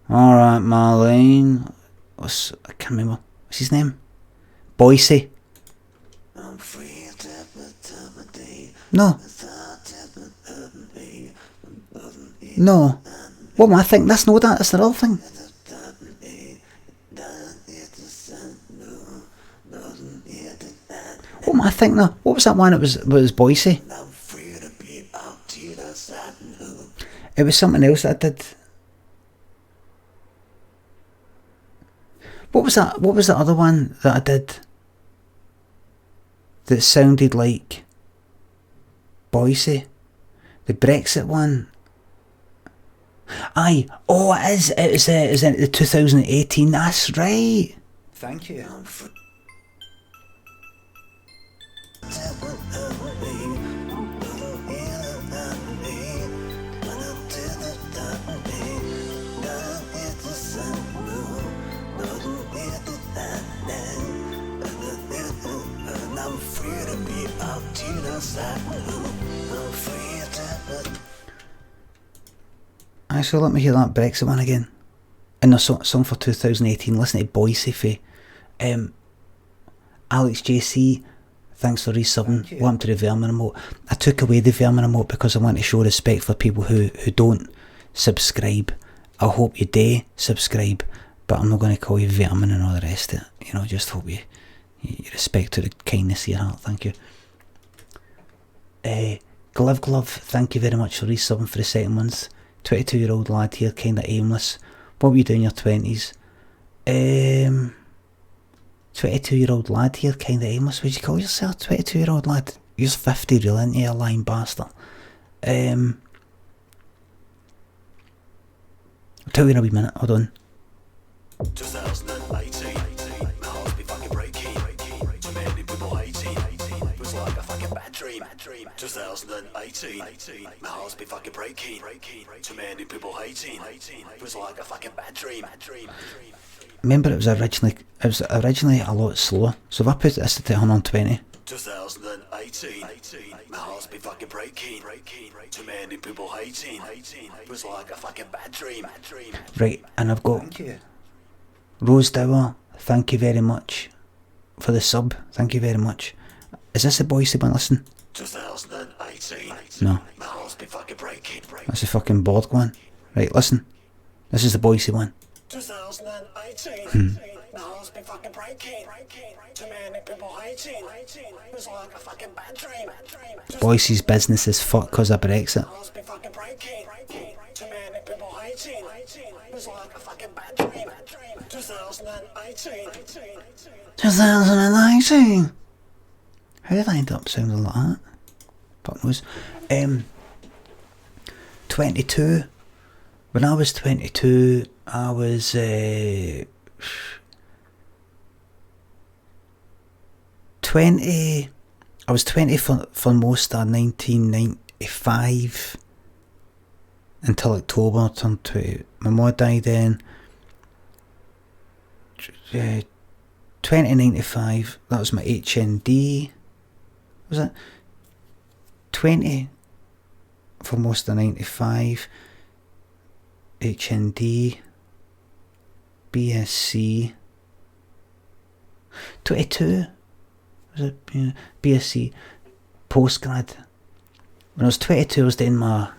Alright, Marlene. I can't remember. What's his name? Boise. No. No. What am I thinking? That's not that, that's the other thing. What am I thinking of? What was that one? It was Boise. It was something else that I did. What was that? What was the other one that I did that sounded like Boise? The Brexit one. Aye. Oh, it is. It was in the 2018. That's right. Thank you. Actually, let me hear that Brexit one again. And the song for 2018. Listen to Boise for Alex JC. Thanks for resubbing. Welcome to the Vermin emote. I took away the Vermin emote because I want to show respect for people who don't subscribe. I hope you do subscribe, but I'm not going to call you Vermin and all the rest of it. You know, just hope you respect to the kindness of your heart. Thank you. Glove, thank you very much for resubbing for the second month. 22-year-old lad here, kind of aimless. What were you doing in your 20s? 22-year-old lad here, kind of aimless. Would you call yourself 22-year-old lad? You're 50 really, aren't you, you lying bastard? I'll tell you in a wee minute, hold on. 2018, my heart's been fucking breaking. Too many people hating. It was like a fucking bad dream. 2018, my heart's been fucking breaking. Too many people hating. It was like a fucking bad dream. Remember, it was originally a lot slower. So if I put this to 120. 2018, my heart's been fucking breaking. Too many people hating. It was like a fucking bad dream. Right, and I've got Rose Dower, thank you very much for the sub. Thank you very much. Is this the Boise one? Listen. 2018, no. My heart's been fucking breaking. That's the fucking Borg one. Right, listen. This is the Boise one. 2018, my heart's been fucking breaking. Too many people hating. It was like a fucking bad dream. Boise's business is fucked because of Brexit. My heart's been fucking breaking. Too many people hating. It was like a fucking bad dream. 2018. 2019. How did I end up sounding like that? Fuck knows. 22. When I was 22, I was 20. I was 20 for most of 1995 until October. I turned 20. My mum died then. 2095. That was my HND. Was it 20 for most of 95? HND, BSc, 22, was it BSc, postgrad. When I was 22 I was doing my,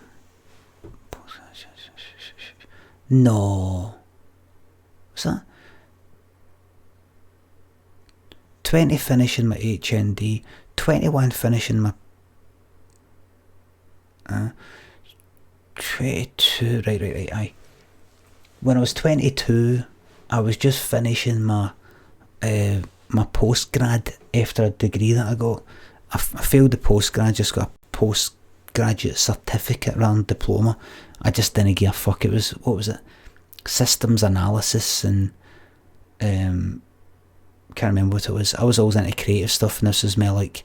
no, what's that? 20 finishing my HND, 21 finishing my 22, right, aye. When I was 22, I was just finishing my my postgrad after a degree that I got. I failed the postgrad, just got a postgraduate certificate rather than diploma. I just didn't give a fuck. It was, what was it? Systems analysis and can't remember what it was. I was always into creative stuff, and this was more like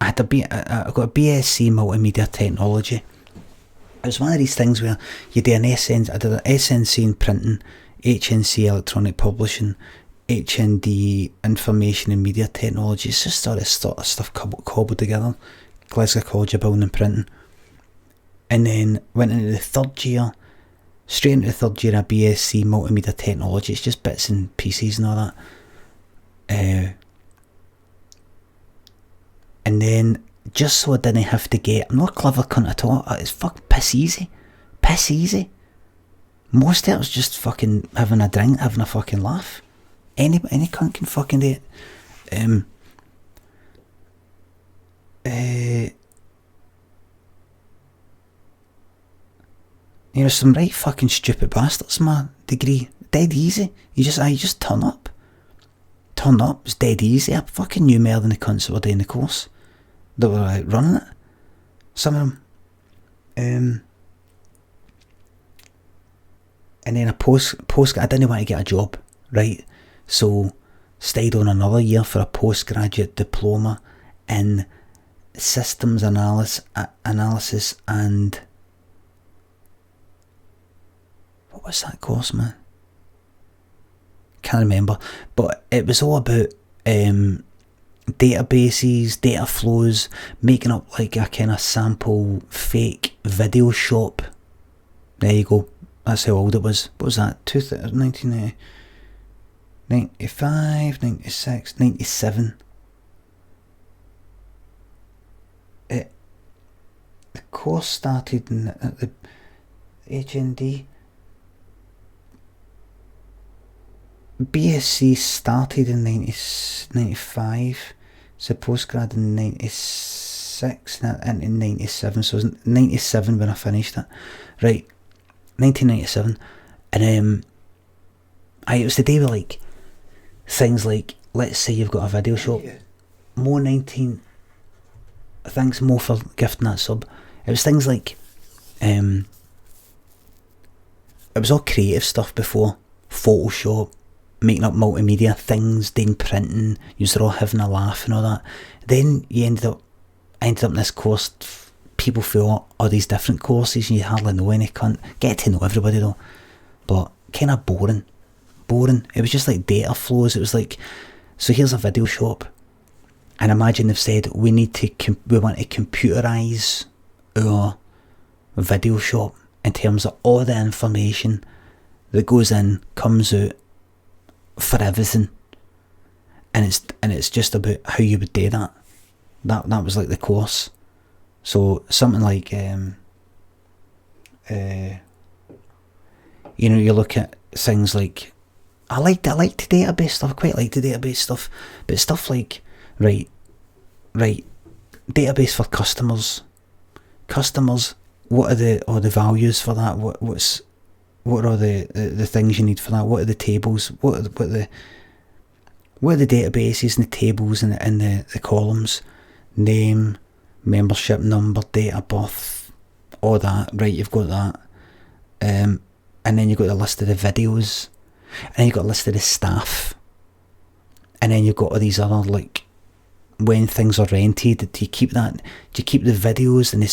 I got a BSc multimedia technology. It was one of these things where you do an SN, I did an SNC in printing, HNC electronic publishing, HND information and media technology. It's just all this sort of stuff cobbled together. Glasgow College of Building and Printing. And then went into the third year, straight into the third year of BSc multimedia technology. It's just bits and pieces and all that. And then, just so I didn't have to get, I'm not a clever cunt at all, it's piss easy. Most of it was just fucking having a drink, having a fucking laugh. Any cunt can fucking do it. You know, some right fucking stupid bastards, my degree. Dead easy. You just turn up. It's dead easy. I fucking knew more than the cunts that were doing the course, that were like, running it. Some of them. And then I I didn't want to get a job, right? So stayed on another year for a postgraduate diploma in systems analysis and what was that course, man? Can't remember, but it was all about databases, data flows, making up like a kind of sample fake video shop. There you go. That's how old it was. What was that? 1995, 96, 97. The course started at the HND. BSc started in 95, so postgrad in 96 and in 97, so it was 97 when I finished it. Right, 1997, and it was the day with like things like, let's say you've got a video shop. Thanks Mo for gifting that sub. It was things like it was all creative stuff before, Photoshop, making up multimedia things, doing printing, you're all having a laugh and all that. Then you ended up in this course, people fill all these different courses and you hardly know any cunt. Get to know everybody though, but kind of boring. It was just like data flows. It was like, so here's a video shop, and imagine they've said we want to computerise our video shop in terms of all the information that goes in, comes out for everything, and it's just about how you would do that. That was like the course. So something like you look at things like, I like the database stuff. I quite like the database stuff, but stuff like right, database for customers. What are the values for that? What are all the things you need for that? What are the tables? What are the databases and the tables and the columns? Name, membership number, date of birth, all that. Right, you've got that. And then you've got the list of the videos, and then you've got a list of the staff, and then you've got all these other, like, when things are rented, do you keep the videos in the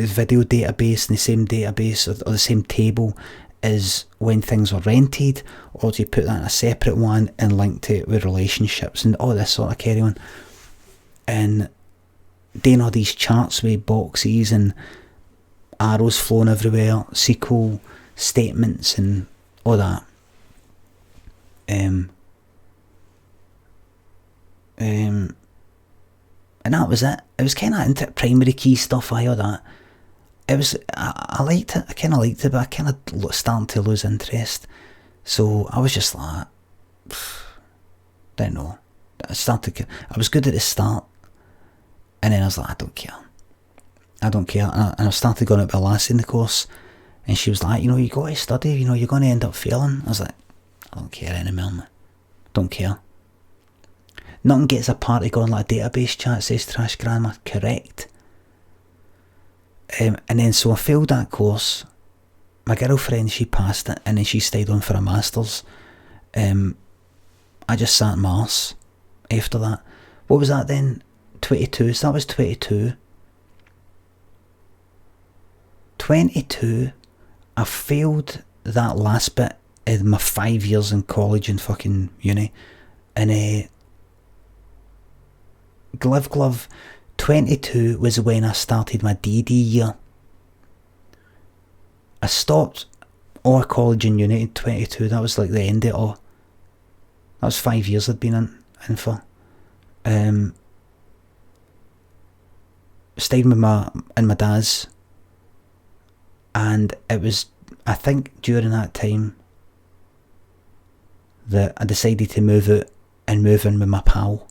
video database in the same database or the same table as when things are rented, or do you put that in a separate one and link to it with relationships and all this sort of carry on? And doing all these charts with boxes and arrows flowing everywhere, SQL statements and all that. And that was it. It was kind of into primary key stuff, all that. It was, I liked it, I kind of liked it, but I kind of starting to lose interest. So I was just like, don't know. I was good at the start, and then I was like, I don't care. And I started going up with a lassie in the course, and she was like, you got to study, you're going to end up failing. I was like, I don't care anymore, man. Don't care. Nothing gets a party going like a database chat, says Trash Grandma. Correct. And then so I failed that course. My girlfriend, she passed it, and then she stayed on for a master's. I just sat in my arse after that. What was that then? 22. So that was 22. 22. I failed that last bit in my 5 years in college and fucking uni. And glove 22 was when I started my DD year. I stopped all college and uni at 22. That was like the end of it all. That was 5 years I'd been in for. Stayed with my dad's, and it was, I think, during that time that I decided to move out and move in with my pal.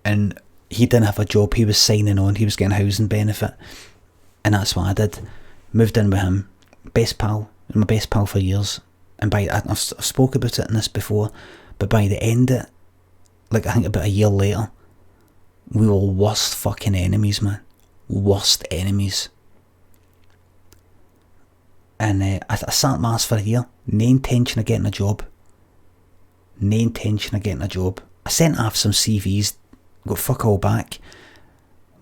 And he didn't have a job, he was signing on, he was getting housing benefit, and that's what I did. Moved in with him, best pal, my best pal for years. And I've spoke about it in this before, but by the end of it, like I think about a year later, we were worst fucking enemies, man. Worst enemies. And I sat my ass for a year, no intention of getting a job. I sent off some CVs, got fuck all back.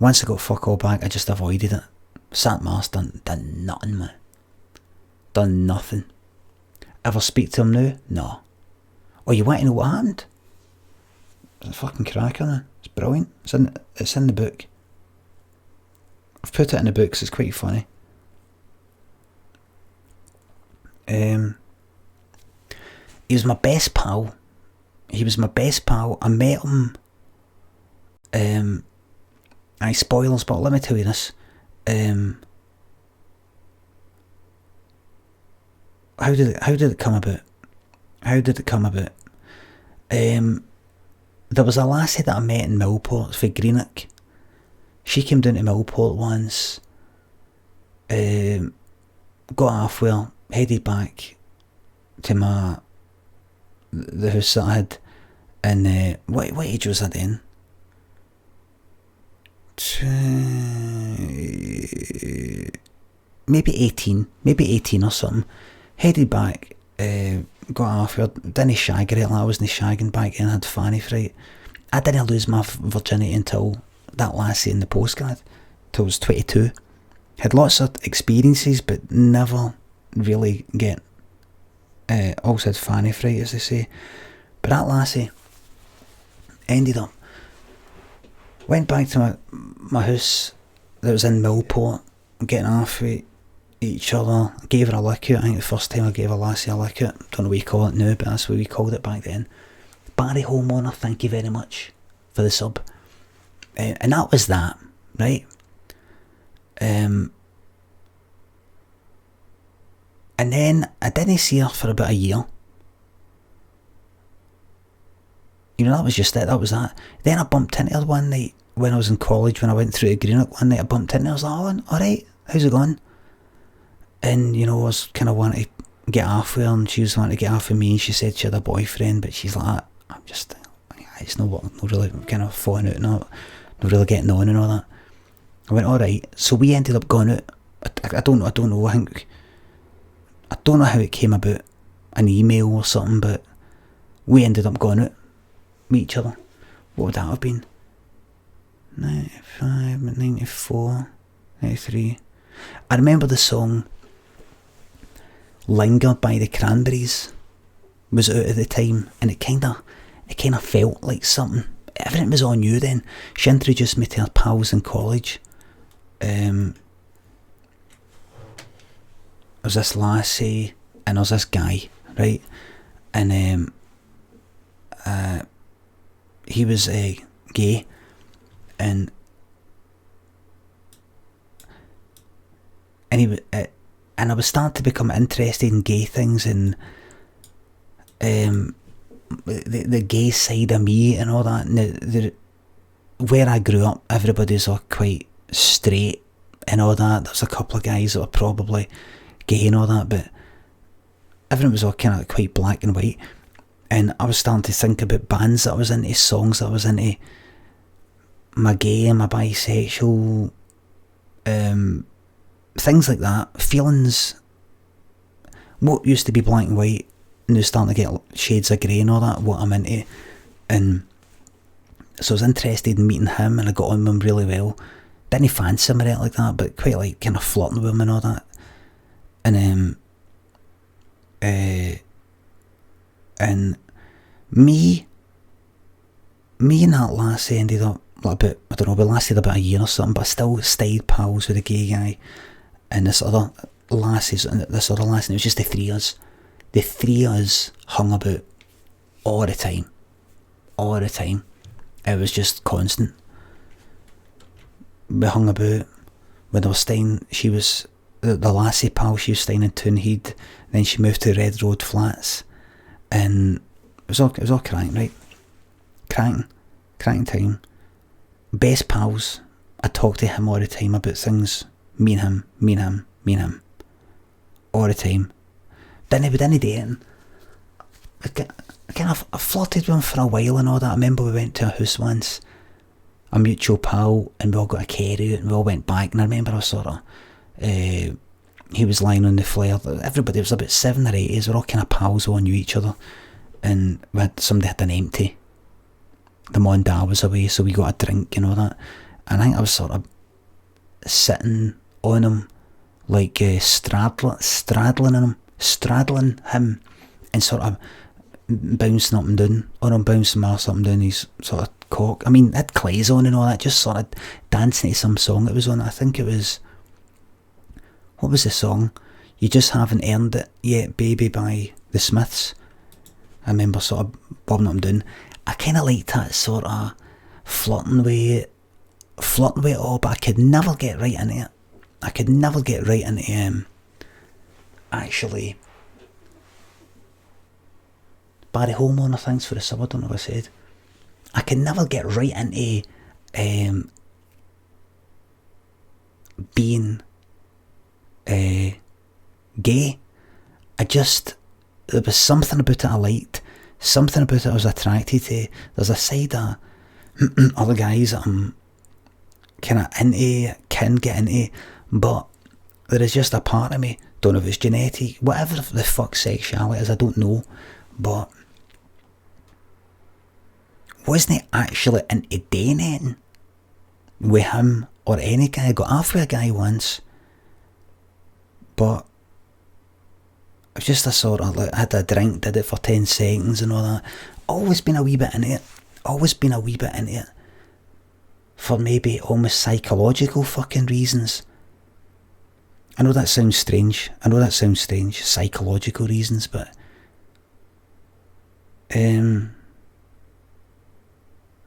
Once I got fuck all back, I just avoided it. Sat my ass, done nothing, man. Done nothing. Ever speak to him now? No. Oh, you want to know what happened? It's a fucking cracker, man. It's brilliant. It's in the book. I've put it in the book because it's quite funny. He was my best pal. I met him. Spoilers, but let me tell you this. How did it come about? There was a lassie that I met in Millport for Greenock. She came down to Millport once. Got halfway, headed back to the house that I had. And what age was I then? Maybe 18 or something. Headed back got off her, didn't shag her, I wasn't shagging back then, I had fanny fright. I didn't lose my virginity until that lassie in the postcard, till I was 22. Had lots of experiences, but never really get, also had fanny fright, as they say. But that lassie ended up, went back to my house that was in Millport, getting off with each other, gave her a lick out. I think the first time I gave a lassie a lick out, don't know what you call it now, but that's what we called it back then. Barry Homeowner, thank you very much for the sub. And that was that, right? And then I didn't see her for about a year. You know, that was just it, that was that. Then I bumped into her one night when I was in college, when I went through to Greenock one night. I bumped into her, I was like, oh, alright, how's it going? And, you know, I was kind of wanting to get off with her, and she was wanting to get off with me, and she said she had a boyfriend, but she's like, I'm just, it's not really kind of falling out, not really getting on and all that. I went, alright, so we ended up going out. I don't know, I don't know how it came about, an email or something, but we ended up going out with each other. What would that have been? 95, 94, 93. I remember the song Linger by the Cranberries was out at the time, and it kind of felt like something. Everything was on you then. She introduced me to her pals in college. There was this lassie and there was this guy, right? And he was gay, and he and I was starting to become interested in gay things, and the gay side of me and all that. And where I grew up, everybody's all quite straight and all that. There was a couple of guys that were probably gay and all that, but everyone was all kind of quite black and white. And I was starting to think about bands that I was into, songs that I was into, my gay and my bisexual, things like that, feelings. What used to be black and white, and was starting to get shades of grey and all that, what I'm into. And so I was interested in meeting him, and I got on with him really well. Didn't fancy him or anything like that, but quite like kind of flirting with him and all that. And me and that lassie ended up like about, I don't know, we lasted about a year or something, but I still stayed pals with the gay guy and this other lassie, and it was just the three of us. The three of us hung about all the time. It was just constant. We hung about. When I was staying, she was the lassie pal, she was staying in Toonhead, then she moved to Red Road Flats, and it was all cracking, right? Cracking time. Best pals. I talk to him all the time about things. Me and him. All the time. Didn't date him. I flirted with him for a while and all that. I remember we went to a house once, a mutual pal, and we all got a carry out and we all went back, and I remember I was sort of, he was lying on the flare. Everybody was about 7 or 8 years, we were all kind of pals, all knew each other, and somebody had an empty. The mum dad was away, so we got a drink and all that, and I think I was sort of sitting on him, like straddling him, and sort of bouncing up and down on him, bouncing my arse up and down his sort of cock. I mean, it had clays on and all that, just sort of dancing to some song that was on. I think it was, what was the song? You Just Haven't Earned It Yet, Baby, by the Smiths. I remember sort of bobbing up and down. I kind of liked that sort of flirting with it all, but I could never get right into it. I could never get right into actually. Barry Homeowner, thanks for the sub, I don't know what I said. I could never get right into being gay. There was something about it I liked, something about it I was attracted to. There's a side of other guys that I'm kind of into, can get into, but there is just a part of me Don't know if it's genetic, whatever the fuck sexuality is, I don't know, but wasn't he actually into day netting with him or any guy? I got off with a guy once, but it was just a sort of like, had a drink, did it for 10 seconds and all that. Always been a wee bit into it. For maybe almost psychological fucking reasons. I know that sounds strange, psychological reasons, but I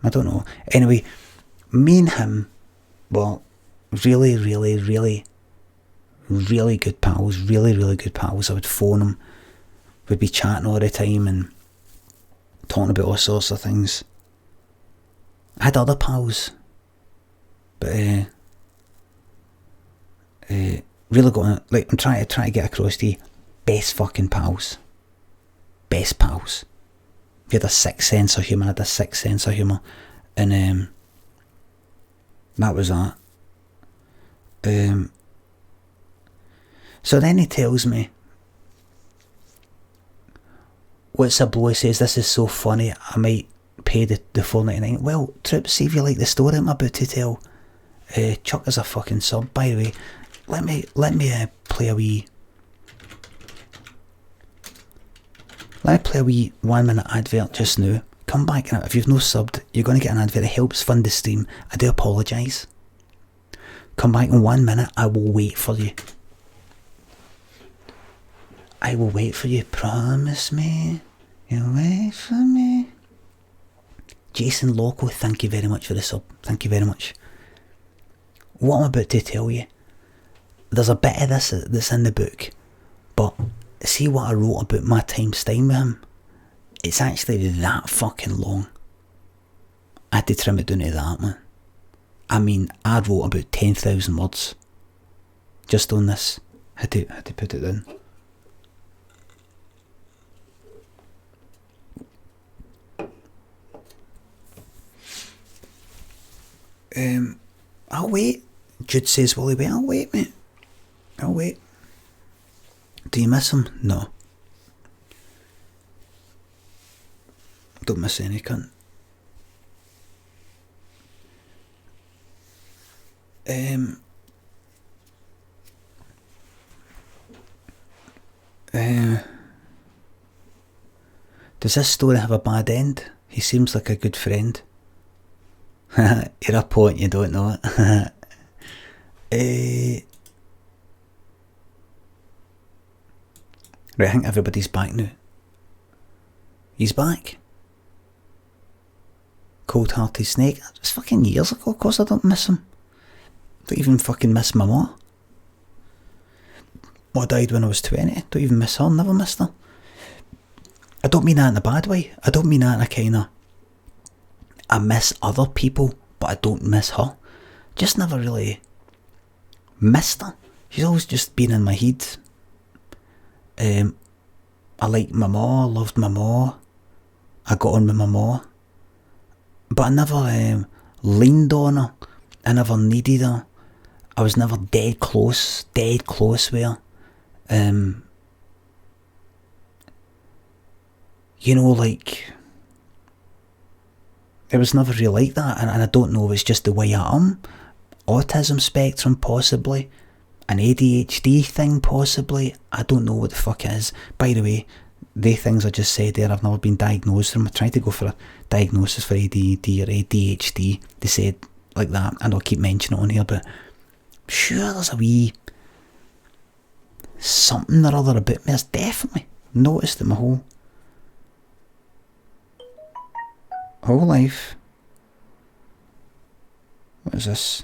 don't know. Anyway, me and him were really, really, really, really good pals, really good pals. I would phone him, we'd be chatting all the time and talking about all sorts of things. I had other pals, but really going, like, I'm trying to get across to you, best fucking pals. Best pals. We had a sixth sense of humour, and that was that. So then he tells me, what's a blow? He says, this is so funny, I might pay the $4.99. Well, Trip, see if you like the story I'm about to tell. Chuck is a fucking sub, by the way. Let me play a wee 1 minute advert just now. Come back now. If you've no subbed, you're going to get an advert. It helps fund the stream. I do apologise. Come back in 1 minute. I will wait for you. Promise me. You'll wait for me. Jason Loco, thank you very much for the sub. Thank you very much. What I'm about to tell you, there's a bit of this that's in the book, but see what I wrote about my time staying with him? It's actually that fucking long. I had to trim it down to that, man. I mean, I wrote about 10,000 words just on this. Had to put it down. I'll wait. Jude says, will he wait? I'll wait, mate. I'll wait. Do you miss him? No. Don't miss any cunt. Does this story have a bad end? He seems like a good friend. You're a poet, you don't know it. Right, I think everybody's back now. He's back. Cold Hearted Snake. That was fucking years ago, of course I don't miss him. Don't even fucking miss my ma. I died when I was 20. Don't even miss her, never missed her. I don't mean that in a bad way. I don't mean that in a kind of, I miss other people, but I don't miss her. Just never really missed her. She's always just been in my head. I liked my ma, loved my ma. I got on with my ma. But I never leaned on her. I never needed her. I was never dead close with her. You know, like, it was never really like that, and I don't know if it's just the way I am. Autism spectrum, possibly. An ADHD thing, possibly. I don't know what the fuck it is. By the way, the things I just said there, I've never been diagnosed with them. I tried to go for a diagnosis for ADD or ADHD. They said like that, and I'll keep mentioning it on here, but I'm sure there's a wee something or other about me. I've definitely noticed it my whole life. What is this?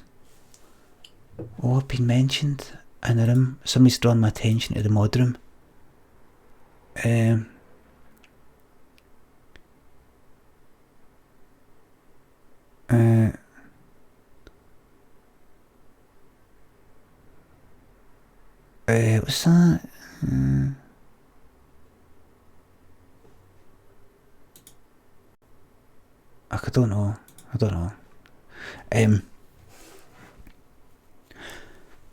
Oh, I've been mentioned in the room. Somebody's drawn my attention to the mod room. What's that? I don't know.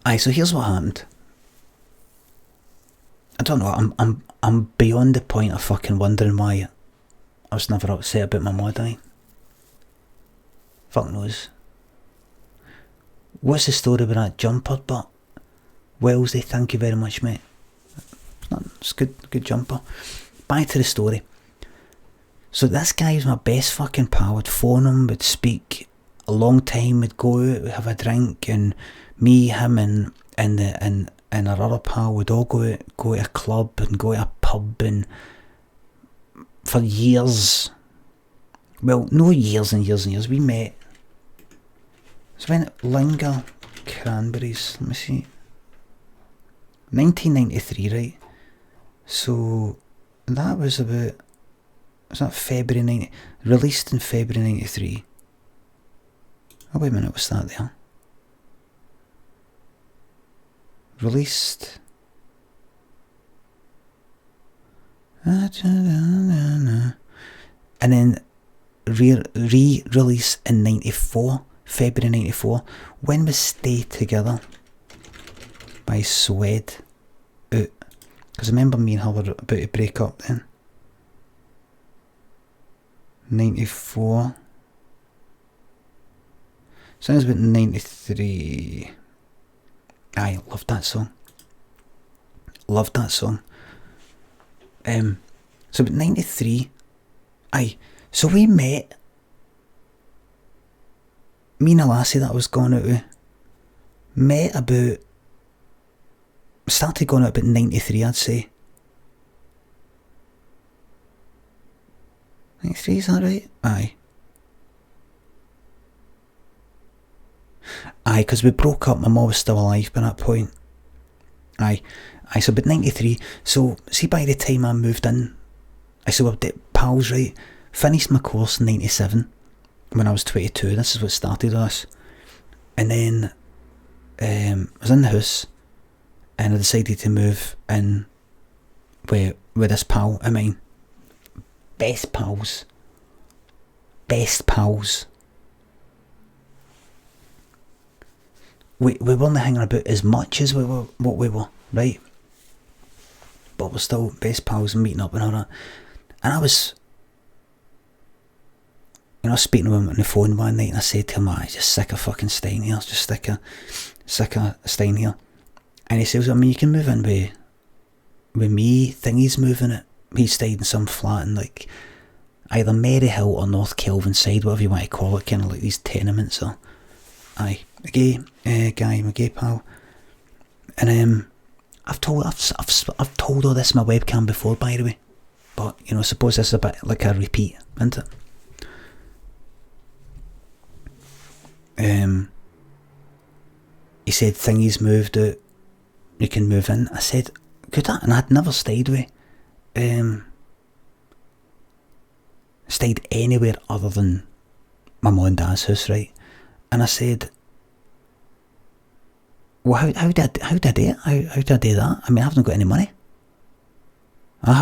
Aye, so here's what happened. I don't know, I'm beyond the point of fucking wondering why I was never upset about my mod, Fuck knows. What's the story with that jumper, but Wellesley, thank you very much, mate. It's good jumper. Back to the story. So this guy was my best fucking pal. I'd phone him, would speak a long time, we'd go out, we'd have a drink, and me, him, and our other pal would all go to a club and go to a pub, and for years, well, no years and years and years, we met. So when Linger Cranberries, let me see, 1993, right? So that was about, was that February 90, released in February 93. Oh wait a minute, what's that there? Released, and then re-release in 94, February 94. When was Stay Together by Swed out? Because I remember me and her were about to break up then. 94. Sounds about 93. I loved that song. Loved that song. So about 93. So we met. Me and a lassie that I was going out with met about, started going out about 93, I'd say. 93, is that right? Aye, because we broke up, my mum was still alive by that point. Aye, so about 93, so see by the time I moved in, so we were pals, right? Finished my course in 97, when I was 22, this is what started us. And then, I was in the house, and I decided to move in with this pal of mine. Best pals. We weren't hanging about as much as what we were, right? But we're still best pals and meeting up and all that. And I was, speaking to him on the phone one night, and I said to him, I'm just sick of fucking staying here, just sick of staying here. And he says, you can move in with me. Thingy's moving it. He stayed in some flat in like either Maryhill or North Kelvin side, whatever you want to call it, kind of like these tenements. Or a gay guy, my gay pal. And I've told all this in my webcam before, by the way. But I suppose this is a bit like a repeat, isn't it? He said Thingy's moved out, you can move in. I said, good, and I'd never stayed with stayed anywhere other than my mum and dad's house, right? And I said, well, how did I do it? How did I do that? I mean, I haven't got any money. I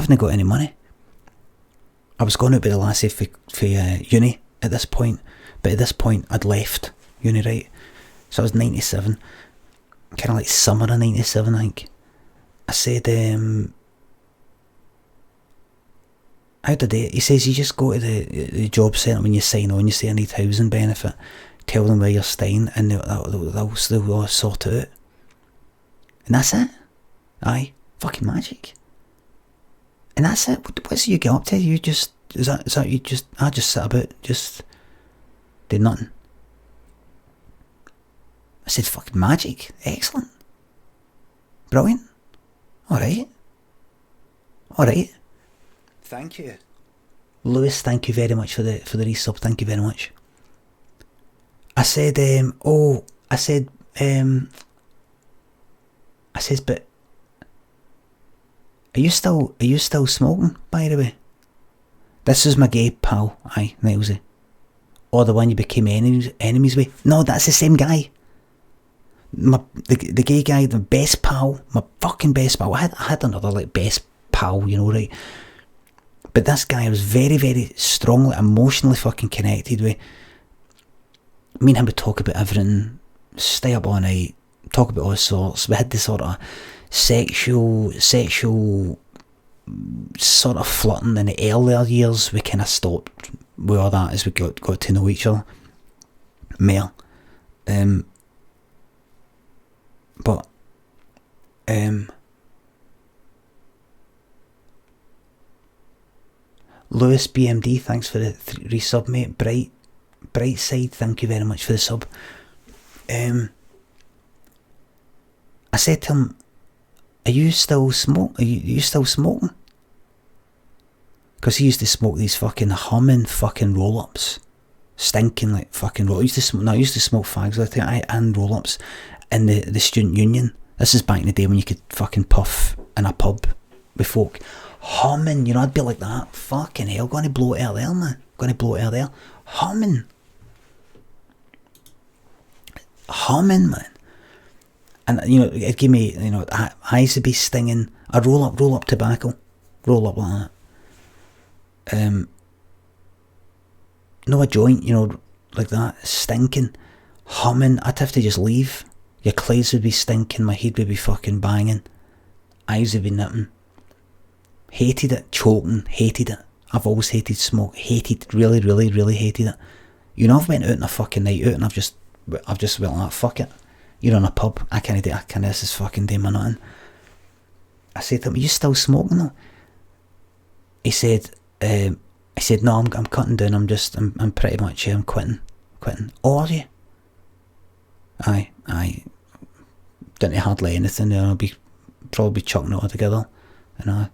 was going out with the lassie for uni at this point, but at this point I'd left uni, right? So I was 97, kind of like summer of 97, I think. I said, how did I do it? He says, you just go to the job centre when you sign on, you say I need housing benefit, tell them where you're staying, and they'll sort it out. And that's it. Aye, fucking magic. And that's it. What's you get up to? You just, is that you just, I just sat about, just did nothing. I said, fucking magic. Excellent. Brilliant. Alright. Thank you. Lewis, thank you very much for the resub. Thank you very much. I said, but are you still smoking, by the way? This is my gay pal, Nilesy. Or the one you became enemies with? No, that's the same guy. The gay guy, the best pal, my fucking best pal. I had another like best pal, right? But this guy I was very, very strongly, emotionally fucking connected with. Me and him would talk about everything, stay up all night, talk about all sorts. We had this sort of sexual sort of flirting in the earlier years. We kind of stopped with all that as we got to know each other more. But Lewis BMD, thanks for the resub, mate. Bright Side, thank you very much for the sub. I said to him, are you still smoking? Because he used to smoke these fucking humming fucking roll-ups, stinking like fucking roll. I used to smoke fags with it and roll-ups in the student union. This is back in the day when you could fucking puff in a pub with folk. Humming, I'd be like that. Fucking hell, going to blow it out there, man. Humming, man. And it'd give me, eyes would be stinging. I'd roll up tobacco, roll up like that. No, a joint, like that, stinking, humming. I'd have to just leave. Your clothes would be stinking, my head would be fucking banging, eyes would be nipping. Hated it, choking, hated it. I've always hated smoke, really, really, really hated it. I've went out on a fucking night out and I've just went like, fuck it. You're in a pub, I can't do it, this is fucking doing my nothing. I said to him, are you still smoking though? He said, no, I'm cutting down, I'm pretty much, I'm quitting. Oh, are you? Aye. Didn't hardly anything, I'll probably chucking it all together. And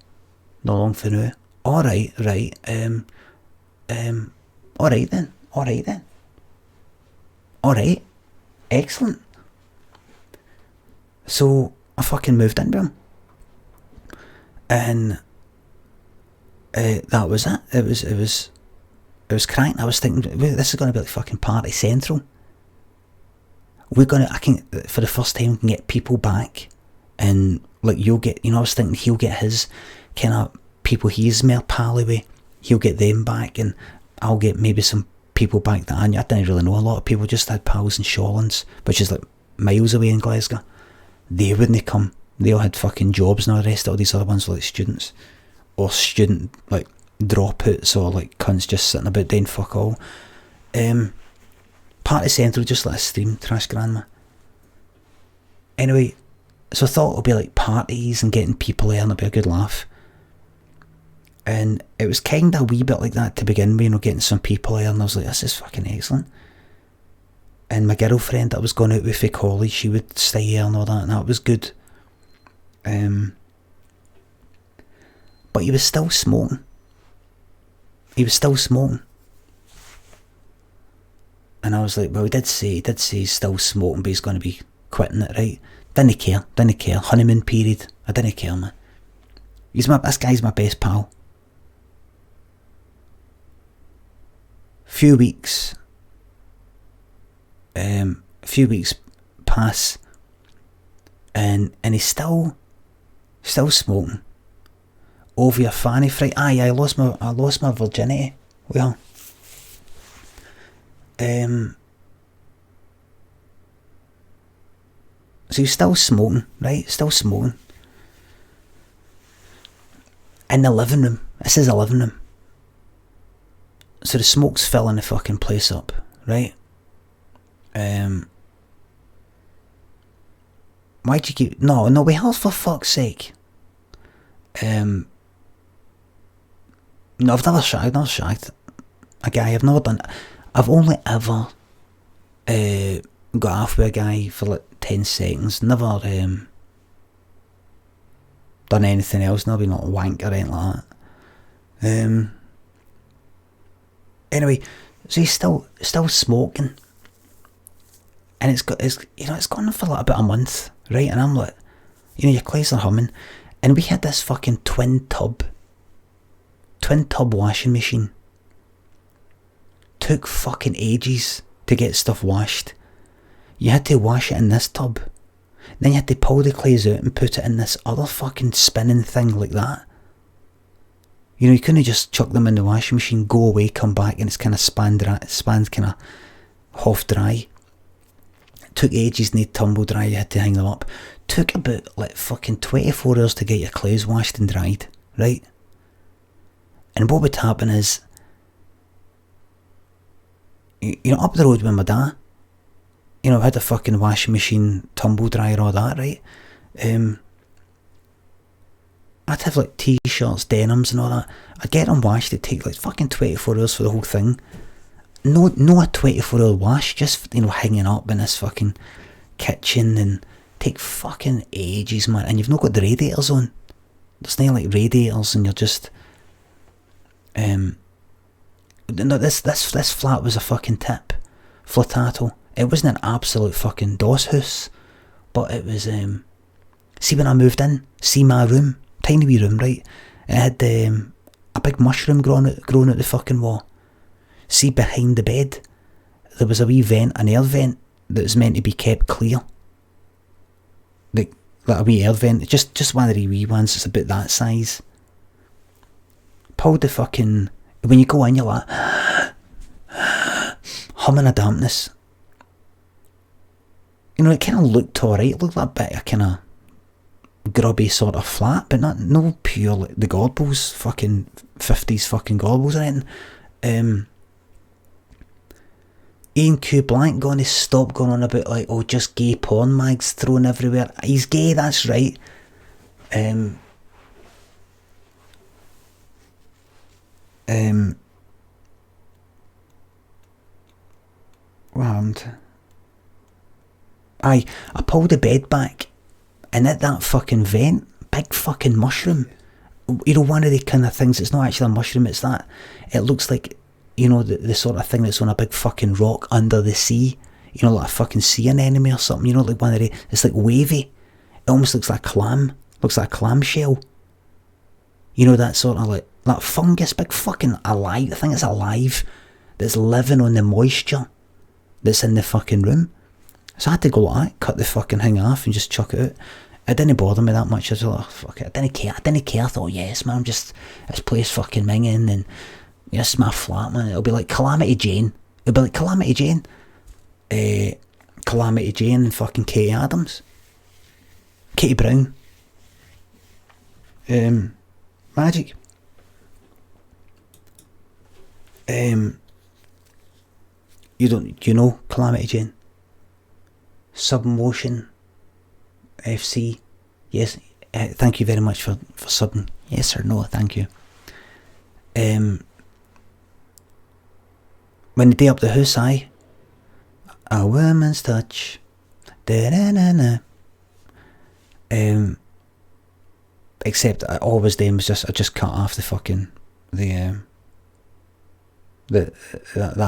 no long for now. Alright, alright then. Alright, excellent. So I fucking moved in with him. And that was it. It was cracking. I was thinking, this is going to be like fucking Party Central. For the first time, we can get people back. And like you'll get, I was thinking he'll get his kind of people he's more pally with. He'll get them back, and I'll get maybe some people back that I didn't really know a lot of people. Just had pals in Shawlands, which is like miles away in Glasgow. They wouldn't come. They all had fucking jobs and all the rest. All these other ones were like students, or student like dropouts, or like cunts just sitting about doing fuck all. Party Central just let us stream Trash Grandma. Anyway, so I thought it would be like parties and getting people there and it'd be a good laugh. And it was kind of a wee bit like that to begin with, getting some people there, and I was like, this is fucking excellent. And my girlfriend that I was going out with for college, she would stay here and all that, and that was good. But he was still smoking. And I was like, well, he did say he's still smoking, but he's going to be quitting it, right? Didn't care. Honeymoon period. I didn't care, man. This guy's my best pal. Few weeks pass, and he's still smoking. Over your fanny fright. I lost my virginity. Well, so he's still smoking, right? In the living room. This is a living room. So the smoke's filling the fucking place up, right? Why'd you keep... No, we have, for fuck's sake. No, I've never shagged a guy. I've never done... I've only ever got off with a guy for like 10 seconds. Never done anything else. Never been like wank or anything like that. Anyway, so he's still smoking, and it's gone on for like about a month, right? And I'm like, your clothes are humming, and we had this fucking twin tub washing machine. Took fucking ages to get stuff washed. You had to wash it in this tub, then you had to pull the clothes out and put it in this other fucking spinning thing like that. You couldn't just chuck them in the washing machine, go away, come back, and it's kind of spanned kind of half dry. It took ages and they tumble dry, you had to hang them up. took about like fucking 24 hours to get your clothes washed and dried, right? And what would happen is, you know, up the road with my dad, you know, I had a fucking washing machine, tumble dryer, all that, right? I'd have like t-shirts, denims and all that. I'd get them washed, it'd take like fucking 24 hours for the whole thing. No a 24-hour wash, just, you know, hanging up in this fucking kitchen, and take fucking ages, man. And you've not got the radiators on. There's no like radiators, and you're just no, this flat was a fucking tip, flatato. It wasn't an absolute fucking doss house, but it was, see when I moved in, see my room, tiny wee room, right? It had a big mushroom growing out the fucking wall. See behind the bed, there was a wee vent, an air vent, that was meant to be kept clear. Like a wee air vent, just one of the wee ones, it's about that size. Pulled the fucking, when you go in you're like, humming a dampness. You know, it kind of looked alright, it looked like a bit of kind of grubby sort of flat, but no pure like the Gorbals, fucking 50s fucking Gorbals or anything. Ian Q Blank going to stop going on about like, oh, just gay porn mags thrown everywhere. He's gay, that's right. What happened? I pulled the bed back, and at that fucking vent, big fucking mushroom. You know, one of the kind of things, it's not actually a mushroom, it's that, it looks like, you know, the sort of thing that's on a big fucking rock under the sea. You know, like a fucking sea anemone or something. You know, like one of the, it's like wavy. It almost looks like a clam. Looks like a clamshell. You know, that sort of like, that fungus, big fucking alive. I think it's alive. That's living on the moisture that's in the fucking room. So I had to go like that, cut the fucking thing off and just chuck it out. It didn't bother me that much. I was like, oh, fuck it. I didn't care. I thought, yes, man, I'm just, this place fucking minging, and this is my flat, man. It'll be like Calamity Jane. Calamity Jane and fucking Katie Adams. Katie Brown. Magic. You know Calamity Jane? Submotion FC. Yes, thank you very much for subbing. Yes or no, thank you. When they day up the house, a woman's touch. Da-da-na-na. Except I always then was I just cut off the fucking that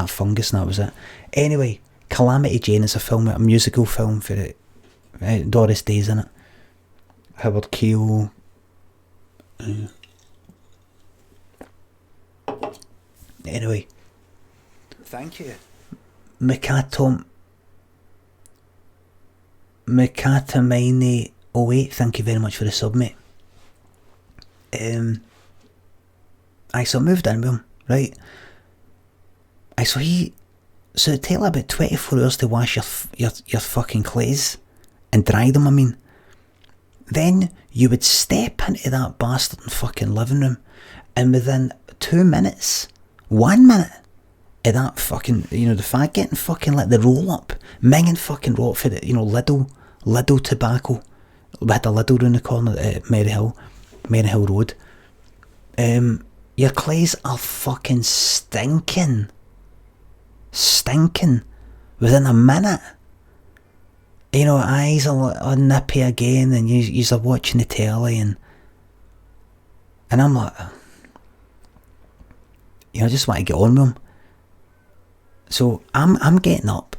fungus, and that was it. Anyway, Calamity Jane is a musical film for it. Doris Day's in it. Howard Keel. Anyway, thank you. Mikatamine 08, thank you very much for the sub, mate. So I moved in with him, right? So it take about 24 hours to wash your fucking clothes and dry them, I mean. Then you would step into that bastard fucking living room, and within 2 minutes, 1 minute of that fucking, you know, the fag getting fucking like the roll up, minging fucking roll up for the, you know, Lidl tobacco. We had a Lidl round the corner at Maryhill Road. Your clothes are fucking stinking within a minute. You know, eyes are nippy again, and you're watching the telly, and I'm like, you know, I just want to get on with them. So I'm getting up.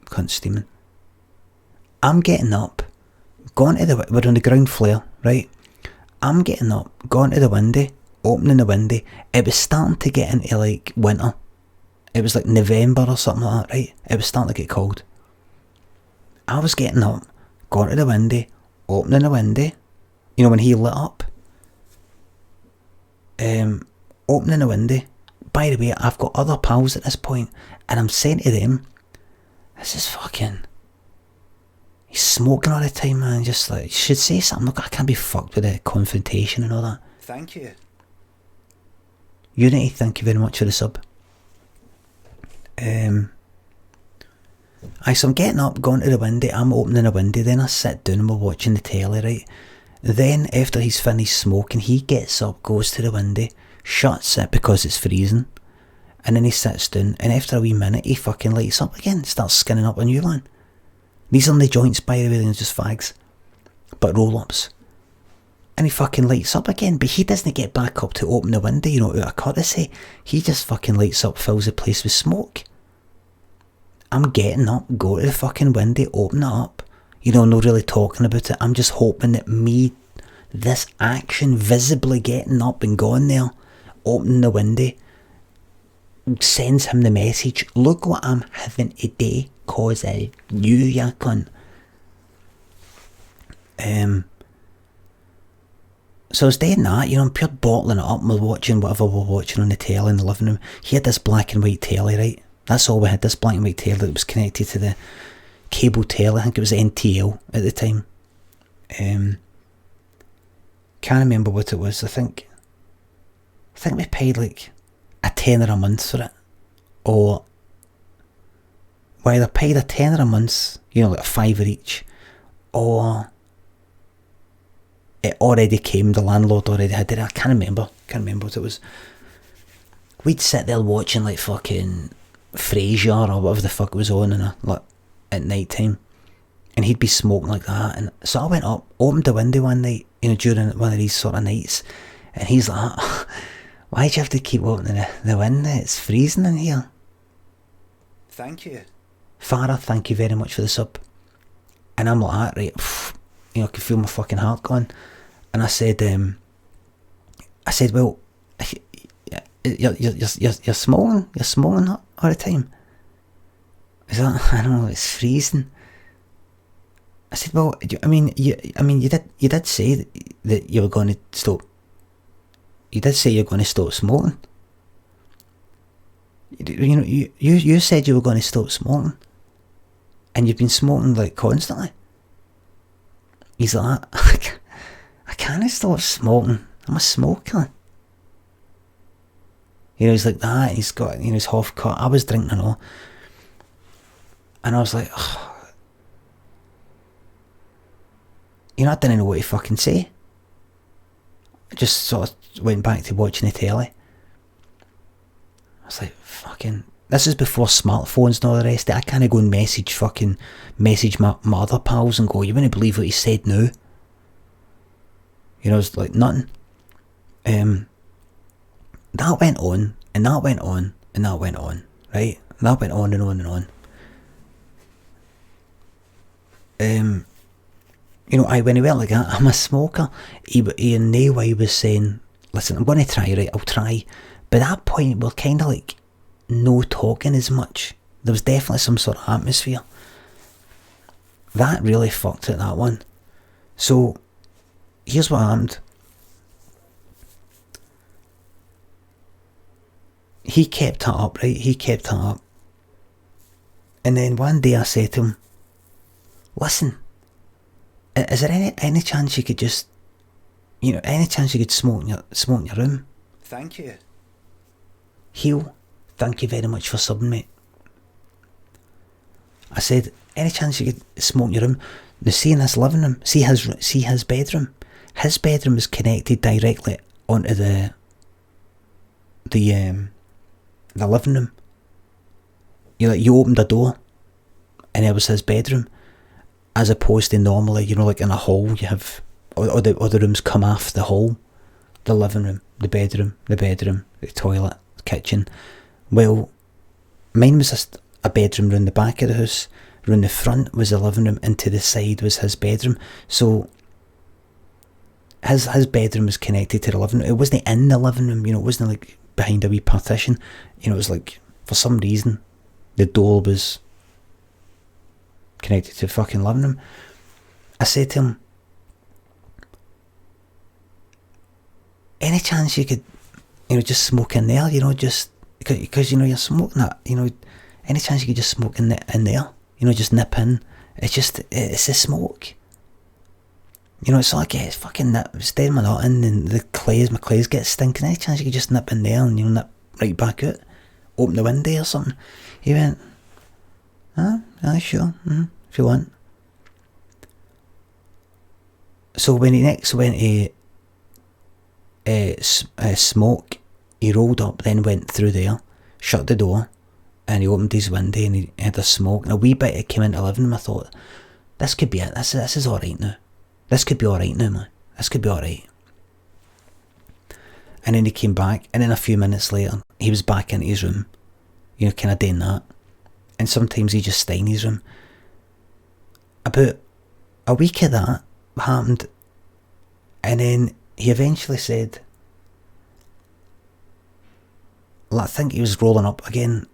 Cunt steaming. I'm getting up, going to we're on the ground floor, right? I'm getting up, going to the window, opening the window. It was starting to get into like winter. It was like November or something like that, right? It was starting to get cold. I was getting up, going to the window, opening the window. You know, when he lit up, opening the window, by the way, I've got other pals at this point, and I'm saying to them, this is fucking... He's smoking all the time, man. Just like, you should say something. Look, I can't be fucked with the confrontation and all that. Thank you. Unity, thank you very much for the sub. So I'm getting up, going to the window, I'm opening the window, then I sit down and we're watching the telly, right? Then, after he's finished smoking, he gets up, goes to the window, shuts it because it's freezing, and then he sits down, and after a wee minute, he fucking lights up again, starts skinning up a new one. These aren't the joints, by the way, they're just fags, but roll-ups. And he fucking lights up again, but he doesn't get back up to open the window, you know, out of courtesy. He just fucking lights up, fills the place with smoke. I'm getting up, go to the fucking window, open it up, you know, not really talking about it. I'm just hoping that this action, visibly getting up and going there, opening the window, sends him the message, look what I'm having today, cause of you, ya cunt. So I was doing that, you know, I'm pure bottling it up, we're watching whatever we're watching on the telly in the living room. He had this black and white telly, right? That's all we had, this black and white telly that was connected to the cable telly. I think it was NTL at the time. Can't remember what it was. I think we paid like a tenner a month for it, or we either paid a tenner a month, you know, like a fiver each, or it already came, the landlord already had it. I can't remember what it was. We'd sit there watching like fucking Frasier or whatever the fuck was on at night time, and he'd be smoking like that. And so I went up, opened the window one night, you know, during one of these sort of nights, and he's like, why'd you have to keep opening the window? It's freezing in here. Thank you. Farah, thank you very much for the sub. And I'm like, right, you know, I could feel my fucking heart going. And I said, well, you're smoking all the time. Is that, I don't know, it's freezing. I said, well, you did say that you were going to stop. You did say you're going to stop smoking. You know, you said you were going to stop smoking, and you've been smoking like constantly. He's like, I can't stop smoking. I'm a smoker. You know, he's like that. And he's got, you know, his half cut. I was drinking and all, and I was like, you know, I didn't know what to fucking say. I just sort of went back to watching the telly. I was like, fucking, this is before smartphones and all the rest of it. I can't go and message my other pals and go, you wouldn't believe what he said now. You know, it's like nothing. That went on, and that went on, and that went on, right? And that went on and on and on. You know, when he went like that, I'm a smoker. He in no way was saying, listen, I'm going to try, right? I'll try. But at that point, we're kind of like no talking as much. There was definitely some sort of atmosphere. That really fucked it, that one. So, here's what happened. He kept it up, right? He kept it up. And then one day I said to him, listen, is there any chance you could just, you know, any chance you could smoke in your room? Thank you. Heel, thank you very much for subbing, mate. I said, any chance you could smoke in your room? Now, see in this living room, see his bedroom. His bedroom is connected directly onto the living room. You opened the door, and it was his bedroom. As opposed to normally, you know, like in a hall, you have all the rooms come off the hall, the living room, the bedroom, the toilet, the kitchen. Well, mine was just a bedroom round the back of the house. Round the front was the living room, and to the side was his bedroom. So his bedroom was connected to the living room. It wasn't in the living room, you know, it wasn't like behind a wee partition. You know, it was like, for some reason, the door was connected to the fucking living room. I said to him, any chance you could, you know, just smoke in there, you know, just because you know, you're smoking that, you know, any chance you could just smoke in there, you know, just nip in. It's the smoke. You know, it's like, yeah, it's fucking nip, staring my nut in, and my clays get stinking. Any chance you could just nip in there and, you know, nip right back out, open the window or something. He went, sure, if you want. So when he next went to smoke, he rolled up, then went through there, shut the door, and he opened his window and he had a smoke, and a wee bit it came into the living room. I thought, this could be it, this is alright now. This could be alright now, man. This could be alright. And then he came back, and then a few minutes later, he was back in his room, you know, kind of doing that. And sometimes he just stayed in his room. About a week of that happened, and then he eventually said, I think he was rolling up again,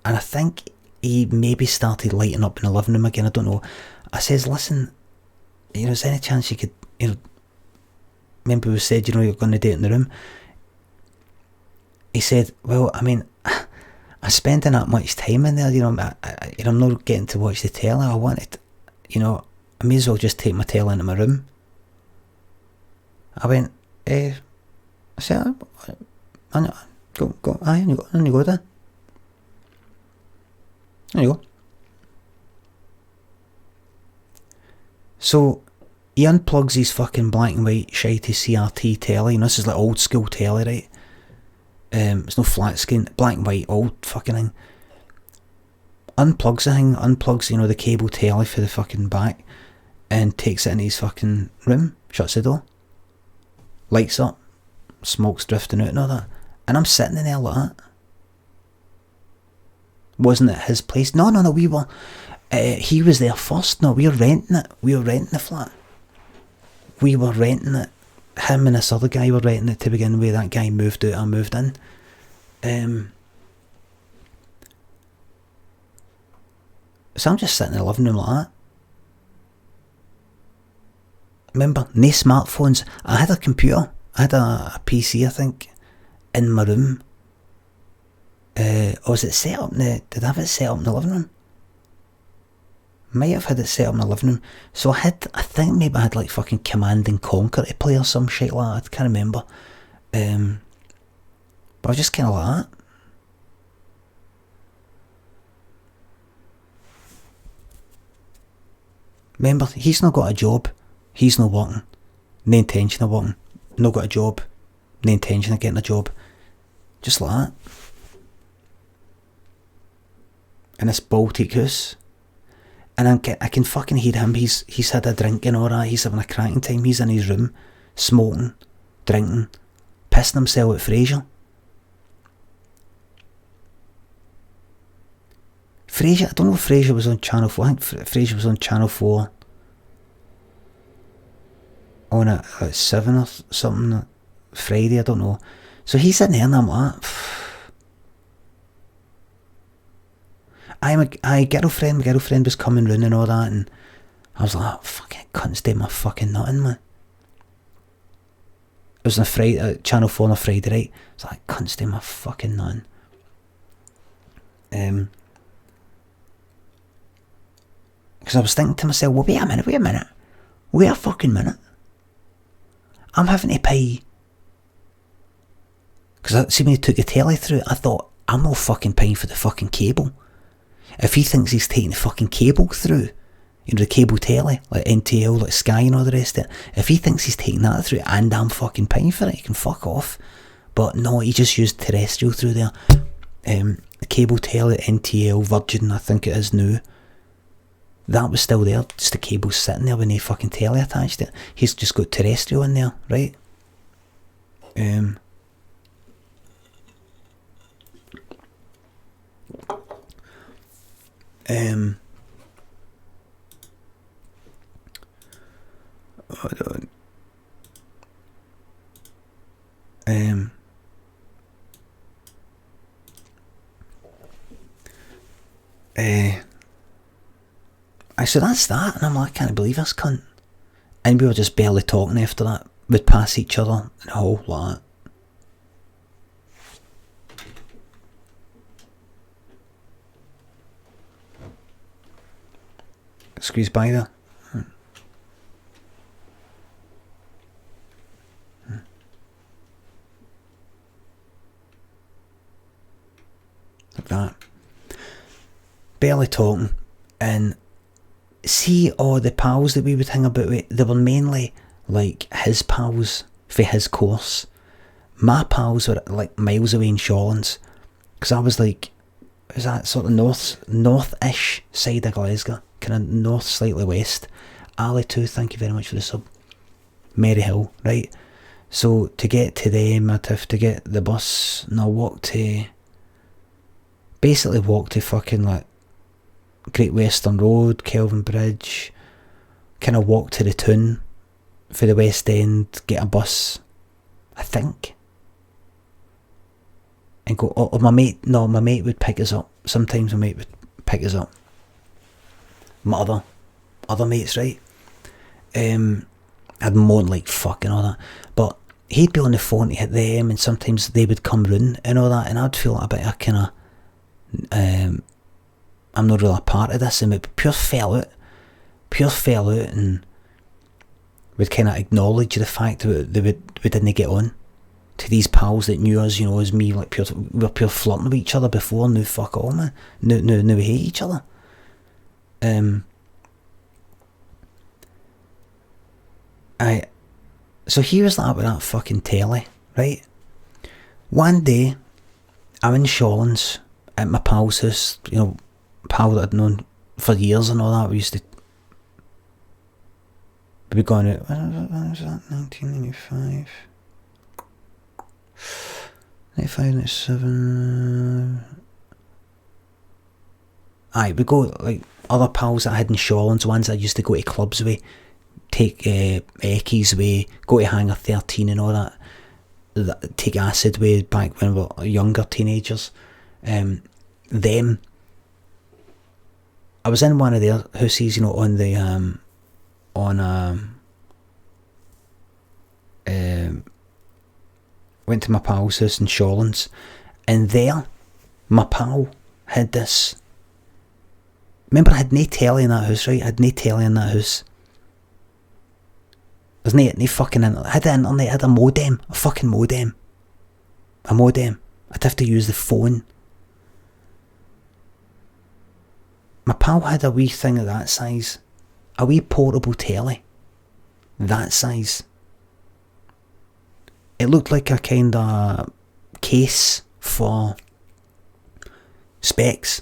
and I think he maybe started lighting up in the living room again, I don't know. I says, listen, you know, is there any chance you could, you know, remember we said, you know, you're going to do it in the room? He said, well, I mean, I'm spending that much time in there, you know, I'm not getting to watch the telly. I wanted, you know, I may as well just take my telly into my room. I went, I said, go, on you go then. There you go. So he unplugs his fucking black and white shitey CRT telly. You know, this is like old school telly, right? It's no flat screen, black and white, old fucking thing. Unplugs the thing, you know, the cable telly for the fucking back, and takes it in his fucking room, shuts the door, lights up, smoke's drifting out and all that. And I'm sitting in there like that. Wasn't it his place? No, we were, he was there first. No, we were renting it. We were renting the flat. We were renting it. Him and this other guy were renting it to begin with. That guy moved out, I moved in. So I'm just sitting in the living room like that. Remember, no smartphones. I had a computer. I had a PC, I think, in my room. Or was it set up did I have it set up in the living room? Might have had it set up in the living room. So I think maybe I had like fucking Command and Conquer to play or some shit like that. I can't remember. But I was just kind of like that. Remember, he's not got a job. He's not working. No intention of working. Not got a job. No intention of getting a job. Just like that. In this Baltic house. And I can fucking hear him. He's had a drink and all that. He's having a cracking time. He's in his room, smoking, drinking, pissing himself at Frasier. I don't know if Frasier was on Channel 4. I think Frasier was on Channel 4 on at 7 or something Friday, I don't know. So he's in there and I'm like, my girlfriend was coming round and all that, and I was like, fucking cunt, stay my fucking nutting, man. It was on a Friday, Channel 4 on a Friday, right? I was like, cunt, stay my fucking nutting. Because I was thinking to myself, well, wait a fucking minute. I'm having to pay. Because I see when he took the telly through, I thought, I'm not fucking paying for the fucking cable. If he thinks he's taking the fucking cable through, you know, the cable telly, like NTL, like Sky and all the rest of it, if he thinks he's taking that through and I'm fucking paying for it, he can fuck off. But no, he just used terrestrial through there. The cable telly, NTL, Virgin, I think it is now. That was still there, just the cable sitting there with no fucking telly attached to it. He's just got terrestrial in there, right? Hold on. So that's that, and I'm like, I can't believe this cunt. And we were just barely talking after that. We'd pass each other in the hall like that. squeeze by there. Like that. Barely talking. And see all the pals that we would hang about with, they were mainly like his pals for his course. My pals were like miles away in Shawlands, because I was like, is that sort of north-ish side of Glasgow, kind of north, slightly west. Ali too, thank you very much for the sub. Maryhill, right? So to get to them, I'd have to get the bus and I'll walk to fucking like Great Western Road, Kelvin Bridge, kind of walk to the Toon for the West End, get a bus, I think, and go. Or my mate would pick us up. Sometimes my mate would pick us up. My other mates, right? I'd moan like fucking all that, but he'd be on the phone to hit them, and sometimes they would come round and all that, and I'd feel a bit of kind of I'm not really a part of this, and we pure fell out, and we'd kind of acknowledge the fact that we didn't get on to these pals that knew us, you know, as me, like we were pure flirting with each other before, knew fuck all, man, knew we hate each other. So here's that with that fucking telly, right? One day, I'm in Shawlands at my pal's house, you know, pal that I'd known for years and all that. We used to be going out, when was that, 1995? 95, 97... Aye, we go, like, other pals that I had in Shawlands, ones that I used to go to clubs with, take Eckies with, go to Hangar 13 and all that, take acid with back when we were younger teenagers. Them, I was in one of their houses, you know, on the went to my pal's house in Shawlands, and there my pal had this, remember I had no telly in that house, right? I had no telly in that house. There's no fucking internet. I had the internet, I had a modem, a fucking modem. I'd have to use the phone. My pal had a wee thing of that size, a wee portable telly, that size. It looked like a kind of case for specs.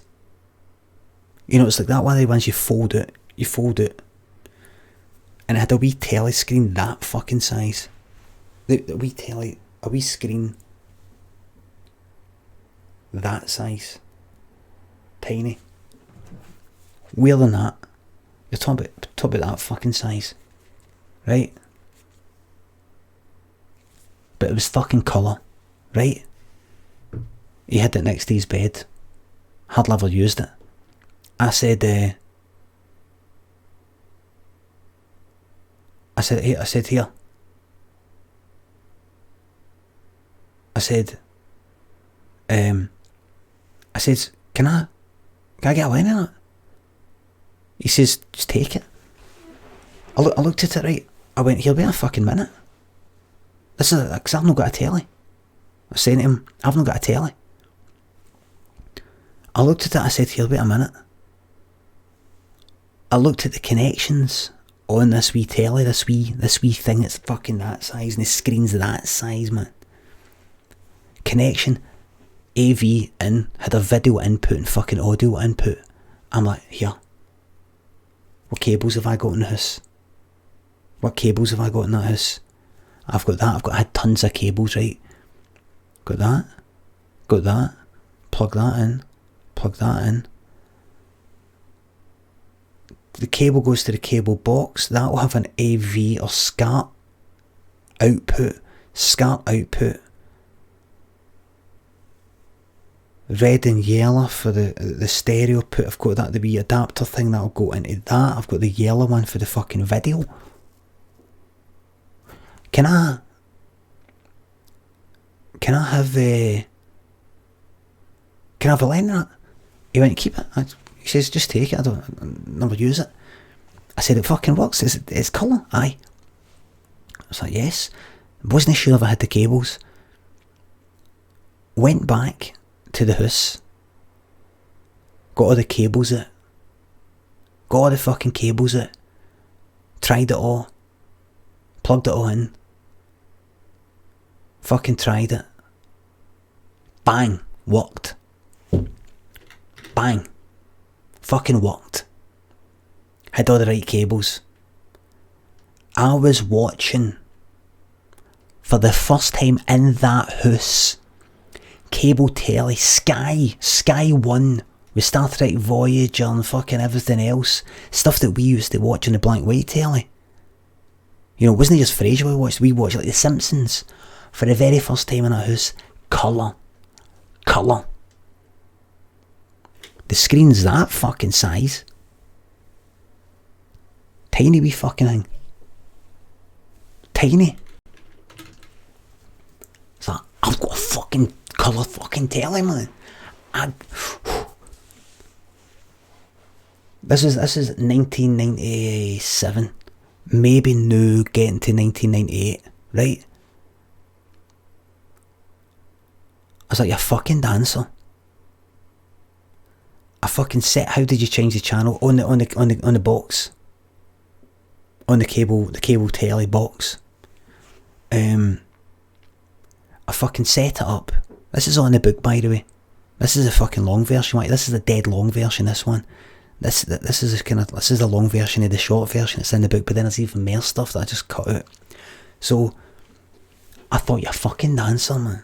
You know, it's like that one of the ones you fold out, and it had a wee telly screen that fucking size. A wee screen that size. Tiny. Weirder than that. You're talking about that fucking size. Right? But it was fucking colour. Right? He had it next to his bed. Hardly ever used it. I said here. I said, can I get a line in it? He says, just take it. I looked at it, right? I went, he'll be in a fucking minute. This is because I've not got a telly. I was saying to him, I've not got a telly. I looked at it, I said, he'll be a minute. I looked at the connections on this wee telly, this wee thing that's fucking that size, and the screen's that size, man. Connection, AV in, had a video input and fucking audio input. I'm like, here. What cables have I got in the house? What cables have I got in that house? I've got that. I had tons of cables, right? Got that. Plug that in. The cable goes to the cable box. That will have an AV or SCART output. Red and yellow for the stereo output. I've got that, the wee adapter thing that'll go into that. I've got the yellow one for the fucking video. Can I have a line in it? He went, keep it. He says, just take it. I never use it. I said, it fucking works, it's colour, aye. I was like, yes. Wasn't sure if I had the cables. Went back to the house, got all the cables out, got all the fucking cables out, tried it all, plugged it all in, fucking tried it, bang, worked, bang, fucking worked, had all the right cables. I was watching, for the first time in that house, cable telly, Sky 1, with Star Trek Voyager and fucking everything else, stuff that we used to watch on the black and white telly. You know, it wasn't just Frasier we watched like The Simpsons. For the very first time in our house, colour. The screen's that fucking size. Tiny wee fucking thing. Tiny. It's like, I've got a fucking colour fucking telly, man. This is 1997, maybe now getting to 1998, right? I was like, you're a fucking dancer. I fucking set. How did you change the channel on the box? On the cable telly box. I fucking set it up. This is on the book, by the way. This is a fucking long version. Right? This is the dead long version. This one. This is the long version of the short version that's in the book. But then there's even more stuff that I just cut out. So I thought, you're a fucking dancer, man.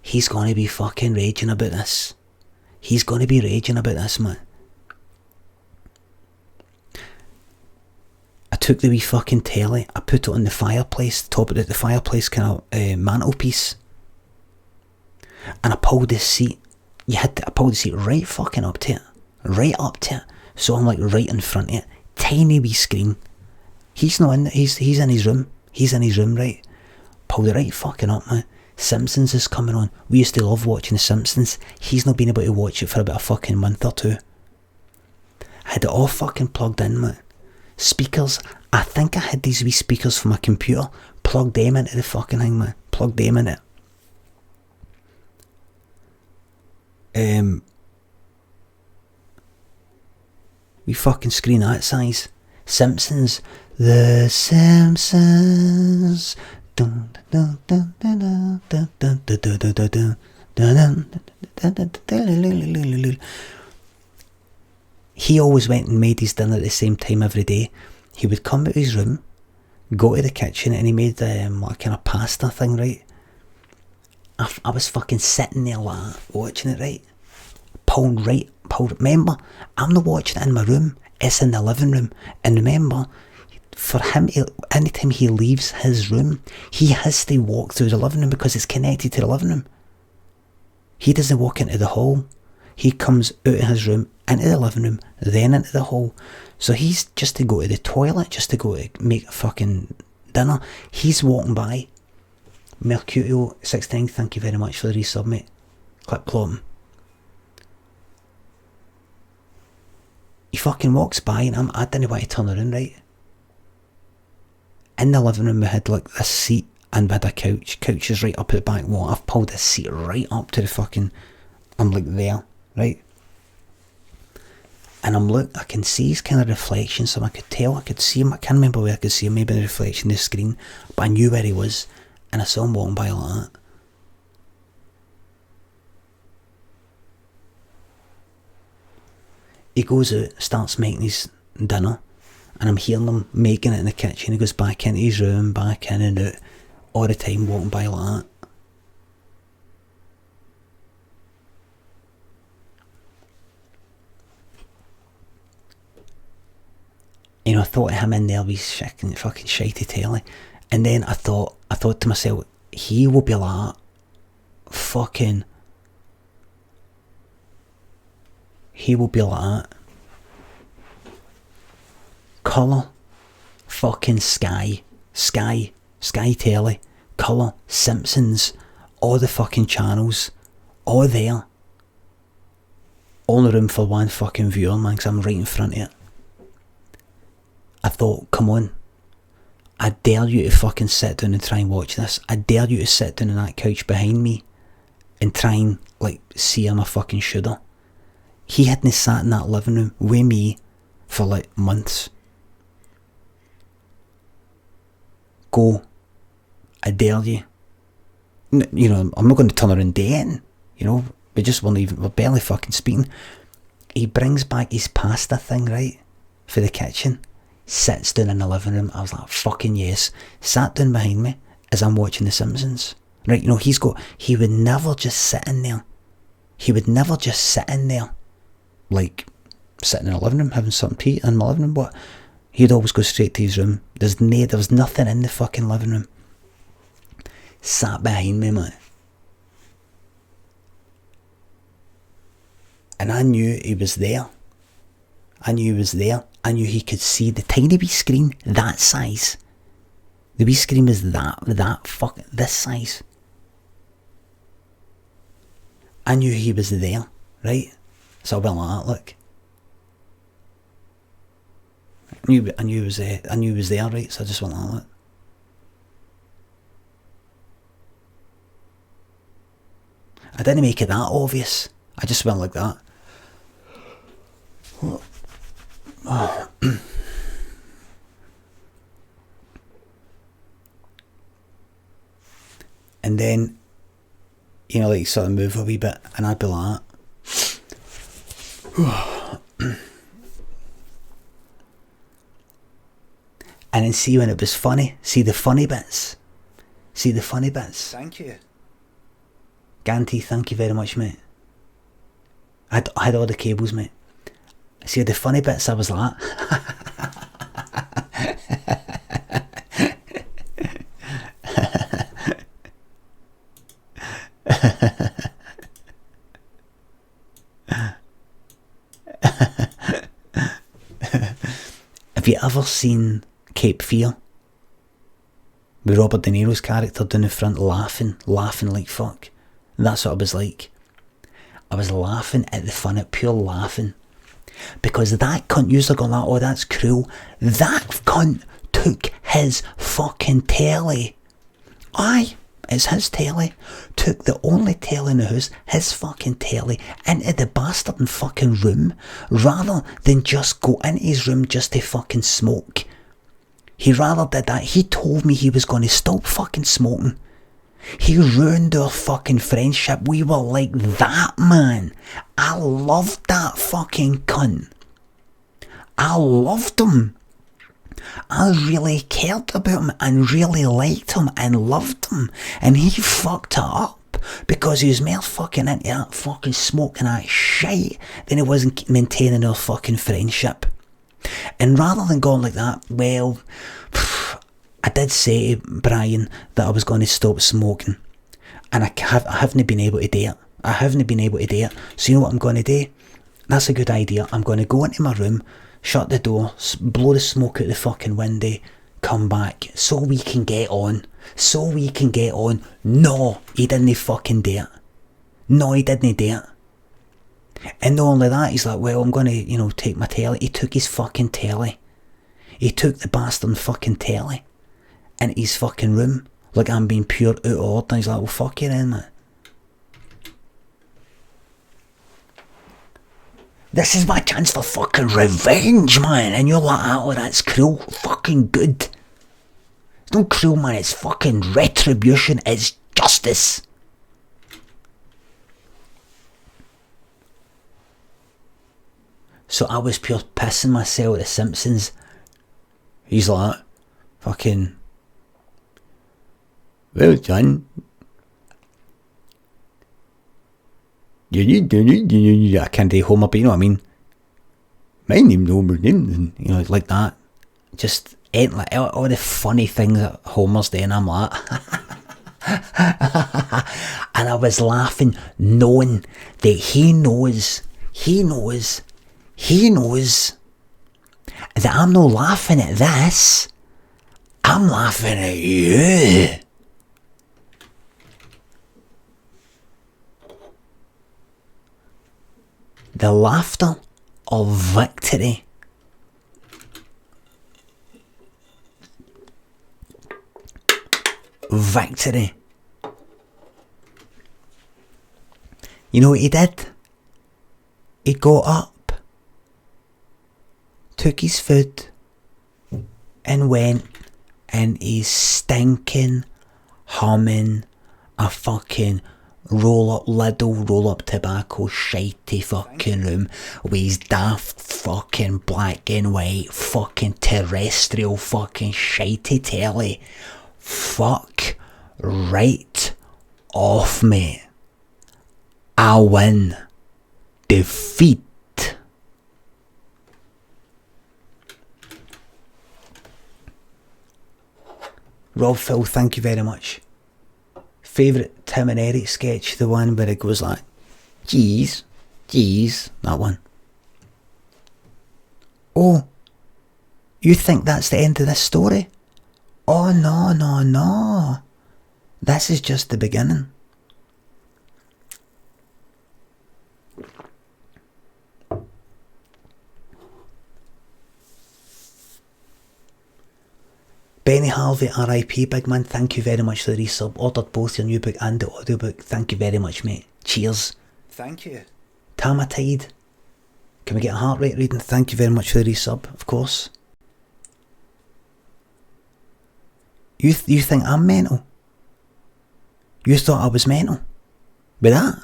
He's gonna be fucking raging about this. He's gonna be raging about this, man. I took the wee fucking telly, I put it on the fireplace, top of the fireplace kind of mantelpiece, and I pulled the seat. I pulled the seat right fucking up to it, so I'm like right in front of it. Tiny wee screen. He's not in. He's in his room. Right. Pulled it right fucking up, man. Simpsons is coming on. We used to love watching The Simpsons. He's not been able to watch it for about a fucking month or two. I had it all fucking plugged in, man. Speakers. I think I had these wee speakers for my computer. Plugged them into the fucking thing, man. Plugged them in it. We fucking screen that size. Simpsons. The Simpsons. He always went and made his dinner at the same time every day. He would come out of his room, go to the kitchen, and he made like kind of pasta thing, right? I was fucking sitting there like that, watching it, right? Remember, I'm not watching it in my room, it's in the living room. And remember, for him, anytime he leaves his room, he has to walk through the living room because it's connected to the living room. He doesn't walk into the hall. He comes out of his room, into the living room, then into the hall. So he's just to go to the toilet, just to go to make a fucking dinner. He's walking by. Mercutio 16, thank you very much for the resub, mate. Clip clotting. He fucking walks by and I didn't want to turn around, right? In the living room we had like this seat and we had a couch. Couch is right up at the back wall. I've pulled this seat right up to the fucking... I'm like there, right? And I can see his kind of reflection, so I could see him. I can't remember where I could see him, maybe in the reflection of the screen, but I knew where he was, and I saw him walking by like that. He goes out, starts making his dinner, and I'm hearing him making it in the kitchen. He goes back into his room, back in and out, all the time walking by like that. You know, I thought of him in there with his fucking shitey telly, and then I thought to myself, he will be like that. Fucking... He will be like that. Colour, fucking Sky telly, colour, Simpsons, all the fucking channels, all there. Only room for one fucking viewer, man, because I'm right in front of it. I thought, come on, I dare you to fucking sit down and try and watch this. I dare you to sit down on that couch behind me and try and, like, see I'm a fucking shooter. He hadn't sat in that living room with me for, like, months. Go. I dare you. You know, I'm not going to turn around dating. You know, we're barely fucking speaking. He brings back his pasta thing, right, for the kitchen. Sits down in the living room. I was like, fucking yes. Sat down behind me as I'm watching The Simpsons. Right, you know, he would never just sit in there. He would never just sit in there, like, sitting in the living room, having something to eat in my living room, but he'd always go straight to his room. There was nothing in the fucking living room. Sat behind me, man. And I knew he was there. I knew he was there. I knew he could see the tiny wee screen, that size. The wee screen was this size. I knew he was there, right? So I went like that, look. I knew he was there, right? So I just went like that. I didn't make it that obvious. I just went like that. And then, you know, like, sort of move a wee bit, and I'd be like that. And then see when it was funny, see the funny bits. Thank you. Ganty, thank you very much, mate. I had all the cables, mate. See the funny bits, I was like Have you ever seen Cape Fear? With Robert De Niro's character down the front laughing like fuck. And that's what I was like. I was laughing at the fun, at pure laughing. Because that cunt used to go like, oh, that's cruel. That cunt took his fucking telly. Aye, it's his telly. Took the only telly in the house, his fucking telly, into the bastard fucking room, rather than just go into his room just to fucking smoke. He rather did that. He told me he was going to stop fucking smoking. He ruined our fucking friendship. We were like that, man. I loved that fucking cunt. I loved him. I really cared about him and really liked him and loved him. And he fucked it up because he was more fucking into that fucking smoking that shit than he wasn't maintaining our fucking friendship. And rather than going like that, well, I did say to Brian that I was going to stop smoking, and I haven't been able to do it. So you know what I'm going to do? That's a good idea. I'm going to go into my room, shut the door, blow the smoke out the fucking window, come back so we can get on. No, he didn't fucking do it. And not only that, he's like, well, I'm going to, take my telly. He took his fucking telly. He took the bastard fucking telly into his fucking room. Like I'm being pure out of order. And he's like, well, fuck you then, man. This is my chance for fucking revenge, man. And you're like, oh, that's cruel. Fucking good. It's not cruel, man. It's fucking retribution. It's justice. So I was pure pissing myself at The Simpsons. He's like, fucking, well done. I can't do Homer, but you know what I mean. My name's Homer, like that. Just ain't like all the funny things that Homer's doing. I'm like, and I was laughing, knowing that he knows that I'm not laughing at this. I'm laughing at you. The laughter of victory. victory. You know what he did? He got up, took his food, and went in his stinking, humming, a fucking roll up tobacco shitey fucking room with his daft fucking black and white fucking terrestrial fucking shitey telly. Fuck right off, mate. I win. Defeat. Rob Phil, thank you very much. Favourite Tim and Eric sketch, the one where it goes like, geez, that one. Oh, you think that's the end of this story? Oh no. This is just the beginning. Benny Harvey, RIP, big man, thank you very much for the resub. Ordered both your new book and the audiobook. Thank you very much, mate. Cheers. Thank you. Tamatide. Can we get a heart rate reading? Thank you very much for the resub, of course. You think I'm mental? You thought I was mental? With that?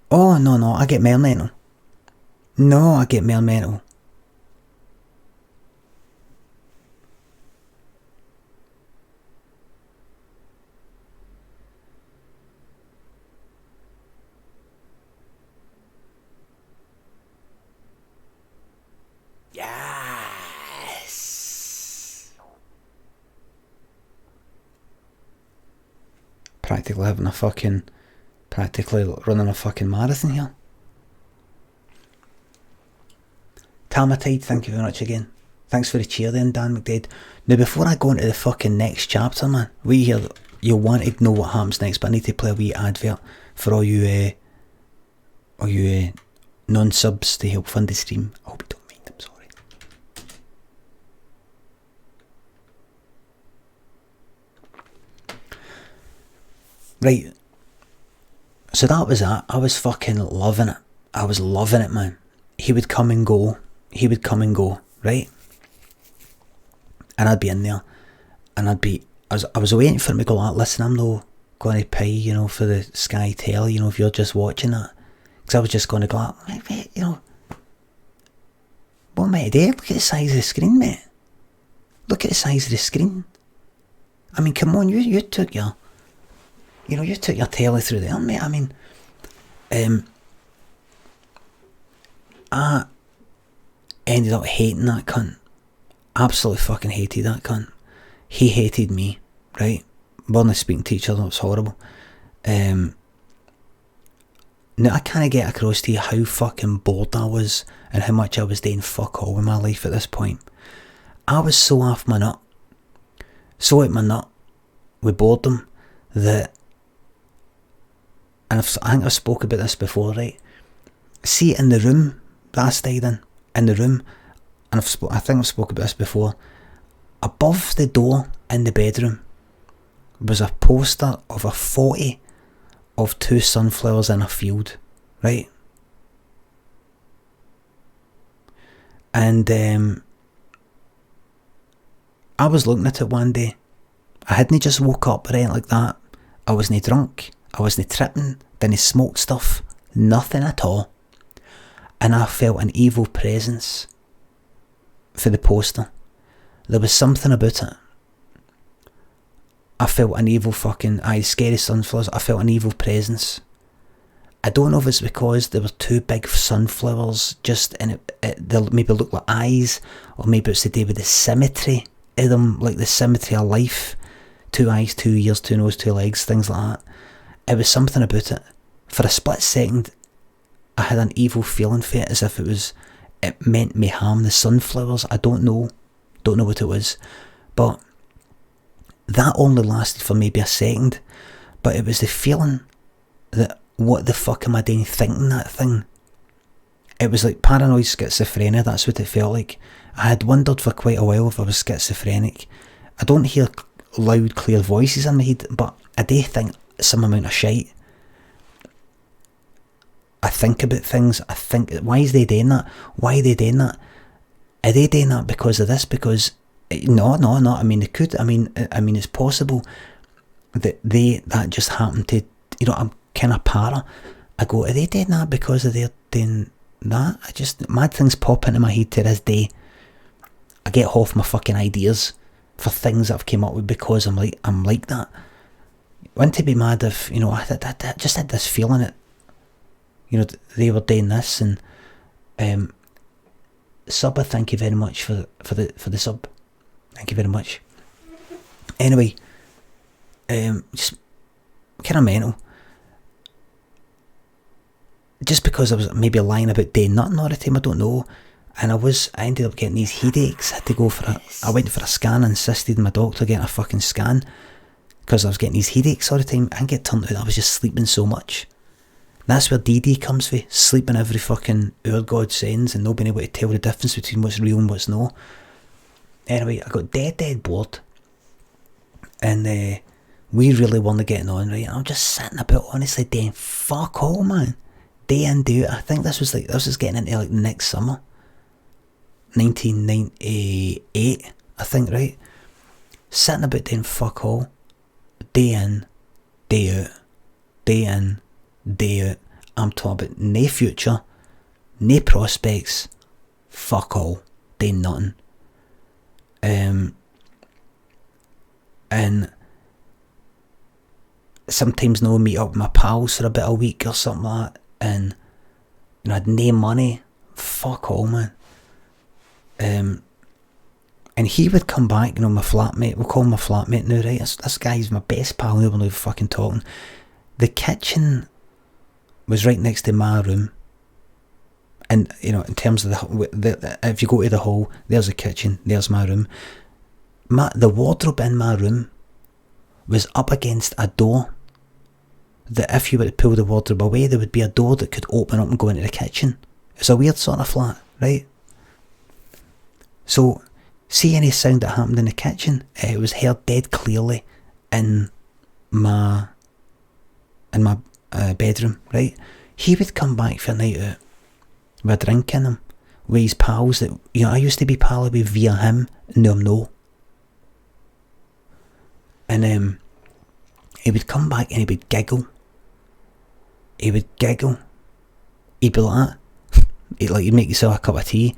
Oh, no, I get more mental. No, I get more mental. Practically running a fucking marathon here. Tamatide, thank you very much again. Thanks for the cheer then, Dan McDade. Now before I go into the fucking next chapter, man, we hear you want to know what happens next, but I need to play a wee advert for all you non-subs to help fund the stream. I hope you don't mind, I'm sorry. Right, so that was that. I was fucking loving it. I was loving it, man. He would come and go, right? And I'd be in there, and I was waiting for him to go like, listen, I'm no going to pay, for the Sky Telly, if you're just watching that. Because I was just going to go like, mate, what am I to do? Look at the size of the screen, mate. Look at the size of the screen. I mean, come on, you took your... you took your telly through there, mate. I mean, I ended up hating that cunt. Absolutely fucking hated that cunt. He hated me, right? We're not speaking to each other, it was horrible. Now I can't get across to you how fucking bored I was and how much I was doing fuck all with my life at this point. I was so off my nut, so out my nut with boredom that, and I think I've spoke about this before, right? See, in the room that I stayed in the room, and I think I've spoke about this before, above the door in the bedroom was a poster of a 40 of 2 sunflowers in a field, right? And I was looking at it one day. I hadn't just woke up or anything like that. I wasn't drunk. I wasn't tripping, didn't smoke stuff, nothing at all. And I felt an evil presence for the poster. There was something about it. I felt an evil fucking, scary sunflowers, I felt an evil presence. I don't know if it's because there were 2 big sunflowers just in it, they maybe look like eyes, or maybe it's to do with the symmetry of them, like the symmetry of life. 2 eyes, 2 ears, 2 nose, 2 legs, things like that. It was something about it. For a split second, I had an evil feeling for it, as if it meant me harm the sunflowers. I don't know what it was, but that only lasted for maybe a second. But it was the feeling that, what the fuck am I doing thinking that thing? It was like paranoid schizophrenia, that's what it felt like. I had wondered for quite a while if I was schizophrenic. I don't hear loud, clear voices in my head, but I do think some amount of shite. I think about things. I think, why is they doing that? Why are they doing that? Are they doing that because of this? Because no. I mean, they could. I mean, it's possible that that just happened to. You know, I'm kind of para. I go, are they doing that because of they're doing that? I just, mad things pop into my head to this day. I get off my fucking ideas for things that I've came up with because I'm like that. Wouldn't it be mad if, you know, I just had this feeling that, you know, they were doing this, and Subba, thank you very much for the sub. Thank you very much. Anyway, just kind of mental. Just because I was maybe lying about doing nothing all the time, I don't know. And I ended up getting these headaches. I had to go I went for a scan, insisted my doctor getting a fucking scan because I was getting these headaches all the time. And get turned out I was just sleeping so much. That's where DD comes from, sleeping every fucking hour God sends and not being able to tell the difference between what's real and what's not. Anyway, I got dead bored. And we really weren't getting on, right? And I'm just sitting about, honestly, doing fuck all, man. Day in, day out. I think this was getting into like next summer. 1998, I think, right? Sitting about doing fuck all. Day in, day out. Day in, day out. I'm talking about no future, no prospects, fuck all, doing nothing. And sometimes no meet up with my pals for a bit of a week or something like that, and you know, I had no money, fuck all, man. And he would come back, you know, my flatmate, we'll call him my flatmate now, right? This guy's my best pal, we're not fucking talking. The kitchen was right next to my room, and you know, in terms of the if you go to the hall, there's the kitchen, there's my room. The wardrobe in my room was up against a door that if you were to pull the wardrobe away, there would be a door that could open up and go into the kitchen. It's a weird sort of flat, right? So, see any sound that happened in the kitchen, it was heard dead clearly in my bedroom, right? He would come back for a night out with a drink in him, with his pals that, you know, I used to be pally with via him, now I'm no. And he would come back and he would giggle. He'd be like that. He'd make yourself a cup of tea,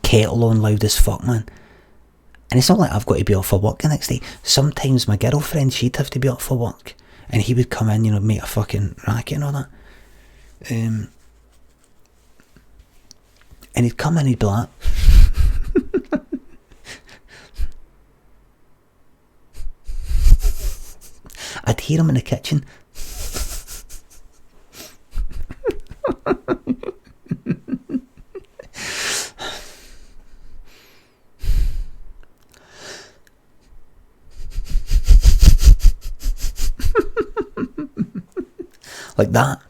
kettle on loud as fuck, man. And it's not like I've got to be off for work the next day. Sometimes my girlfriend, she'd have to be off for work, and he would come in, you know, make a fucking racket and all that. And he'd come in, he'd be like, I'd hear him in the kitchen. Like that.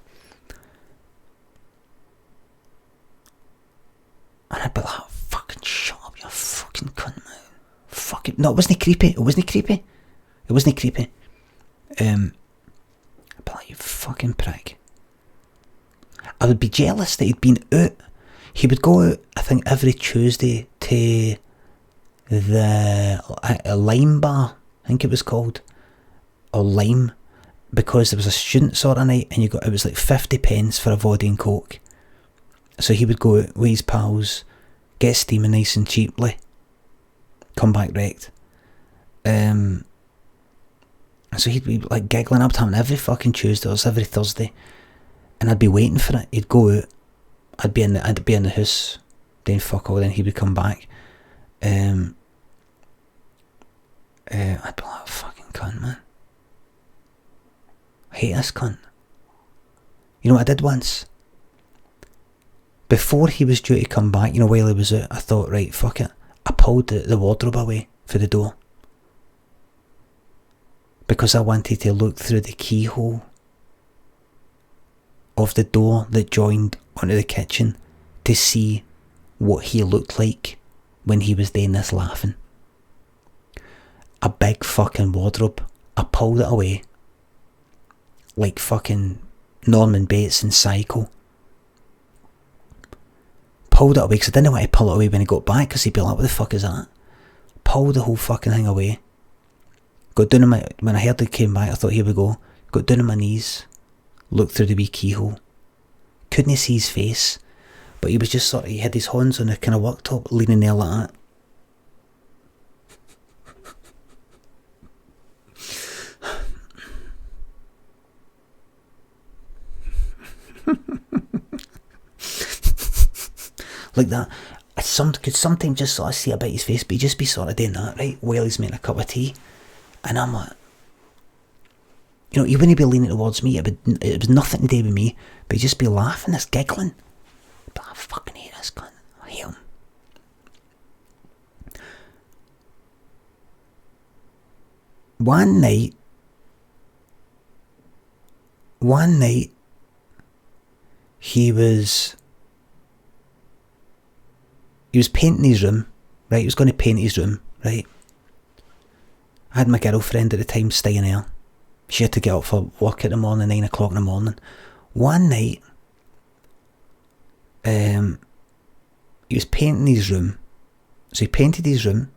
And I'd be like, fucking shut up, you fucking cunt, man. Fuck it. No, it wasn't creepy. I'd be like, you fucking prick. I would be jealous that he'd been out. He would go out, I think, every Tuesday to the Lime bar, I think it was called, or Lime, because there was a student sort of night, and it was like 50 pence for a vodka and coke. So he would go out with his pals, get steaming nice and cheaply, come back wrecked. So he'd be like giggling up to him every fucking Tuesday or every Thursday, and I'd be waiting for it. He'd go out, I'd be in the house doing fuck all, then he would come back. I'd be like, fucking cunt, man. I hate this cunt. You know what I did once? Before he was due to come back, you know, while he was out, I thought, right, fuck it. I pulled the wardrobe away for the door, because I wanted to look through the keyhole of the door that joined onto the kitchen to see what he looked like when he was doing this laughing. a big fucking wardrobe. I pulled it away like fucking Norman Bates in Psycho. Pulled it away because I didn't want to pull it away when he got back because he'd be like, what the fuck is that? Pulled the whole fucking thing away. Got down on my, when I heard he came back, I thought, here we go. Got down on my knees, looked through the wee keyhole. Couldn't see his face, but he was just sort of, he had his hands on the kind of worktop, leaning there like that. Like that. I could sometimes just sort of see a bit of his face, but he'd just be sort of doing that, right, while he's making a cup of tea. And I'm like, you know, he wouldn't be leaning towards me, it was nothing to do with me, but he'd just be laughing, this giggling. But I fucking hate this cunt. I hate him. One night, he was painting his room, right? He was going to paint his room, right? I had my girlfriend at the time staying there. She had to get up for work at the morning, 9 o'clock in the morning. One night, he was painting his room. So he painted his room,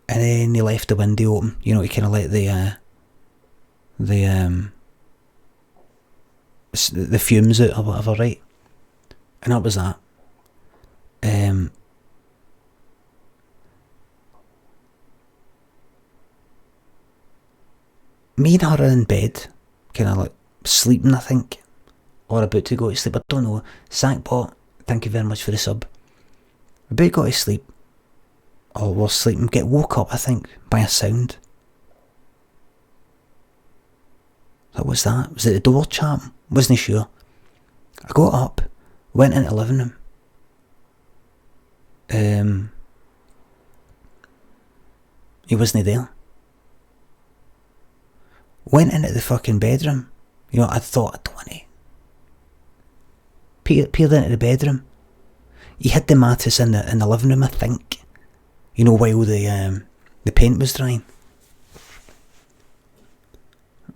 and then he left the window open, you know, to kind of let the fumes out or whatever, right? And that was that. Me and her are in bed, kind of like sleeping, I think, or about to go to sleep. I don't know. Sackbot, thank you very much for the sub. About to go to sleep, or we're sleeping, get woke up, I think, by a sound. What was that? Was it the door charm? Wasn't sure. I got up, went into the living room. He wasn't there. Went into the fucking bedroom. You know, I thought, I don't want to. Peered into the bedroom. He hid the mattress in the living room, I think. You know, while the paint was drying.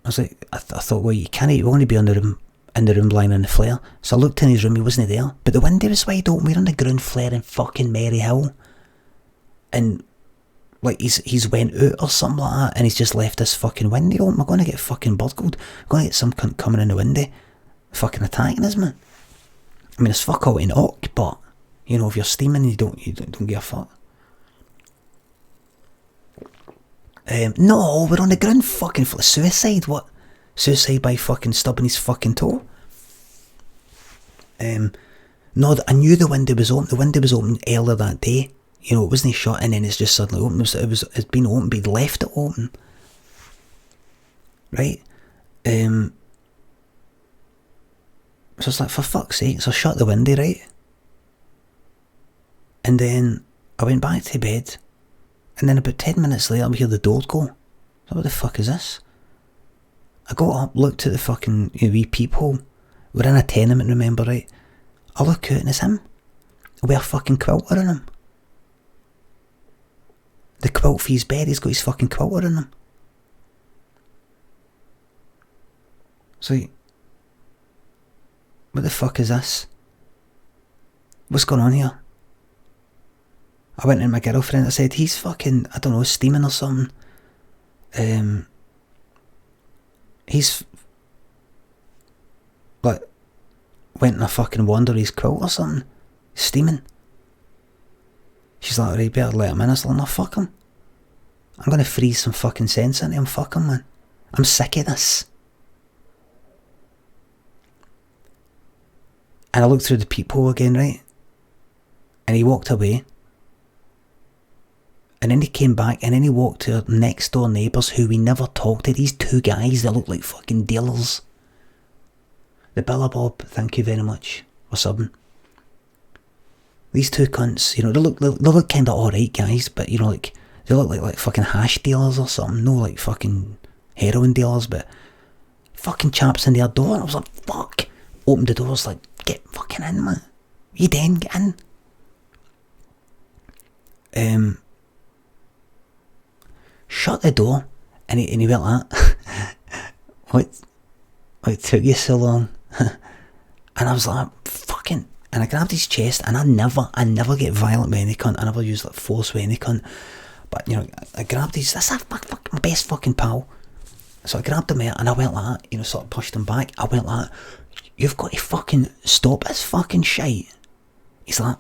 I was like, I thought, well, you want to be in the room lying on the flare. So I looked in his room, he wasn't there. But the window was wide open. We're on the ground floor in fucking Mary Hill. And like he's went out or something like that, and he's just left this fucking window open. We're going to get fucking burgled. We're going to get some cunt coming in the window, fucking attacking us, man. I mean, it's fuck all in knock, but you know, if you're steaming, you don't give a fuck. No, we're on the ground fucking floor. Suicide, what? Suicide by fucking stubbing his fucking toe. No, I knew the window was open. The window was open earlier that day. You know, it wasn't shut and then it's just suddenly open. It's been open, but he'd left it open. Right? So it's like, for fuck's sake. So I shut the window, right? And then I went back to bed. And then about 10 minutes later, I hear the door go. So what the fuck is this? I got up, looked at the fucking wee peephole. We're in a tenement, remember, right? I look out and it's him. With a fucking quilter on him. The quilt for his bed, he's got his fucking quilter on him. So, what the fuck is this? What's going on here? I went to my girlfriend, I said, he's fucking, I don't know, steaming or something. He's like went on a fucking wander his quilt or something. Steaming. She's like, right, better let him in. I was like, no, fuck him. I'm going to freeze some fucking sense into him. Fuck him, man. I'm sick of this. And I looked through the peephole again, right? And he walked away. And then he came back and then he walked to our next door neighbours who we never talked to. These two guys that look like fucking dealers. The Billabob, thank you very much for subbing. These two cunts, you know, they look kind of alright guys, but you know, like, they look like fucking hash dealers or something. No, like fucking heroin dealers, but fucking chaps in their door. And I was like, fuck. Opened the doors, like, get fucking in, man. You then get in. shut the door. And he went like that. What took you so long? And I was like, fucking, and I grabbed his chest, and I never get violent with any cunt. I never use like force with any cunt. But you know, I grabbed his, that's my best fucking pal. So I grabbed him out and I went like that, you know, sort of pushed him back. I went like, you've got to fucking stop this fucking shite. He's like,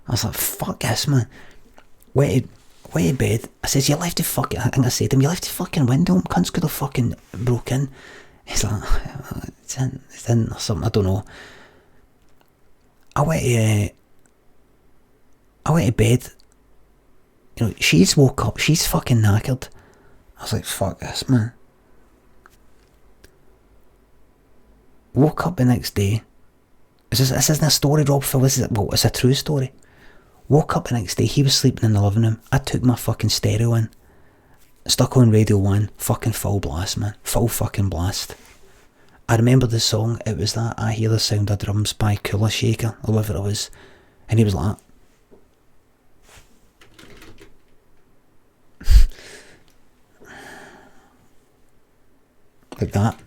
I was like, fuck this, man. Went to bed. I says, you left the fucking, I think I said to him, you left the fucking window, cunts could have fucking broke in. He's like, it's in or something, I don't know. I went to bed. You know, she's woke up, she's fucking knackered. I was like, fuck this, man. Woke up the next day. This isn't a story, Rob Phil, it's a true story. Woke up the next day, he was sleeping in the living room. I took my fucking stereo in, stuck on Radio 1, fucking full blast, man. Full fucking blast. I remember the song, it was that I Hear the Sound of Drums by Cooler Shaker, or whatever it was. And he was like that. Like that.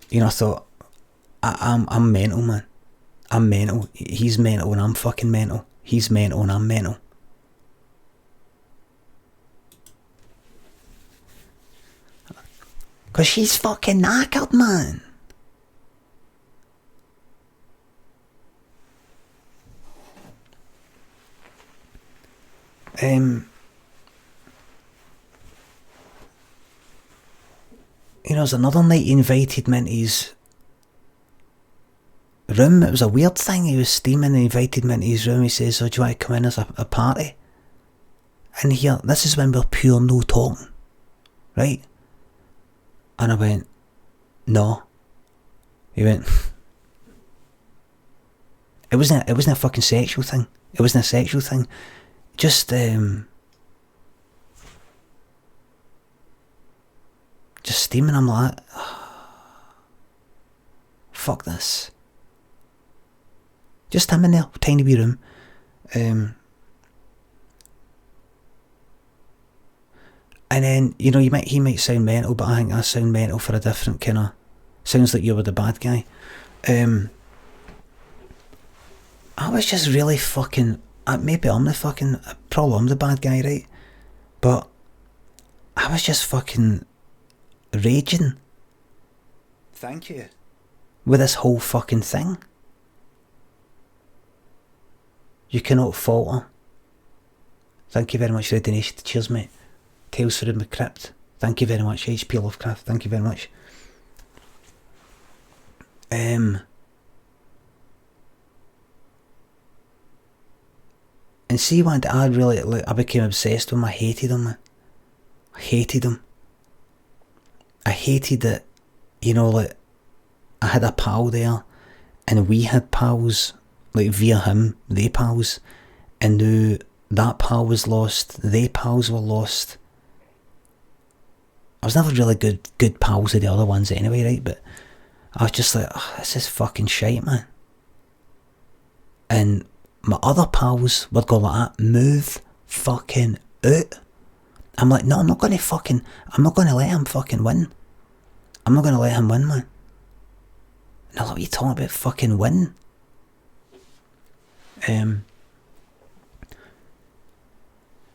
You know, I thought, I'm mental, man. I'm mental. He's mental and I'm fucking mental. He's mental and I'm mental. Cause she's fucking knackered, man. You know, there's another night he invited me into his room. It was a weird thing. He was steaming and he invited me into his room. He says, oh, do you want to come in as a party? And here, this is when we're pure no talking, right? And I went, no. He went, it wasn't a fucking sexual thing. It wasn't a sexual thing. Just steaming. I'm like, fuck this. Just him in there, tiny wee room. And then, you know, he might sound mental, but I think I sound mental for a different kind of, sounds like you were the bad guy. I was just really fucking, maybe I'm the fucking, probably I'm the bad guy, right? But I was just fucking raging. Thank you. With this whole fucking thing. You cannot falter. Thank you very much for the donation. Cheers, mate. Tales from the Crypt. Thank you very much. HP Lovecraft. Thank you very much. And see, one day I became obsessed with him. I hated him, man. I hated him. I hated that, you know, like, I had a pal there, and we had pals, like, via him, they pals, and now that pal was lost, they pals were lost. I was never really good pals with the other ones anyway, right? But I was just like, oh, this is fucking shite, man. And my other pals would go like that, move fucking out. I'm like, no, I'm not going to let him fucking win. I'm not going to let him win, man. And what are you talking about fucking win?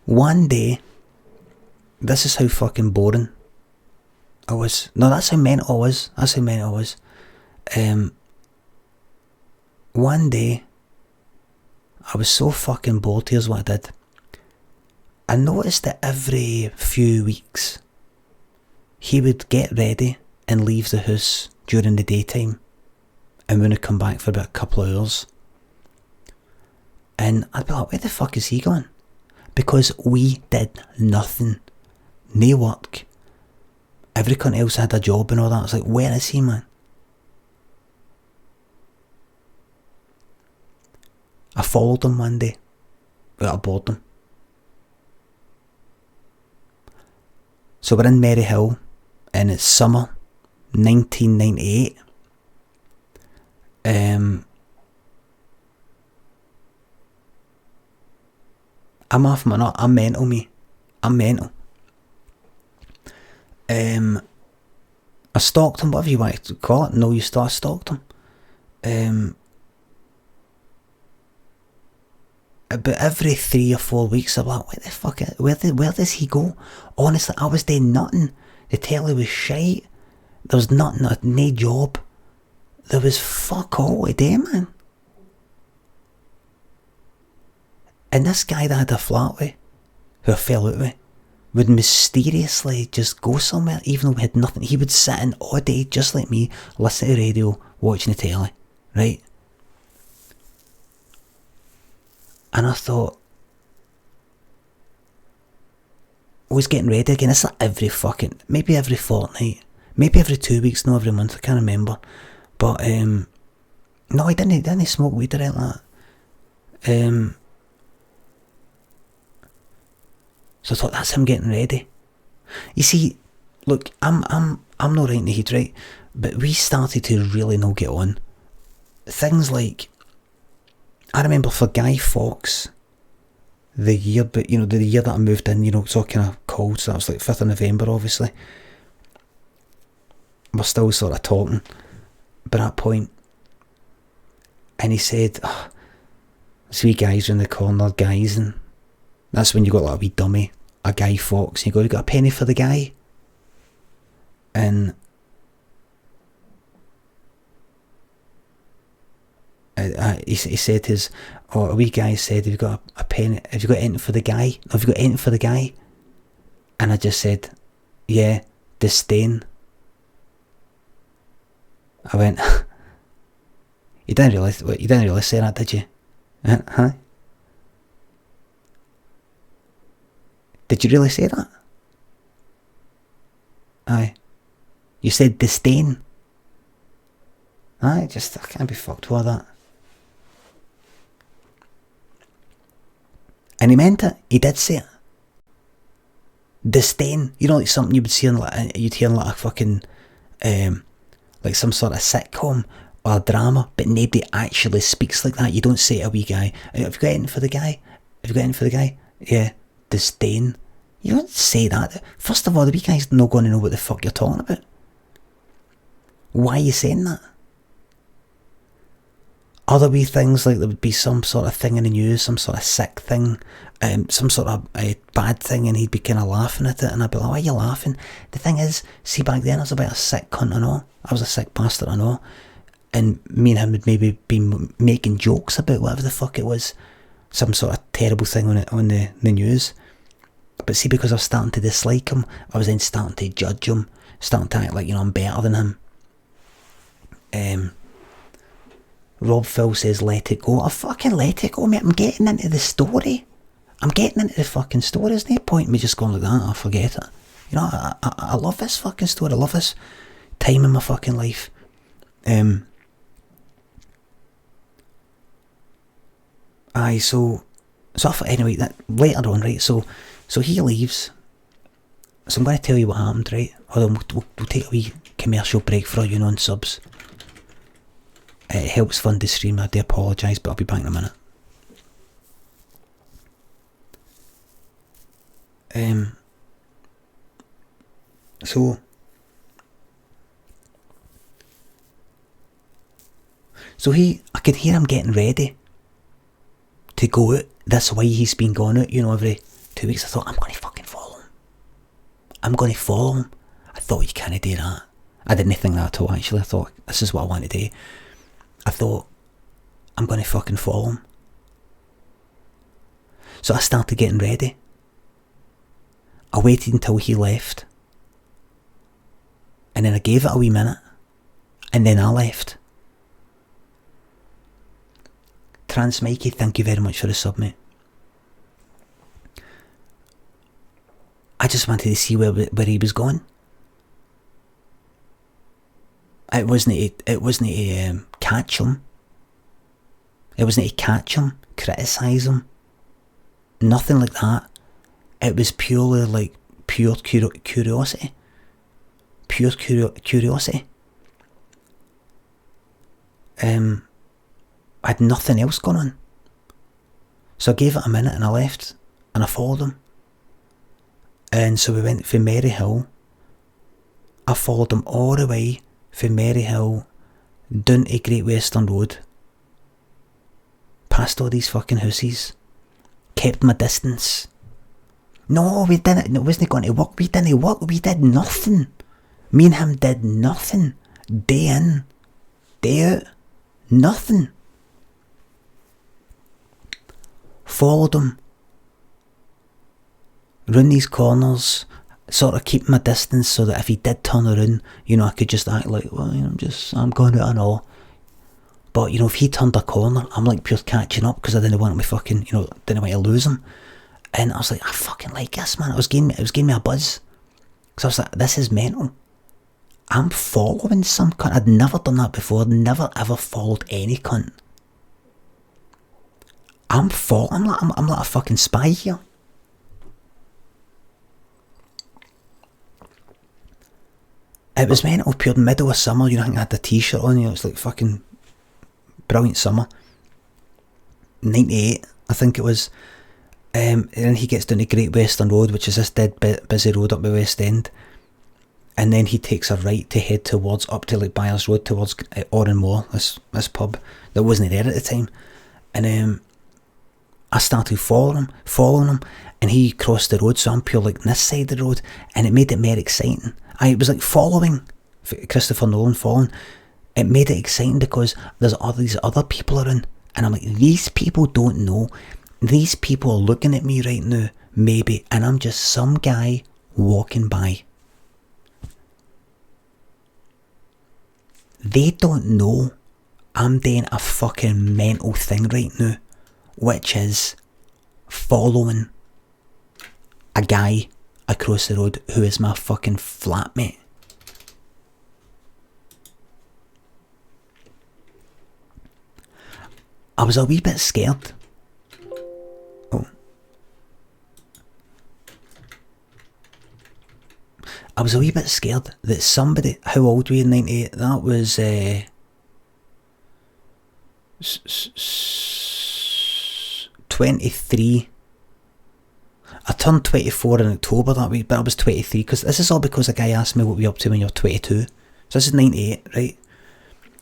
One day, this is how fucking boring I was. No, that's how mental I was. That's how mental I was. One day, I was so fucking bored. Here's what I did. I noticed that every few weeks, he would get ready and leave the house during the daytime and wouldn't come back for about a couple of hours. And I'd be like, where the fuck is he going? Because we did nothing. No work. Everyone else had a job and all that. I was like, where is he, man? I followed him one day out of boredom. So we're in Maryhill and it's summer 1998. I'm off my nut. I'm mental, me. I'm mental. I stalked him, whatever you want to call it. No, you still stalked him. But every 3 or 4 weeks, I'm like, what the fuck? Where does he go? Honestly, I was doing nothing. The telly was shite. There was nothing, no job. There was fuck all to do, man. And this guy that I had a flat with, who I fell out with, would mysteriously just go somewhere, even though we had nothing. He would sit in all day, just like me, listen to the radio, watching the telly, right? And I thought, I was getting ready again. It's like maybe every fortnight, maybe every 2 weeks, not every month, I can't remember. But, no, he didn't smoke weed or anything like that. So I thought, that's him getting ready. You see, look, I'm not right in the head, right? But we started to really not get on. Things like, I remember for Guy Fawkes, the year that I moved in, it's all kind of cold, so that was like 5th of November, obviously. We're still sort of talking by that point. And he said, "These wee guys are in the corner, guys," and that's when you got like a wee dummy, a Guy Fawkes, and you got a penny for the guy. And he said a wee guy said, "Have you got a penny? Have you got anything for the guy? Have you got anything for the guy?" And I just said, "Yeah, disdain." I went, you didn't really say that, did you? Huh? Did you really say that? Aye. You said disdain. I can't be fucked with that. And he meant it. He did say it. Disdain. Like something you would see you'd hear in like a fucking, like some sort of sitcom or a drama, but nobody actually speaks like that. You don't say to a wee guy, "Have you got anything for the guy? Have you got anything for the guy?" Yeah, disdain. You don't say that. First of all, the wee guy's not going to know what the fuck you're talking about. Why are you saying that? Other wee things, like there would be some sort of thing in the news, some sort of sick thing, some sort of bad thing, and he'd be kind of laughing at it, and I'd be like, "Why are you laughing?" The thing is, see, back then I was about a sick cunt and all. I was a sick bastard and all. And me and him would maybe be making jokes about whatever the fuck it was, some sort of terrible thing on the news. But see, because I was starting to dislike him, I was then starting to judge him, starting to act like, I'm better than him. Rob Phil says, "Let it go." I fucking let it go, mate. I'm getting into the story. I'm getting into the fucking story. There's no point in me just going like that. I forget it. I love this fucking story. I love this time in my fucking life. So I thought, anyway, that later on, right, so he leaves. So I'm going to tell you what happened, right? Hold on, we'll take a wee commercial break for all you non-subs. It helps fund the stream, I do apologise, but I'll be back in a minute. So I could hear him getting ready to go out. That's why he's been going out, every 2 weeks. I thought, I'm going to fucking follow him. I thought, you can't do that. I didn't think that at all, actually. I thought, this is what I want to do. I thought, I'm going to fucking follow him. So I started getting ready. I waited until he left. And then I gave it a wee minute. And then I left. Trans Mikey, thank you very much for the sub, mate. I just wanted to see where he was going. It wasn't to catch him. It wasn't to catch him, criticise him. Nothing like that. It was purely like pure curiosity. Pure curiosity. I had nothing else going on. So I gave it a minute and I left. and I followed him. And so we went from Maryhill. I followed him all the way from Maryhill down to Great Western Road, past all these fucking houses, kept my distance. No, we didn't. It wasn't going to work. We didn't work. We did nothing. Me and him did nothing. Day in, day out, nothing. Followed him round these corners, sort of keeping my distance so that if he did turn around, you know, I could just act like, well, you know, I'm going out and all. But, you know, if he turned a corner, I'm like pure catching up because I didn't want to fucking, you know, didn't want to lose him. And I was like, I fucking like this, man. It was giving me a buzz. So I was like, this is mental. I'm following some cunt. I'd never done that before. I'd never ever followed any cunt. I'm like a fucking spy here. It was mental, pure middle of summer, you know, I think I had the t-shirt on, you know, it's like fucking brilliant summer. 98, I think it was. And then he gets down to Great Western Road, which is this dead busy road up the West End. And then he takes a right to head towards, up to like Byers Road, towards Oranmore, this pub that wasn't there at the time. And I started following him, and he crossed the road, so I'm pure like this side of the road, and it made it more exciting. I was like following, Christopher Nolan following. It made it exciting because there's all these other people around, and I'm like, these people don't know. These people are looking at me right now, maybe, and I'm just some guy walking by. They don't know I'm doing a fucking mental thing right now, which is following a guy across the road who is my fucking flatmate. I was a wee bit scared. Oh. I was a wee bit scared that somebody, how old were you in 98? That was 23. I turned 24 in October that week, but I was 23, because this is all because a guy asked me what we up to when you're 22. So this is 98, right?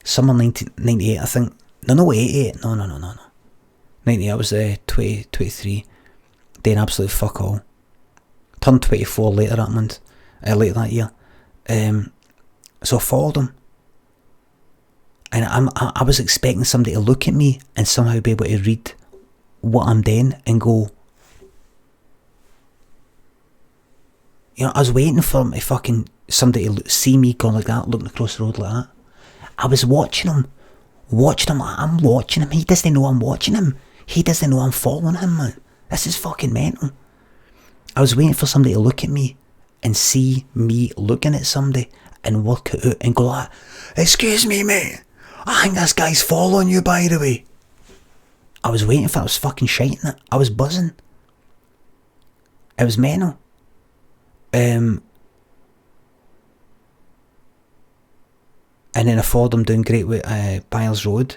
Summer 98, I think. No, 88. No. 98, I was 23. Doing absolute fuck all. Turned 24 later that month. Later that year. So I followed him. And I was expecting somebody to look at me and somehow be able to read what I'm doing and go, you know, I was waiting for him to fucking, somebody to see me going like that, looking across the road like that. I was watching him, I'm watching him. He doesn't know I'm watching him. He doesn't know I'm following him, man. This is fucking mental. I was waiting for somebody to look at me and see me looking at somebody and work it out and go like, excuse me, mate, I think this guy's following you, by the way. I was waiting for it. I was fucking shiting it. I was buzzing. It was mental. And then I followed him down Byers Road.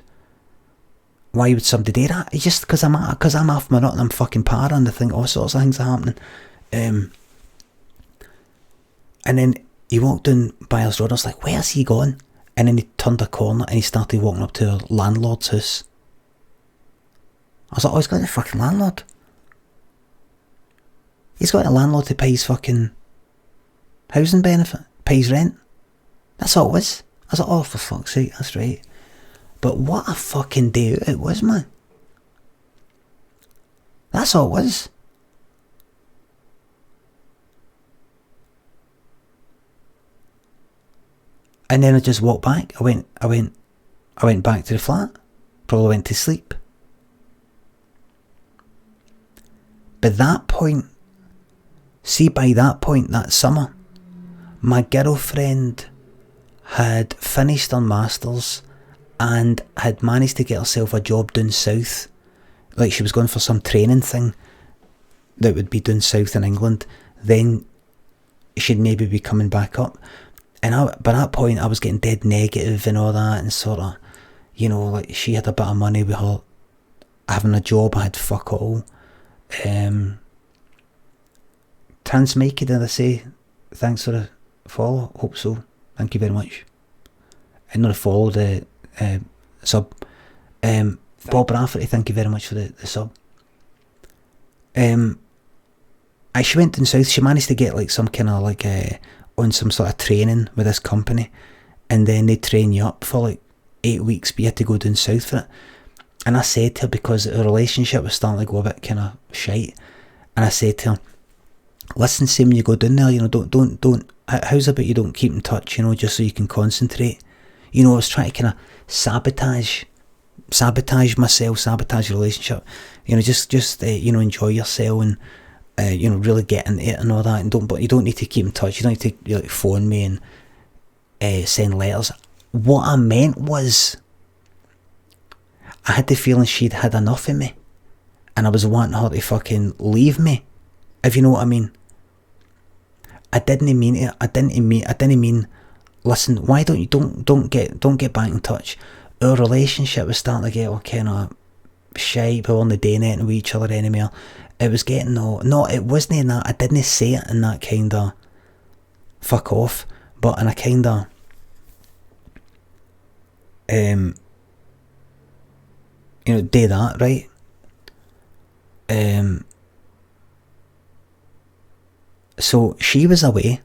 Why would somebody do that? It's just because I'm off my nut and I'm fucking para and I think all sorts of things are happening. And then he walked down Byers Road. I was like, where's he gone? And then he turned a corner and he started walking up to our landlord's house. I was like, oh, he's got a fucking landlord. He's got a landlord to pay his fucking housing benefit, pay his rent. That's all it was. I was like, oh, for fuck's sake, that's right. But what a fucking day it was, man. That's all it was. And then I just walked back. I went back to the flat. Probably went to sleep. By that point, that summer, my girlfriend had finished her masters and had managed to get herself a job down south. Like she was going for some training thing that would be down south in England. Then she'd maybe be coming back up. And by that point I was getting dead negative and all that, and sort of, you know, like she had a bit of money with her having a job, I had fuck all. Transmakey, did I say thanks for the follow? Hope so. Thank you very much. And not a follow, the sub. Bob Rafferty, thank you very much for the sub. She went down south. She managed to get like some kind of like on some sort of training with this company, and then they train you up for like 8 weeks, but you had to go down south for it. And I said to her, because her relationship was starting to go a bit kind of shite, and I said to her, listen, say when you go down there, you know, don't how's about you don't keep in touch, you know, just so you can concentrate. You know, I was trying to kind of sabotage myself, sabotage the relationship. You know, just you know, enjoy yourself and you know, really get into it and all that. And but you don't need to keep in touch. You don't need to like phone me and send letters. What I meant was, I had the feeling she'd had enough of me, and I was wanting her to fucking leave me, if you know what I mean. I didn't mean it. I didn't mean. Listen, why don't get back in touch? Our relationship was starting to get all kind of shite. We weren't the day netting with each other anymore. It was getting no, it wasn't in that. I didn't say it in that kind of fuck off, but in a kind of you know, do that, right? So she was away.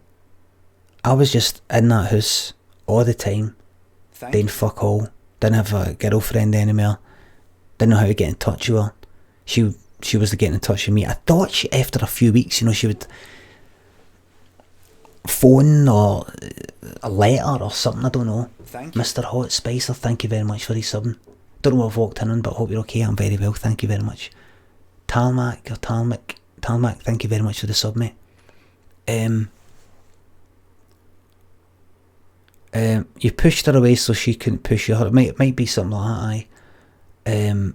I was just in that house all the time, doing fuck all. Didn't have a girlfriend anymore. Didn't know how to get in touch with her. She was getting in touch with me. I thought after a few weeks, you know, she would phone or a letter or something. I don't know. Mr. Hot Spicer, thank you very much for resubbing. Don't know what I've walked in on, but hope you're okay. I'm very well, thank you very much. Talmac, thank you very much for the sub, mate. You pushed her away so she couldn't push you. It might be something like that, aye.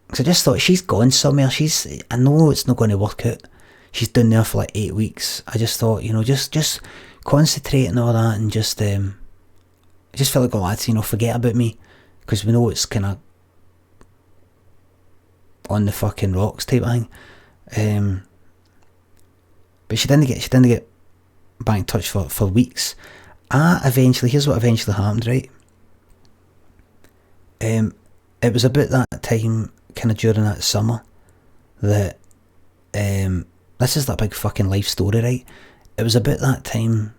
Cause I just thought, she's gone somewhere. I know it's not going to work out. She's down there for like 8 weeks. I just thought, you know, just concentrate and all that, and just I just felt like, oh lads, you know, forget about me, because we know it's kind of on the fucking rocks type of thing. But she didn't get back in touch for weeks. Here's what eventually happened, right? It was about that time, kind of during that summer, that this is that big fucking life story, right? It was about that time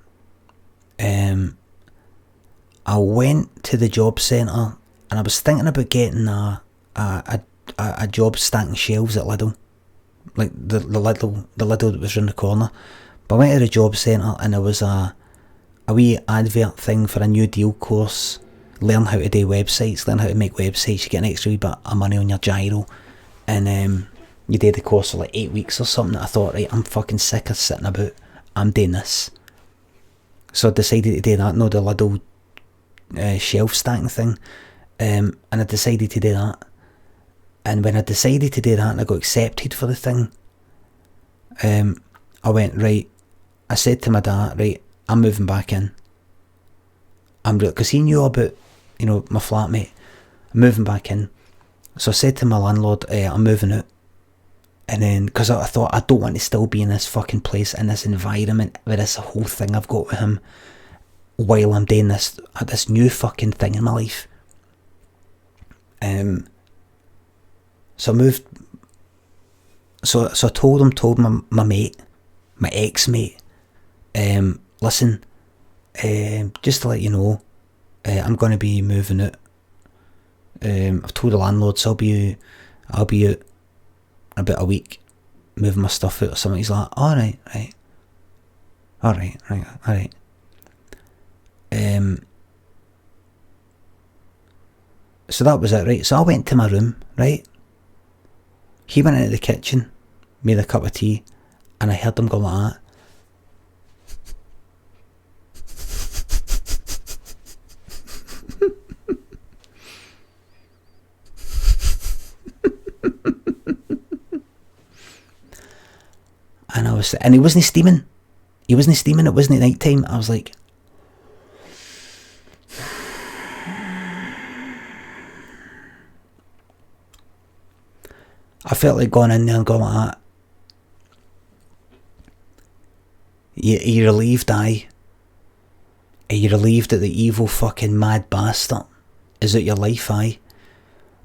I went to the job centre, and I was thinking about getting a job stacking shelves at Lidl, like the Lidl that was round the corner. But I went to the job centre, and there was a wee advert thing for a new deal course. Learn how to do websites, learn how to make websites. You get an extra wee bit of money on your gyro, and you did the course for like 8 weeks or something. I thought, right, I'm fucking sick of sitting about, I'm doing this. So I decided to do that, no, the Lidl shelf stacking thing, and I decided to do that. And when I decided to do that and I got accepted for the thing, I went, right, I said to my dad, right, I'm moving back in. Because he knew about, you know, my flatmate. I'm moving back in. So I said to my landlord, I'm moving out. And then, because I thought, I don't want to still be in this fucking place, in this environment, with this whole thing I've got with him, while I'm doing this new fucking thing in my life. So I moved. So I told my mate, my ex-mate, listen, just to let you know, I'm going to be moving out. I've told the landlord, so I'll be out in about a week, moving my stuff out or something. He's like, alright. So that was it, right? So I went to my room, right? He went into the kitchen, made a cup of tea, and I heard him go like that. And he wasn't steaming. It wasn't at night time. I was like, I felt like going in there and going like that. You relieved, aye? Are you relieved that the evil fucking mad bastard is out your life, aye?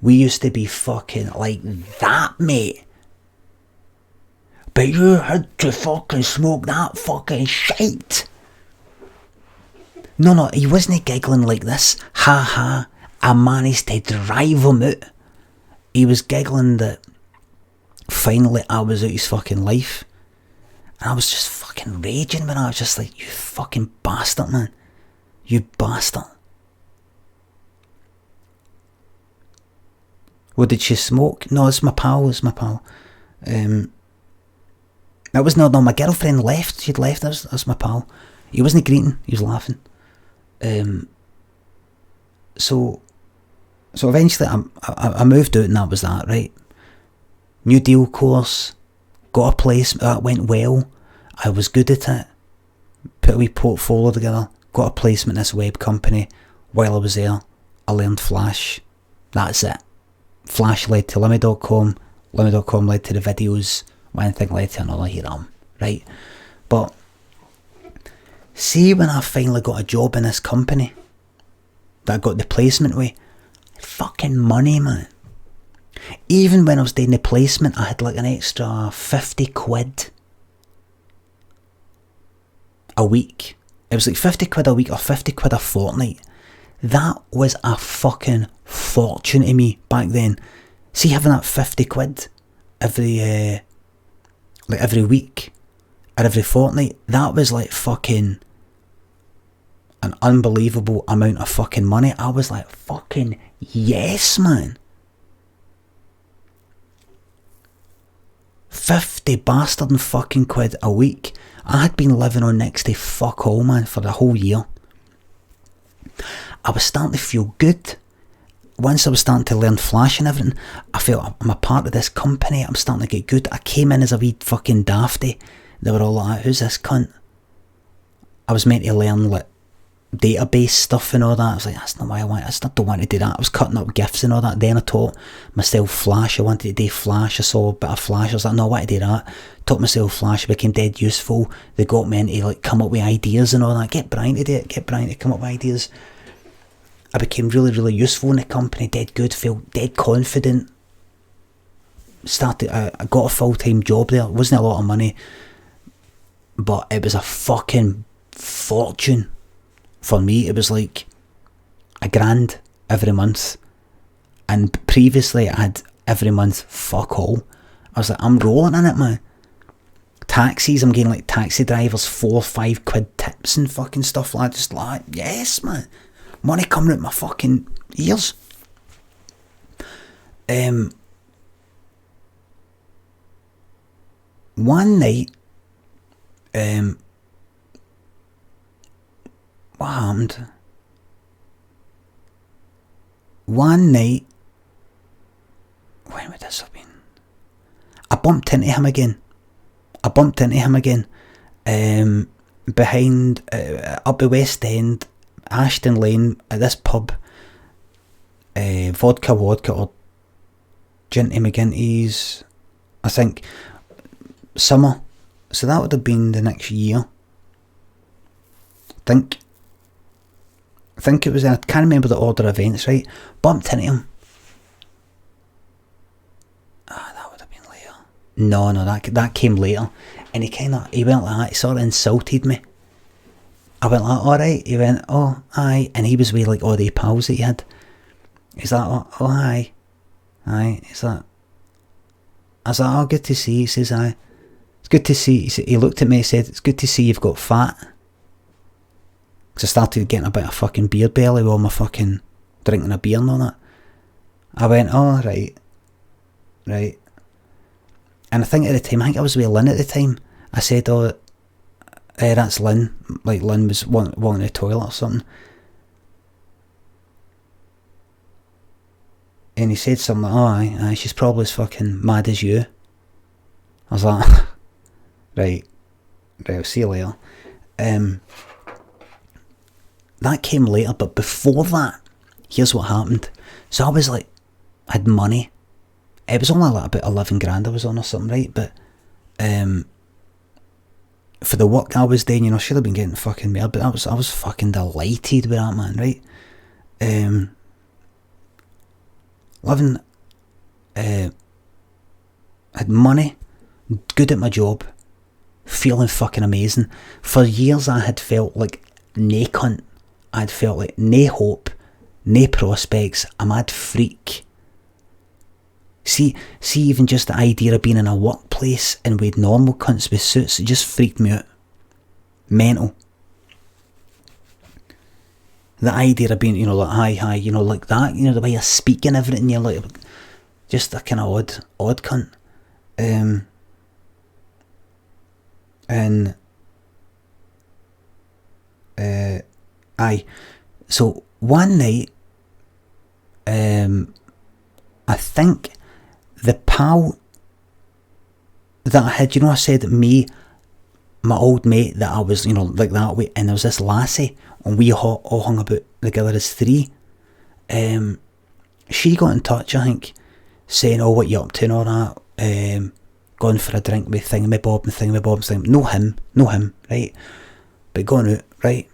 We used to be fucking like that, mate. But you had to fucking smoke that fucking shite. No, he wasn't giggling like this. Ha ha, I managed to drive him out. He was giggling that finally I was out his fucking life. And I was just fucking raging when I was just like, you fucking bastard, man. You bastard. What did she smoke? No, it's my pal. It was no, my girlfriend left. She'd left. That was my pal. He wasn't greeting. He was laughing. So eventually I moved out and that was that, right? New deal course. Got a placement. That went well. I was good at it. Put a wee portfolio together. Got a placement in this web company. While I was there, I learned Flash. That's it. Flash led to Limmy.com. Limmy.com led to the videos. One thing led to another. Here I am, right? But see, when I finally got a job in this company that I got the placement with, fucking money, man. Even when I was doing the placement, I had like an extra 50 quid a week. It was like 50 quid a week or 50 quid a fortnight. That was a fucking fortune to me back then. See, having that 50 quid every week or every fortnight, that was like fucking an unbelievable amount of fucking money. I was like, fucking yes, man. 50 bastard and fucking quid a week. I had been living on next to fuck all, man, for the whole year. I was starting to feel good. Once I was starting to learn Flash and everything, I felt I'm a part of this company. I'm starting to get good. I came in as a wee fucking dafty. They were all like, who's this cunt? I was meant to learn like database stuff and all that. I was like, that's not what I want. I still don't want to do that. I was cutting up GIFs and all that. Then I taught myself Flash. I wanted to do Flash. I saw a bit of Flash. I was like, no, I want to do that. Taught myself Flash. I became dead useful. They got me into like come up with ideas and all that. Get Brian to do it. Get Brian to come up with ideas. I became really, really useful in the company. Dead good. Felt dead confident. I got a full-time job there. It wasn't a lot of money, but it was a fucking fortune. For me, it was like $1,000 every month. And previously, I had every month fuck all. I was like, I'm rolling in it, man. Taxis, I'm getting like taxi drivers 4 or 5 quid tips and fucking stuff like that. Just like, yes, man. Money coming out my fucking ears. One night, what happened? One night, when would this have been? I bumped into him again. Behind, up the West End, Ashton Lane, at this pub, Vodka or Ginty McGinty's, I think, summer. So that would have been the next year. I think it was, I can't remember the order of events, right? Bumped into him. That would have been later. No, that came later. And he went like that, he sort of insulted me. I went like, alright. He went, oh, aye. And he was with like all the pals that he had. He's like, oh aye. Aye. He's like, I was like, oh, good to see you. He says, aye. It's good to see. He looked at me and said, it's good to see you've got fat. Because I started getting a bit of fucking beer belly with all my fucking drinking a beer and all that. I went, oh, right. And I think at the time, I think I was with Lynn at the time. I said, oh, that's Lynn. Like Lynn was wanting the toilet or something. And he said something like, oh, aye, she's probably as fucking mad as you. I was like, right, I'll see you later. That came later, but before that, here's what happened. So I was like, I had money. It was only like about 11 grand I was on or something, right? But for the work I was doing, you know, I should have been getting fucking mad, but I was fucking delighted with that, man, right? Living, had money, good at my job, feeling fucking amazing. For years I had felt like nae cunt. I'd felt like nae hope, nae prospects, a mad freak. See, even just the idea of being in a workplace and with normal cunts with suits, it just freaked me out. Mental. The idea of being, you know, like hi, you know, like that, you know, the way you speak and everything, you're like, just a kind of odd cunt. So one night, I think the pal that I had, you know, I said me, my old mate that I was, you know, like that way, and there was this lassie, and we all hung about together as three. She got in touch, I think, saying, oh, what you up to and all that, going for a drink with thingamabob and thing. No him, right? But going out, right?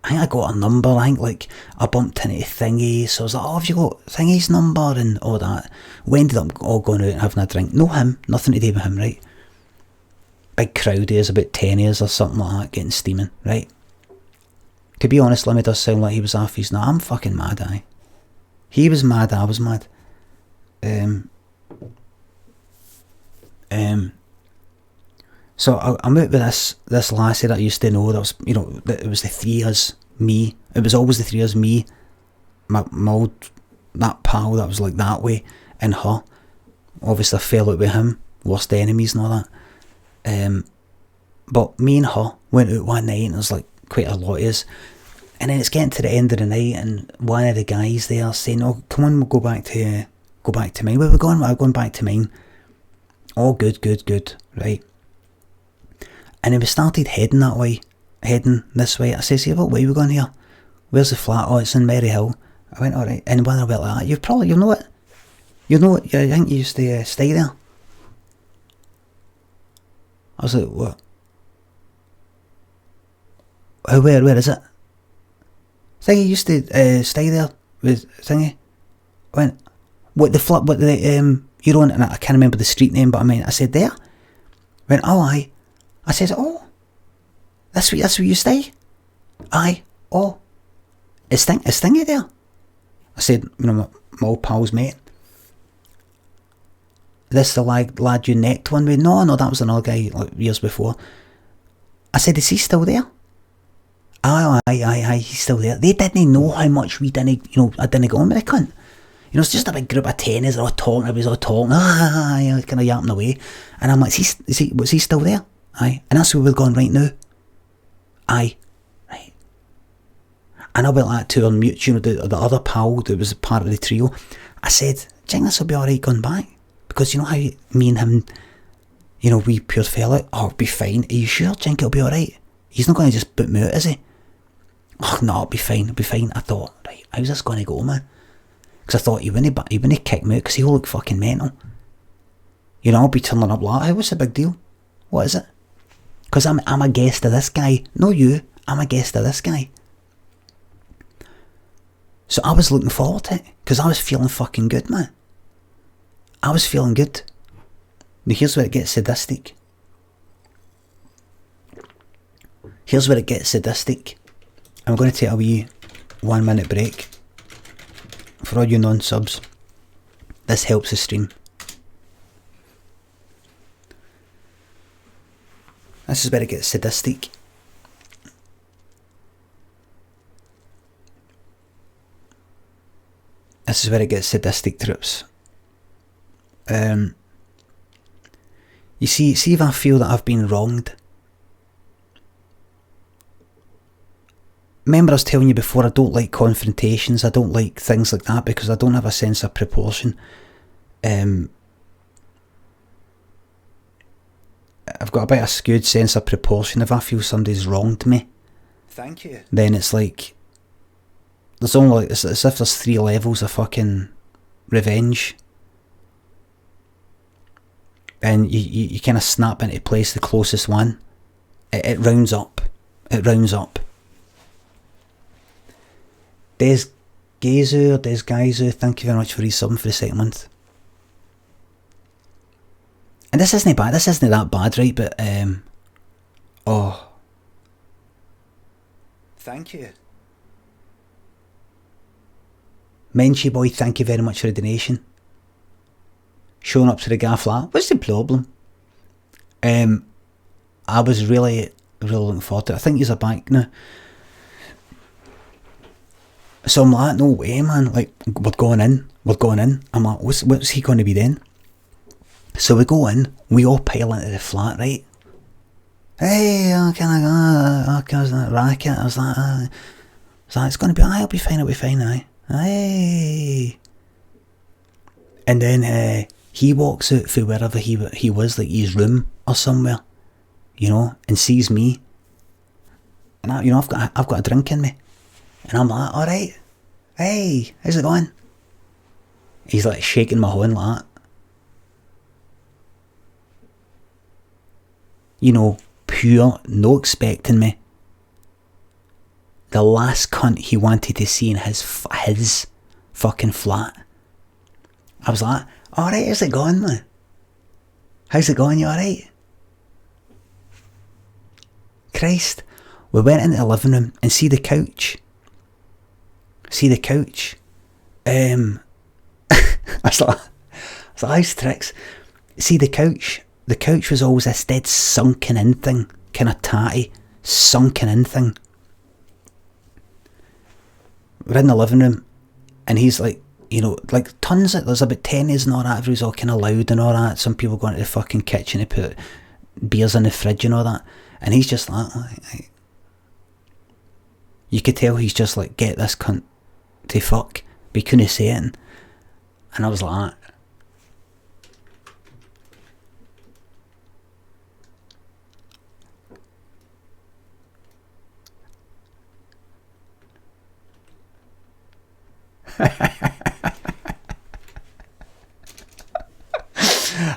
I think I got a number, I think like I bumped into Thingy, so I was like, oh, have you got Thingy's number and all that? We ended up all going out and having a drink. No him, nothing to do with him, right? Big crowd is about 10 years or something like that, getting steaming, right? To be honest, Limmy does sound like he was half his. No, I'm fucking mad, aye. He was mad, I was mad. So I'm out with this lassie that I used to know. That was, you know, it was the three of us, me. It was always the three of us, me, my old, that pal that was like that way, and her. Obviously I fell out with him, worst enemies and all that. But me and her went out one night, and there's like quite a lot of us. And then it's getting to the end of the night, and one of the guys there saying, oh, come on, we'll go back to mine. Where are we going? We're going back to mine. Oh, good, right? And then we started heading this way. I says, yeah, what way are we going here? Where's the flat? Oh, it's in Merry Hill. I went, alright. And when I went like that, you'll know it. I think you used to stay there. I was like, what? Where is it? Thingy used to stay there with Thingy. I went, you're on, and I can't remember the street name, but I said there. I went, oh aye. I says, oh, that's where you stay? Aye. Oh, is Thingy there? I said, you know, my old pal's mate. This the lad you necked one with? No, that was another guy like years before. I said, is he still there? Aye, he's still there. They didn't know how much I didn't get on with the cunt. You know, it's just a big group of tenors all talking, everybody's all talking, kind of yapping away. And I'm like, was he still there? Aye. And that's where we're going right now. Aye. Right. And I went like to on mute, you know, the other pal that was part of the trio. I said, do you think this will be alright going back? Because you know how me and him, you know, we pure fell out? Oh, it'll be fine. Are you sure? Do you think it'll be alright? He's not going to just boot me out, is he? Oh, no, it'll be fine. I thought, right, how's this going to go, man? Because I thought he wouldn't kick me out because he'll look fucking mental. You know, I'll be turning up like, hey, what's the big deal? What is it? Because I'm a guest of this guy. No you, I'm a guest of this guy. So I was looking forward to it because I was feeling fucking good, man. I was feeling good. Now here's where it gets sadistic. I'm going to take a wee 1 minute break. For all you non-subs, this helps the stream. This is where it gets sadistic. Troops. You see if I feel that I've been wronged. Remember I was telling you before, I don't like confrontations, I don't like things like that because I don't have a sense of proportion. I've got a bit of a skewed sense of proportion. If I feel somebody's wronged me, thank you, then it's like, there's only like, it's as if there's 3 levels of fucking revenge. and you kind of snap into place the closest one. It rounds up. It rounds up. Des Geyser, thank you very much for resubbing for the second month. And this isn't bad, this isn't that bad, right? But, oh. Thank you. Menchie boy, thank you very much for the donation. Showing up to the gaff flat. What's the problem? I was really looking forward to it. I think he's back now. So I'm like, no way, man. Like, we're going in. I'm like, what's he going to be then? So we go in, we all pile into the flat, right? Hey, can I go? Was that racket? I was like, it's going to be, it'll be fine, aye. Hey. And then he walks out for wherever he was, like his room or somewhere, you know, and sees me. And I've got a drink in me. And I'm like, alright, hey, how's it going? He's like shaking my hand like that. You know, pure, no expecting me. The last cunt he wanted to see in his fucking flat. I was like, alright, how's it going, man? How's it going, you alright? Christ, we went into the living room and see the couch. I was like, how's tricks? See the couch. The couch was always this dead sunken in thing, kind of tatty, sunken in thing. We're in the living room, and he's like, you know, like tons of, there's about 10 and all that, everybody's all kind of loud and all that. Some people go into the fucking kitchen to put beers in the fridge and all that, and he's just like, you could tell he's just like, get this cunt to fuck, but he couldn't say it. And I was like,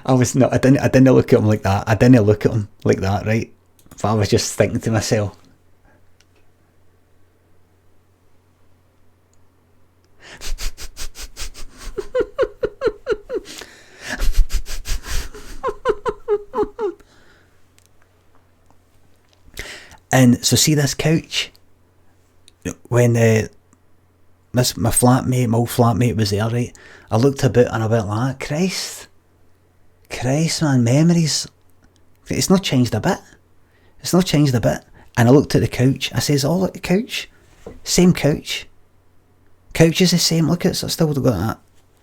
I didn't look at him like that. Right? But I was just thinking to myself, and so see this couch, when my old flatmate was there, right? I looked about and I went like, Christ man, memories. It's not changed a bit. And I looked at the couch. I says, oh, look, the couch. Same couch. Couch is the same. Look, it's still got that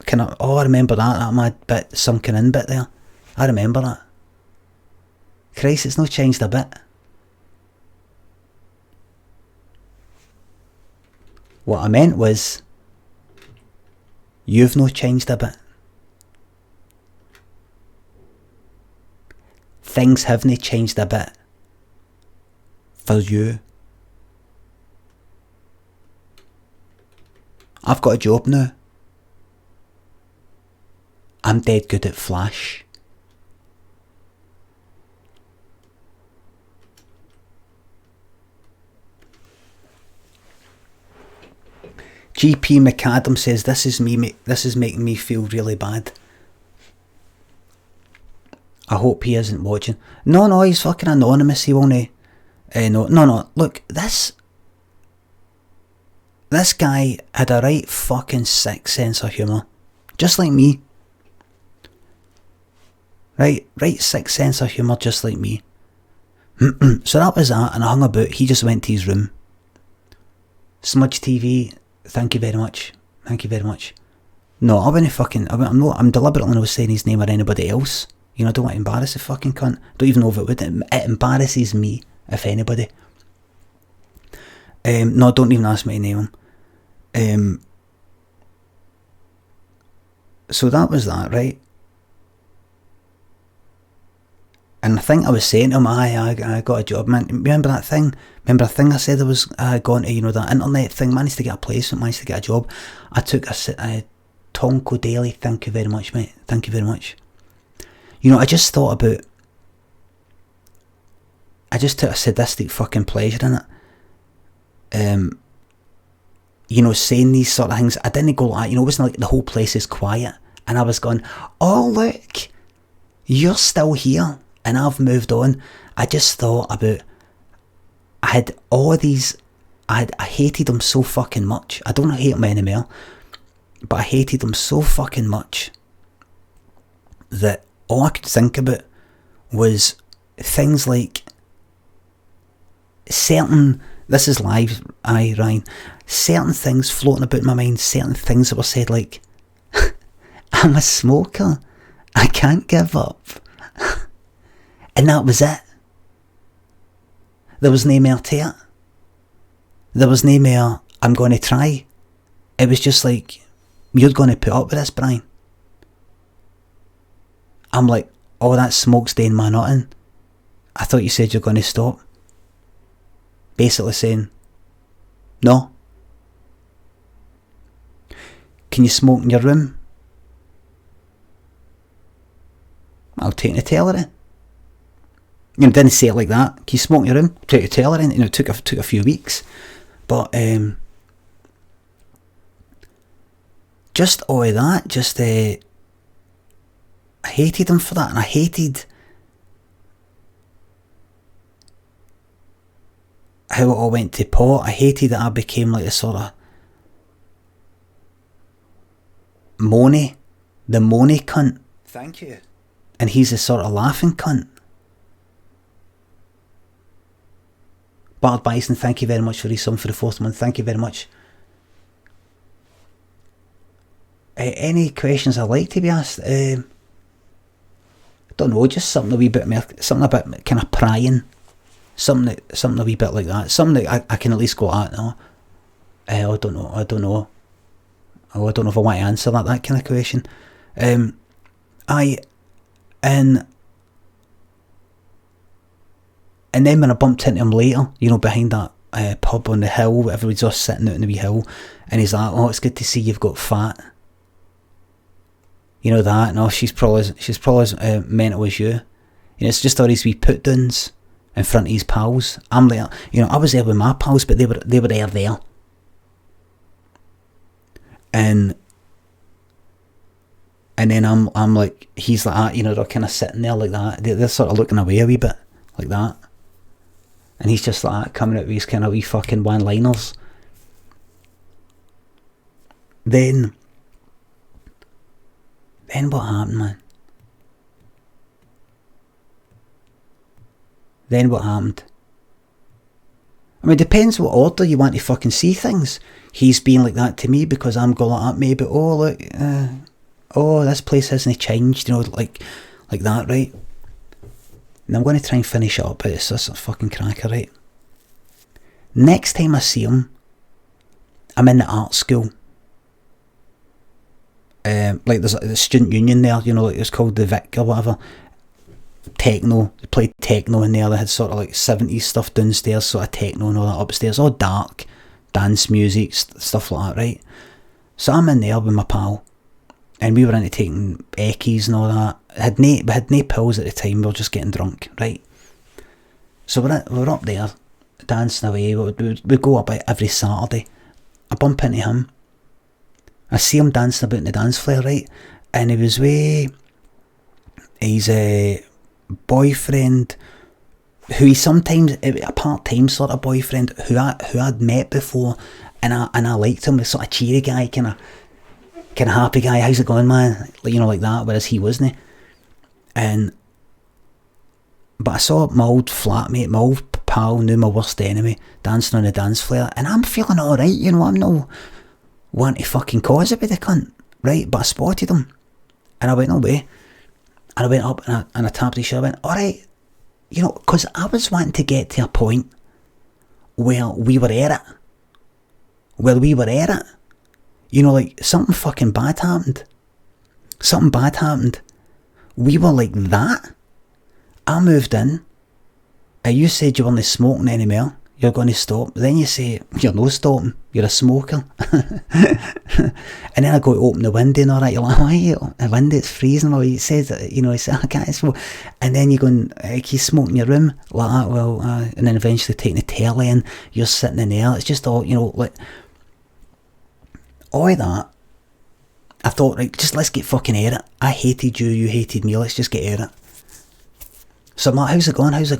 kind of, oh, I remember that mad bit, sunken in bit there. I remember that. Christ, it's not changed a bit. What I meant was, you've not changed a bit. Things haven't changed a bit for you. I've got a job now. I'm dead good at Flash. GP McAdam says, this is making me feel really bad. I hope he isn't watching. No, he's fucking anonymous, he won't. No, look, this guy had a right fucking sick sense of humour. Just like me. Right sick sense of humour, just like me. So that was that, and I hung about. He just went to his room. Smudge TV, thank you very much. No, I wouldn't fucking, I'm deliberately not saying his name or anybody else. You know, I don't want to embarrass the fucking cunt. I don't even know if it would. It embarrasses me, if anybody. No, don't even ask me to name him. So that was that, right? And I think I was saying to him, I got a job, man. Remember that thing? Remember a thing I said I was going to, you know, that internet thing? Managed to get a placement, managed to get a job. I took a Tonko Daily. Thank you very much, mate. Thank you very much. You know, I just took a sadistic fucking pleasure in it. You know, saying these sort of things. I didn't go like, you know, it wasn't like the whole place is quiet and I was going, oh look, you're still here and I've moved on. I just thought about, I had all these, I hated them so fucking much. I don't hate them anymore, but I hated them so fucking much that all I could think about was things like certain, this is live, Ryan, certain things floating about in my mind, certain things that were said like, I'm a smoker, I can't give up. And that was it. There was no more to it. There was no more, I'm going to try. It was just like, you're going to put up with this, Brian. I'm like, oh, that smoke's doing my nothing. I thought you said you're going to stop. Basically saying, no. Can you smoke in your room? I'll take the teller in. You know, didn't say it like that. Can you smoke in your room? Take the teller in. You know, it took a few weeks. But just all of that, just I hated him for that, and I hated how it all went to pot. I hated that I became like a sort of moany, the moany cunt. Thank you. And he's a sort of laughing cunt. Bard Bison, thank you very much for resub for the 4th month. Thank you very much. Any questions I'd like to be asked? I don't know, just something a wee bit more, something a bit kind of prying. Something a wee bit like that. Something that I can at least go at now. I don't know. Oh, I don't know if I want to answer that kind of question. And then when I bumped into him later, you know, behind that pub on the hill, everybody's just sitting out on the wee hill, and he's like, oh, it's good to see you've got fat. You know that? No, she's probably as mental as you. You know, it's just all these wee put-downs in front of his pals. I'm there, you know, I was there with my pals, but they were there. And then I'm like, he's like that, you know, they're kind of sitting there like that. They're sort of looking away a wee bit, like that. And he's just like that, coming out with these kind of wee fucking one-liners. Then what happened, man? Then what happened? I mean, it depends what order you want to fucking see things. He's being like that to me because I'm going like that, maybe, oh, look, this place hasn't changed, you know, like that, right? And I'm going to try and finish it up, but it's just a fucking cracker, right? Next time I see him, I'm in the art school. Like there's a student union there, you know, like it's called the Vic or whatever. Techno, they played techno in there. They had sort of like 70s stuff downstairs, sort of techno and all that upstairs, all dark, dance music, stuff like that, right? So I'm in there with my pal, and we were into taking eckies and all that. We had no pills at the time, we were just getting drunk, right? So we're up there, dancing away. We go up every Saturday. I bump into him. I see him dancing about in the dance floor, right? And he was with his boyfriend, who he sometimes, a part-time sort of boyfriend, who I'd met before, and I liked him, a sort of cheery guy, kind of happy guy. How's it going, man? Like, you know, like that. Whereas he wasn't. But I saw my old flatmate, my old pal, now my worst enemy, dancing on the dance floor, and I'm feeling alright, you know, I'm no want to fucking cause it with the cunt, right? But I spotted him, and I went away, and I went up and I tapped his shoulder. I went, alright, you know, because I was wanting to get to a point where we were at it. You know, like, something fucking bad happened. We were like that. I moved in, and you said you weren't smoking anymore. you're going to stop. Then you say, you're no stopping, you're a smoker. And then I go to open the window and all that, you're like, why? The window, it's freezing. Well, he says, you know, he said, I can't smoke. And then you go and you smoke in your room, like that, well, and then eventually taking the telly in, you're sitting in there. It's just all, you know, like, all of that. I thought, right, just let's get fucking at it. I hated you, you hated me, let's just get at it. So I'm like, how's it going? He's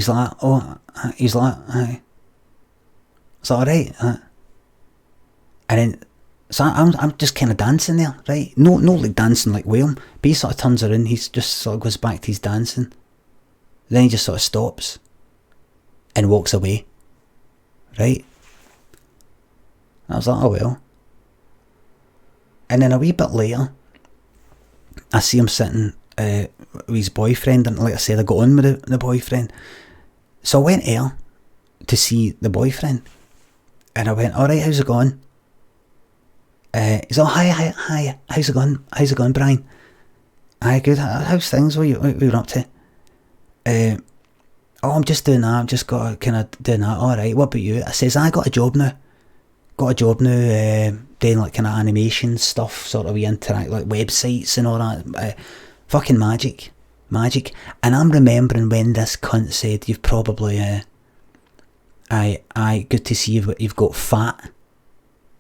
like, aye. It's alright, and then, so I'm just kind of dancing there, right? No like dancing like William, but he sort of turns around, he just sort of goes back to his dancing. Then he just sort of stops and walks away, right? I was like, oh well. And then a wee bit later, I see him sitting with his boyfriend, and like I said, I got on with the boyfriend. So I went there to see the boyfriend, and I went, alright, how's it going? He's all, hi, how's it going, Brian? Aye, good, how's things, what you up to? Oh, I'm just doing that, I'm just got kind of doing that. Alright, what about you? I says, I got a job now, doing like kind of animation stuff, sort of we interact, like websites and all that, fucking magic. And I'm remembering when this cunt said, you've probably, aye, good to see you've got fat.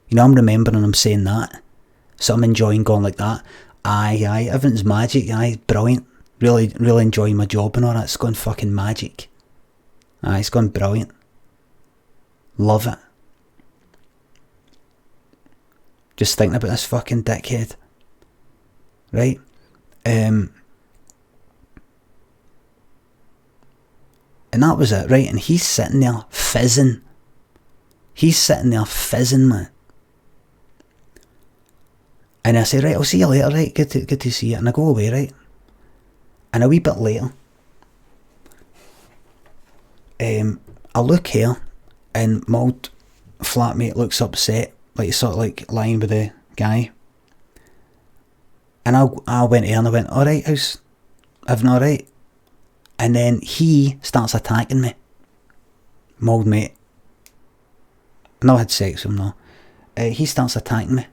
You know, I'm remembering him saying that, so I'm enjoying going like that. Aye, everything's magic, aye, brilliant. Really enjoying my job and all that, it's going fucking magic. Aye, it's going brilliant. Love it. Just thinking about this fucking dickhead. Right? And that was it, right? And he's sitting there fizzing. Man. And I say, right, I'll see you later, right? Good to see you. And I go away, right? And a wee bit later, I look here, and my old flatmate looks upset, like he's sort of like lying with the guy. And I went here and I went, alright, how's everything alright? And then he starts attacking me, my old mate. I never had sex with him, no. He starts attacking me.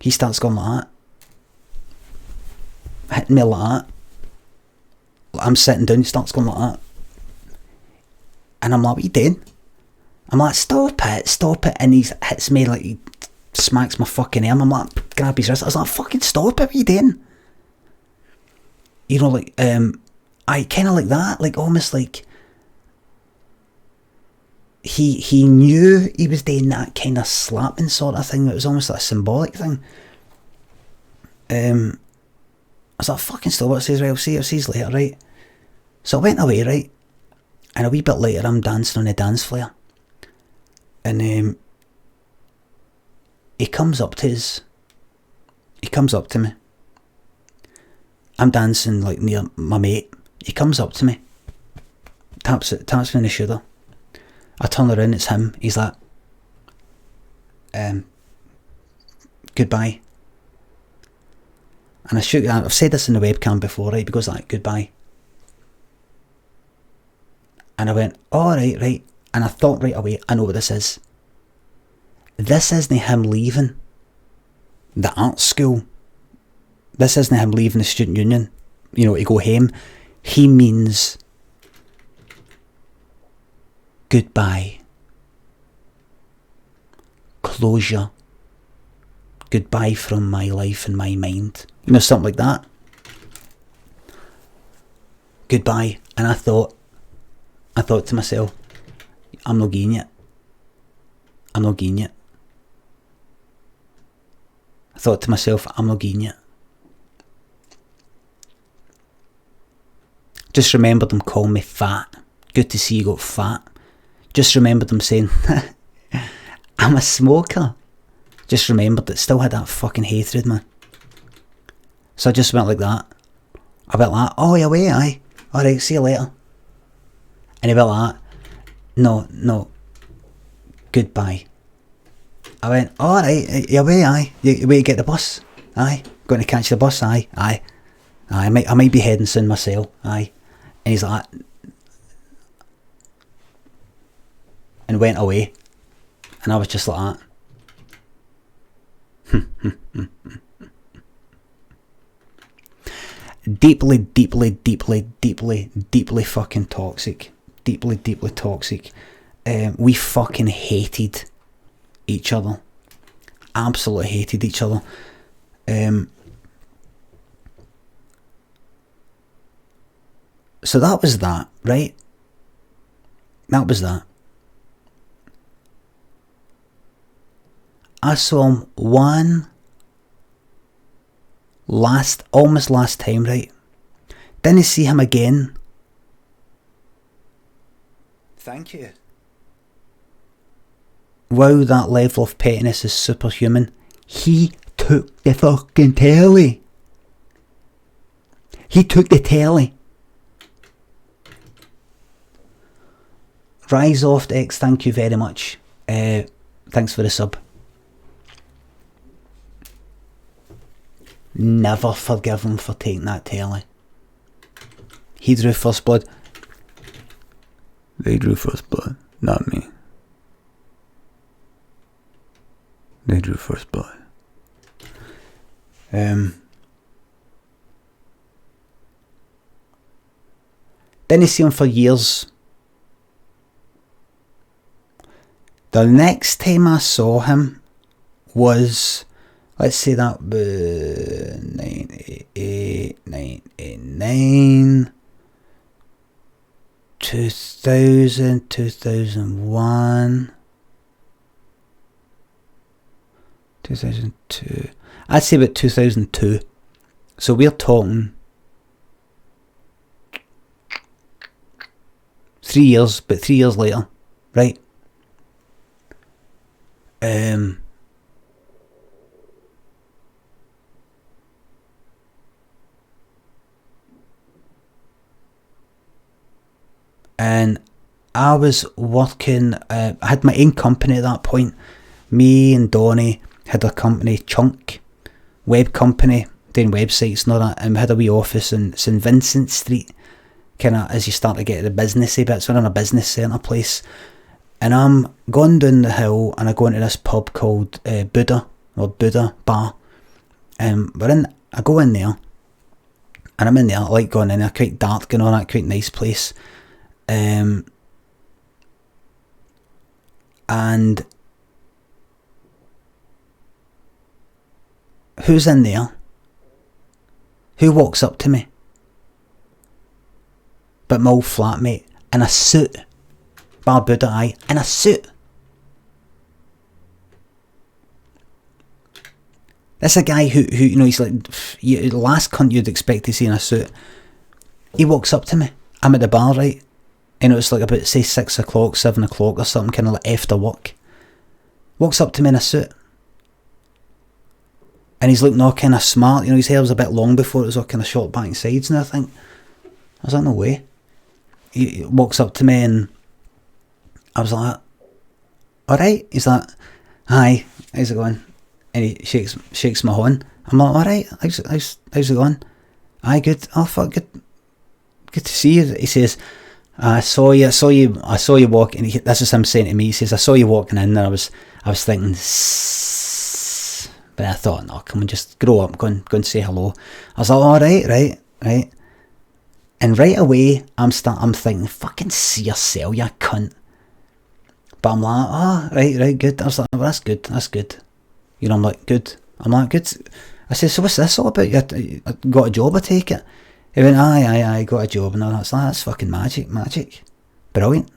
He starts going like that, hitting me like that. I'm sitting down, he starts going like that. And I'm like, what are you doing? I'm like, stop it. And he hits me, like he smacks my fucking arm. I'm like, grab his wrist. I was like, fucking stop it, what are you doing? You know, like, I kind of like that, like almost like he knew he was doing that kind of slapping sort of thing. It was almost like a symbolic thing. I was like, fucking stop it. I says, right, I'll see you later, right? So I went away, right? And a wee bit later, I'm dancing on the dance floor. And he comes up to me. I'm dancing like near my mate. He comes up to me, taps me on the shoulder. I turn around, it's him. He's like, goodbye. And I shook. I've said this in the webcam before, right? Because like, goodbye. And I went, right. And I thought right away, I know what this is. This isn't him leaving the art school. This isn't him leaving the student union, you know, to go home. He means goodbye. Closure. Goodbye from my life and my mind. You know, something like that. Goodbye. And I thought to myself, I'm not getting it. I thought to myself, I'm not getting it. Just remembered them calling me fat. Good to see you got fat. Just remembered them saying, I'm a smoker. Just remembered that, still had that fucking hatred, man. So I just went like that. I went like, oh, you're away, aye. Alright, see you later. And he went like, no, goodbye. I went, alright, you're away, aye. You away to get the bus? Aye. Going to catch the bus? Aye. I might be heading soon myself, aye. And he's like, and went away. And I was just like that. Deeply, deeply, deeply, deeply, deeply fucking toxic. Deeply, deeply toxic. We fucking hated each other. Absolutely hated each other. So that was that, right? That was that. I saw him almost last time, right? Didn't see him again. Thank you. Wow, that level of pettiness is superhuman. He took the fucking telly. He took the telly. Rise Off X, thank you very much. Thanks for the sub. Never forgive him for taking that telly. He drew first blood. They drew first blood, not me. They drew first blood. Didn't see him for years. The next time I saw him was, let's say that was 98, 99, 2000, 2001, 2002. I'd say about 2002. So we're talking 3 years, but 3 years later, right? And I was working, I had my own company at that point. Me and Donnie had a company, Chunk, web company, doing websites and all that, and we had a wee office in St Vincent Street, kind of as you start to get the businessy bits. We're in a business centre place, and I'm going down the hill and I go into this pub called Buddha Bar, and I go in there, and I'm in there, I like going in there, quite dark and all that, quite nice place, and who's in there? Who walks up to me? But my old flatmate in a suit. Bar Buddha, aye, in a suit. That's a guy who you know, he's like the last cunt you'd expect to see in a suit. He walks up to me. I'm at the bar, right? And it was like about, say, 6 o'clock, 7 o'clock or something, kind of like after work. Walks up to me in a suit. And he's looking all kind of smart. You know, his hair was a bit long before, it was all kind of short back and sides and everything. I was like, no way. He walks up to me and I was like, alright. He's like, hi, how's it going? And he shakes my hand. I'm like, alright, how's it going? Aye, good. Oh, fuck, good to see you. He says, I saw you walking. This is him saying to me. He says, I saw you walking in, and I was thinking, but I thought, no, come on, just grow up, go and say hello. I was like, all right. And right away, I'm thinking, fucking see yourself, you cunt. But I'm like, oh, right, good. I was like, well, that's good. You know, I'm like, good. I said, so what's this all about? You got a job, I take it? He went, aye, got a job. And I was like, that's fucking magic. Brilliant.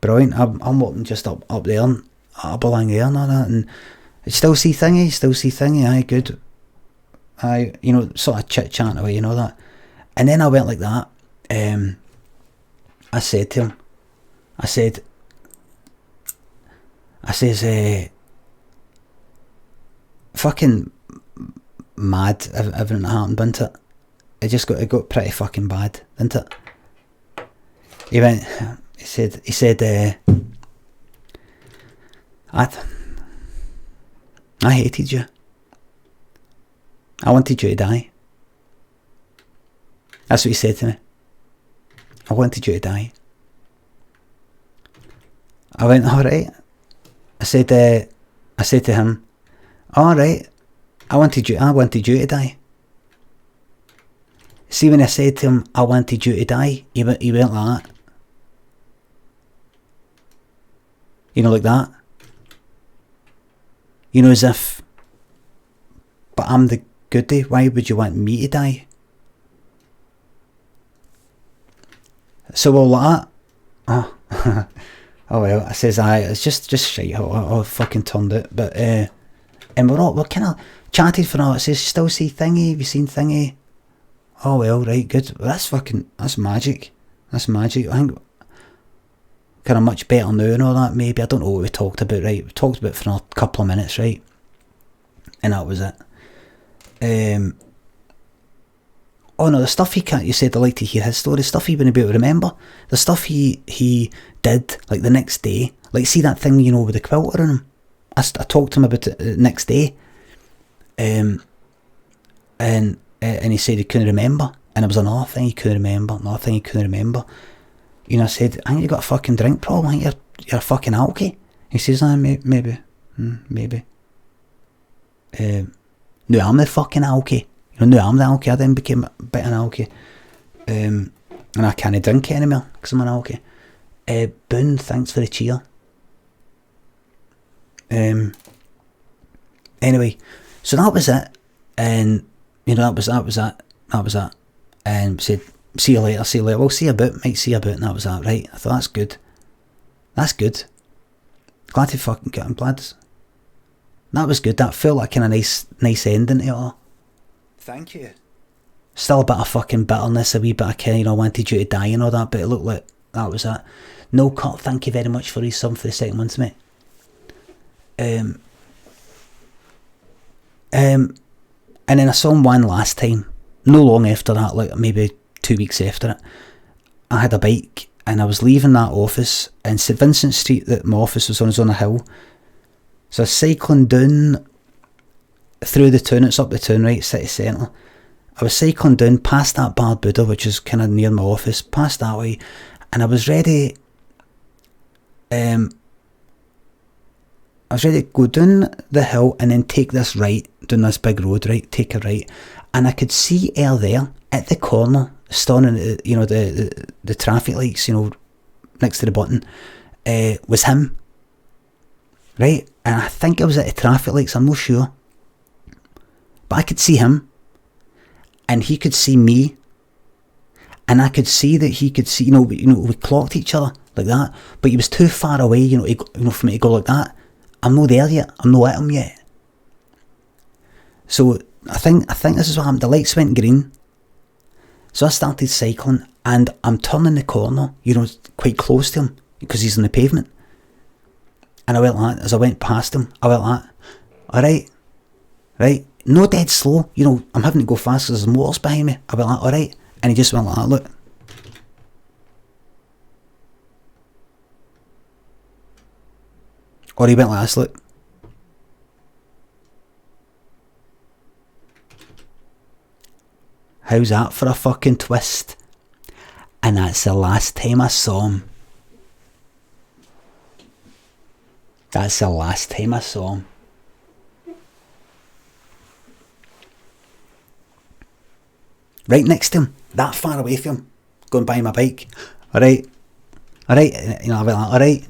I'm walking just up there, and up along there and all that, and still see thingy, aye, good. Aye, you know, sort of chit-chat away, you know that. And then I went like that. I said to him, I says, fucking mad everything that happened, didn't it? It got pretty fucking bad, didn't it? He said, I hated you. I wanted you to die. That's what he said to me. I wanted you to die. I went, alright. I said to him, alright, I wanted you to die. See, when I said to him, I wanted you to die, he went like that. You know, like that. You know, as if, but I'm the goodie, why would you want me to die? So all like that. Oh. Oh well, I says, it's just shite how I fucking turned it. But, and we're kind of chatted for now. It says, still see Thingy? Have you seen Thingy? Oh well, right, good. That's magic. That's magic. I think kind of much better now and all that, maybe. I don't know what we talked about, right? We talked about it for a couple of minutes, right? And that was it. Oh no, the stuff you said I like to hear his story, the stuff he wouldn't be able to remember, the stuff he did, like the next day, like see that thing, you know, with the quilter on him, I talked to him about it the next day, and he said he couldn't remember, and there was another thing he couldn't remember, you know, I said, I think you got a fucking drink problem, I think you're a fucking alky. He says, maybe. No, I'm the fucking alky. No, I'm the alky. I then became a bit an alky. And I can't drink anymore because I'm an alky. Boone, thanks for the cheer. Anyway, so that was it. And, you know, that was that. And said, see you later. Well, see you about, mate, see you about. And that was that, right? I thought, that's good. Glad to fucking get, I'm glad. That was good. That felt like a nice ending to it all. Thank you. Still a bit of fucking bitterness, a wee bit of kind of, you know, wanted you to die and all that, but it looked like that was it. No cut, thank you very much for his sum for the second month, mate. And then I saw him one last time, no long after that, like maybe 2 weeks after it. I had a bike and I was leaving that office in St Vincent Street that my office was on a hill. So I was cycling down through the town, it's up the town, right, city centre. I was cycling down past that bar Buddha, which is kind of near my office, past that way, and I was ready to go down the hill and then take this right, down this big road, right, take a right, and I could see there at the corner, standing at the, you know, the traffic lights, you know, next to the button, was him, right, and I think it was at the traffic lights, I'm not sure. But I could see him, and he could see me, and I could see that he could see, you know, we clocked each other like that, but he was too far away, you know, for me to go like that. I'm not there yet. I'm not at him yet. So I think this is what happened. The lights went green, so I started cycling, and I'm turning the corner, you know, quite close to him because he's on the pavement, and I went like that. As I went past him, I went like that. All right. No dead slow, you know, I'm having to go fast because there's motors behind me. I went like, alright, and he just went like that, look. Or he went like this, look. How's that for a fucking twist? And that's the last time I saw him. Right next to him, that far away from him, going by my bike. Alright, you know, I went like, alright.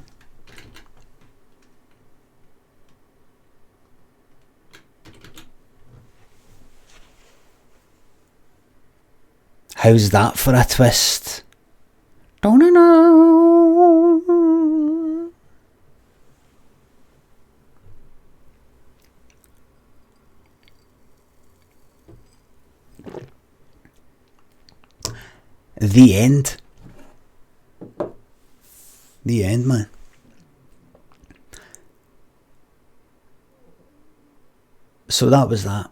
How's that for a twist? The end. The end, man. So that was that.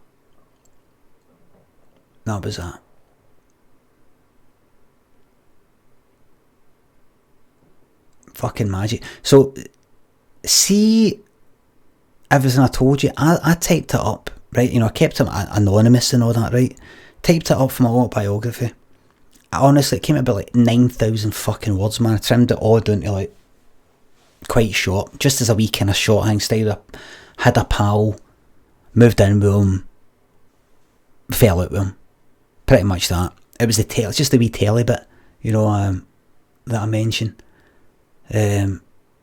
Fucking magic. So, see everything I told you, I typed it up, right? You know, I kept it anonymous and all that, right? Typed it up for my autobiography. honestly, it came out about like 9,000 fucking words, man. I trimmed it all down to like quite short, just as a wee kind of shorthand style. Had a pal, moved in with him, fell out with him. Pretty much that. It was the tail, it's just a wee telly bit, you know, that I mentioned.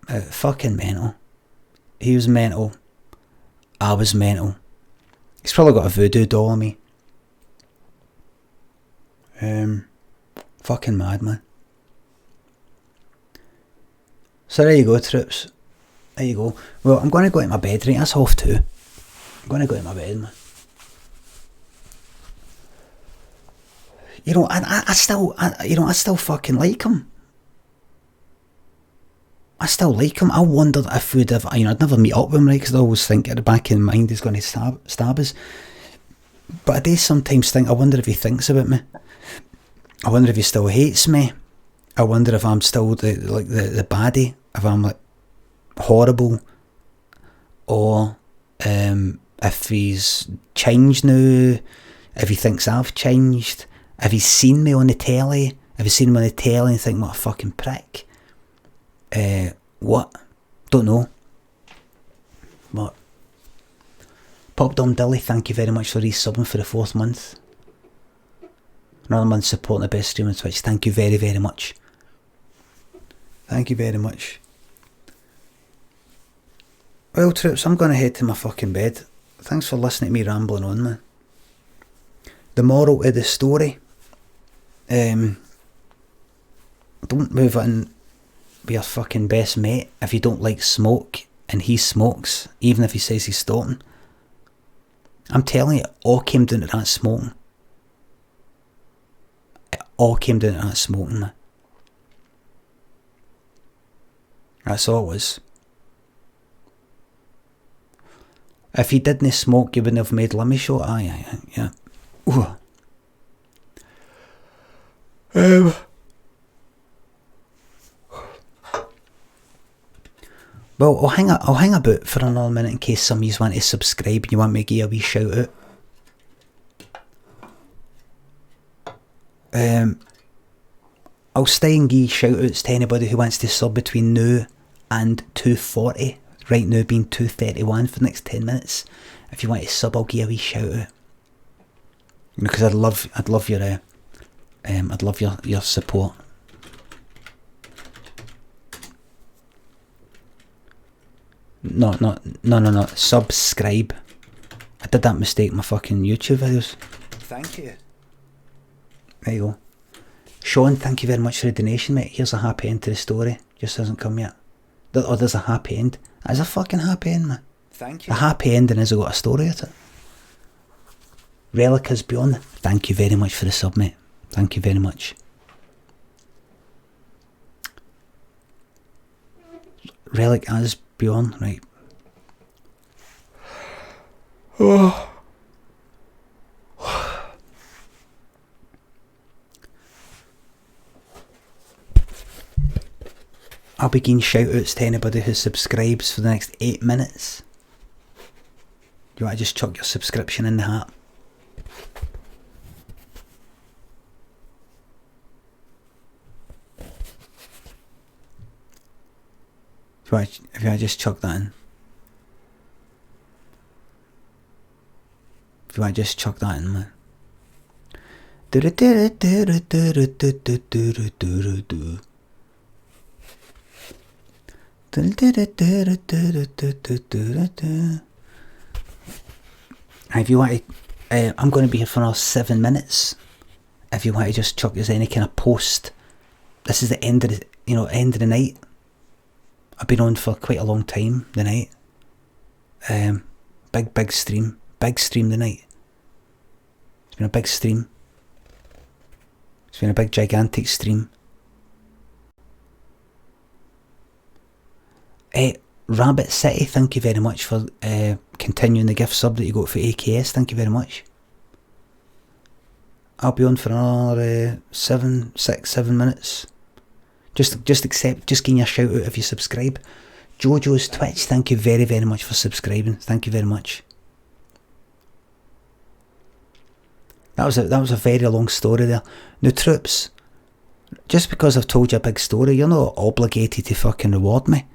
Fucking mental. He was mental. I was mental. He's probably got a voodoo doll on me. Fucking mad, man. So there you go, troops. There you go. Well, I'm going to go to my bed, right? That's 2:30. I'm going to go to my bed, man. You know, I still fucking like him. I still like him. I wondered if we'd have, I'd never meet up with him, right? Because I always think at the back of my mind he's going to stab us. But I do sometimes think, I wonder if he thinks about me. I wonder if he still hates me. I wonder if I'm still the baddie, if I'm like horrible, or if he's changed now, if he thinks I've changed, if he's seen me on the telly, if he's seen me on the telly and think, what a fucking prick. What? Don't know. But Pop Dom Dilly, thank you very much for resubbing for the 4th month. Another month supporting the best stream on Twitch. Thank you very, very much. Thank you very much. Well, troops, I'm going to head to my fucking bed. Thanks for listening to me rambling on, man. The moral of the story. Don't move in with your fucking best mate if you don't like smoke and he smokes, even if he says he's stopping. I'm telling you, it all came down to that smoking. It all came down to that smoking, man. That's all it was. If he didn't smoke, you wouldn't have made Limmy show. Aye, yeah. Ooh. Well, I'll hang about for another minute in case some of you want to subscribe and you want me to give you a wee shout out. I'll stay and give shout outs to anybody who wants to sub between now and 2:40. Right now being 2:31 for the next 10 minutes. If you want to sub, I'll give you a wee shout out. Because I'd love your support. No. Subscribe. I did that mistake in my fucking YouTube videos. Thank you. There you go. Sean, thank you very much for the donation, mate. Here's a happy end to the story. Just hasn't come yet. There's a happy end. There's a fucking happy end, man. Thank you. A happy ending has got a story at it. Relic is Beyond. Thank you very much for the sub, mate. Thank you very much. Relic as Beyond, right. Oh. I'll begin shout outs to anybody who subscribes for the next 8 minutes. You want to just chuck your subscription in the hat? If you want to just chuck that in. If you want to just chuck that in, man. If you want to, I'm going to be here for another 7 minutes. If you want to just chuck us any kind of post, this is the end of the, end of the night. I've been on for quite a long time the night. Big stream the night. It's been a big stream. It's been a big gigantic stream. Rabbit City, thank you very much for continuing the gift sub that you got for AKS. Thank you very much. I'll be on for another 7 minutes. Just give me a shout out if you subscribe. Jojo's Twitch, thank you very, very much for subscribing. Thank you very much. That was a very long story there. Now, troops, just because I've told you a big story, you're not obligated to fucking reward me,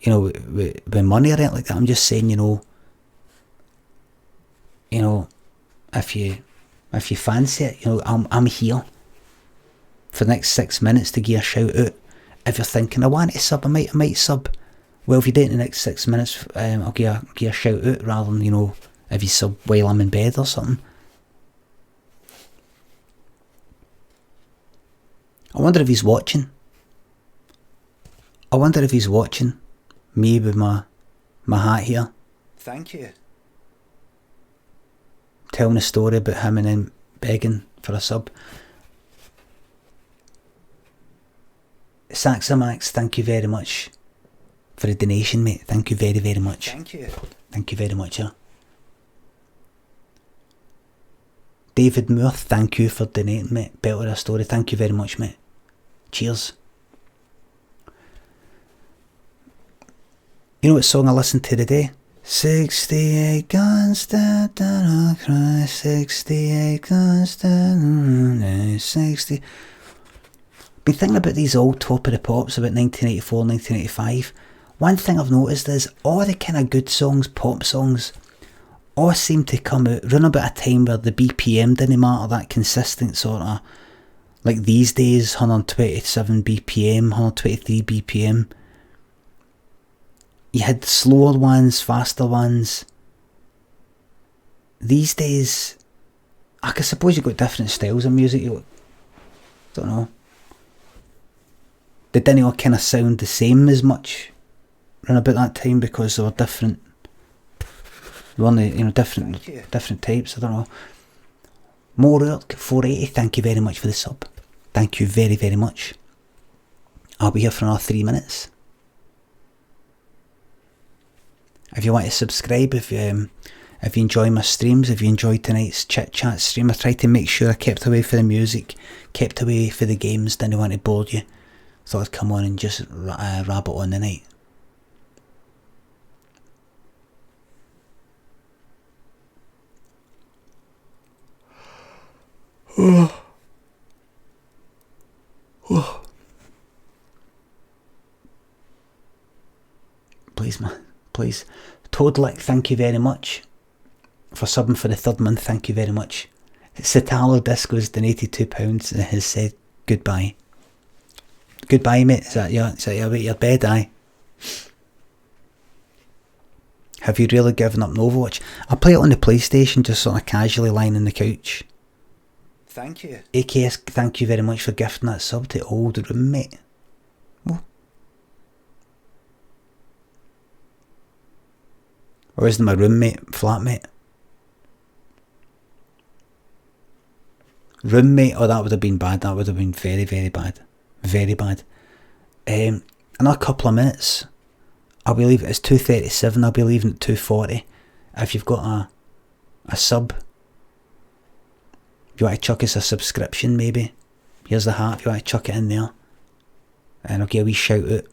you know, with money or anything like that. I'm just saying, you know, if you fancy it, you know, I'm here for the next 6 minutes to give a shout out. If you're thinking, I want to sub, I might sub. Well, if you do it in the next 6 minutes, I'll give a shout out, rather than, you know, if you sub while I'm in bed or something. I wonder if he's watching. Me with my hat here. Thank you. Telling a story about him and then begging for a sub. Saxamax, thank you very much for the donation, mate. Thank you very, very much. Thank you very much, yeah. David Moore, thank you for donating, mate. Better a story, thank you very much, mate. Cheers. You know what song I listened to today? 68 guns down a cry, 68 guns down 60. Been thinking about these old Top of the Pops about 1984, 1985. One thing I've noticed is all the kind of good songs, pop songs, all seem to come out around about a time where the BPM didn't matter, that consistent sort of, like these days, 127 BPM, 123 BPM. You had slower ones, faster ones. These days, I suppose you've got different styles of music. Don't know. They didn't all kind of sound the same as much around about that time because they were different. They were only, you know, different types. I don't know. Morework 480, thank you very much for the sub. Thank you very, very much. I'll be here for another 3 minutes. If you want to subscribe, if you enjoy my streams, if you enjoyed tonight's chit chat stream, I tried to make sure I kept away for the music, kept away for the games, didn't want to bore you. Thought I'd come on and just rabbit on the night. Please, man, please. Toadlick, thank you very much for subbing for the 3rd month. Thank you very much. Citalo Disco's donated £2 and has said goodbye. Goodbye, mate. Is that your bed, aye? Have you really given up on Overwatch? I play it on the PlayStation, just sort of casually lying on the couch. Thank you. AKS, thank you very much for gifting that sub to old roommate. Oh. Or isn't my roommate, flatmate? Roommate, oh, that would have been bad. That would have been very, very bad. Very bad. Another couple of minutes. I'll be leaving. It's 2:37. I'll be leaving at 2:40. If you've got a sub, if you want to chuck us a subscription, maybe here's the hat. If you want to chuck it in there, and I'll give a wee shout out.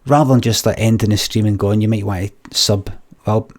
Rather than just like ending the stream and going, you might want to sub. Well.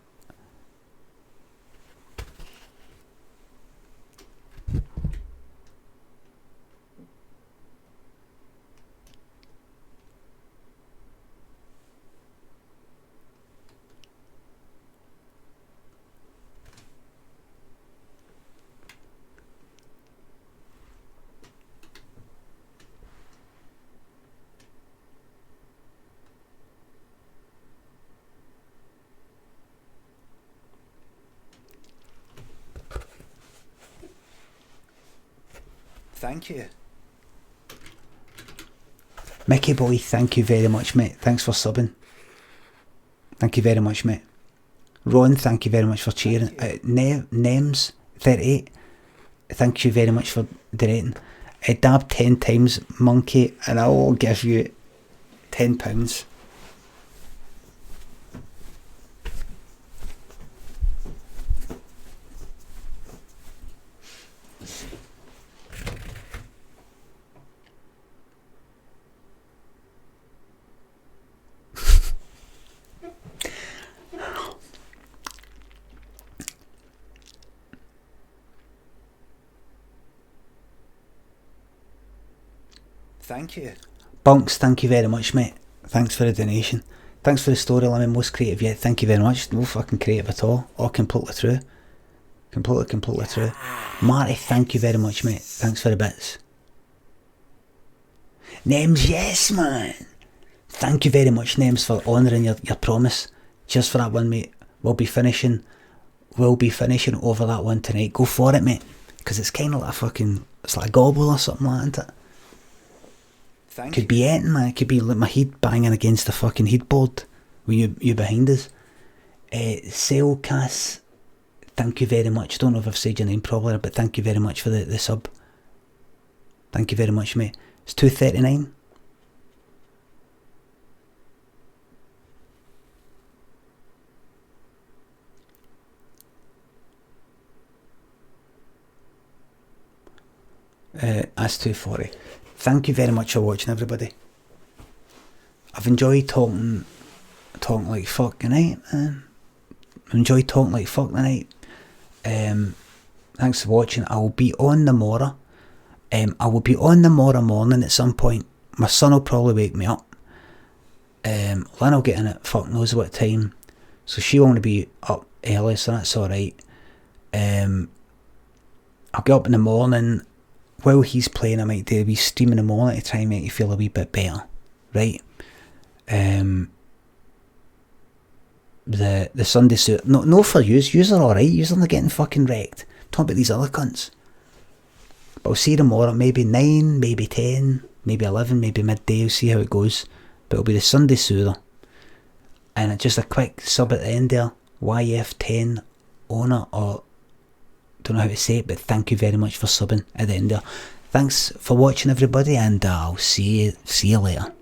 Thank you. Mickey boy, thank you very much, mate. Thanks for subbing. Thank you very much, mate. Ron, thank you very much for cheering. Nems 38, thank you very much for donating. Dab 10 times, monkey, and I will give you £10. Thank you. Bunks, thank you very much, mate. Thanks for the donation. Thanks for the story, Limmy. Most creative yet. Thank you very much. No fucking creative at all. All completely true. Completely true. Marty, thank you very much, mate. Thanks for the bits. Names, yes, man. Thank you very much, Names, for honouring your promise. Cheers for that one, mate. We'll be finishing over that one tonight. Go for it, mate. Because it's kind of like a fucking... It's like a gobble or something like that, isn't it? Could be anything, man. It could be like my head banging against the fucking headboard with you behind us. Sailcast, thank you very much. Don't know if I've said your name properly, but thank you very much for the sub. Thank you very much, mate. It's 2:39. That's 2:40. Thank you very much for watching, everybody. I've enjoyed talking like fuck tonight, man. I've enjoyed talking like fuck tonight. Thanks for watching. I will be on tomorrow. I will be on tomorrow morning at some point. My son will probably wake me up. Lynn will get in at fuck knows what time, so she won't be up early, so that's alright. I'll get up in the morning. While he's playing, I might do a wee stream in the morning to try and make you feel a wee bit better, right? The Sunday suit, no for yous. Yous are alright. Yous are not getting fucking wrecked. Talk about these other cunts. But I'll see you tomorrow, maybe 9, maybe 10, maybe 11, maybe midday. We'll see how it goes. But it'll be the Sunday Soother. And just a quick sub at the end there. YF10 owner, or don't know how to say it, but thank you very much for subbing at the end there. Thanks for watching, everybody, and I'll see you later.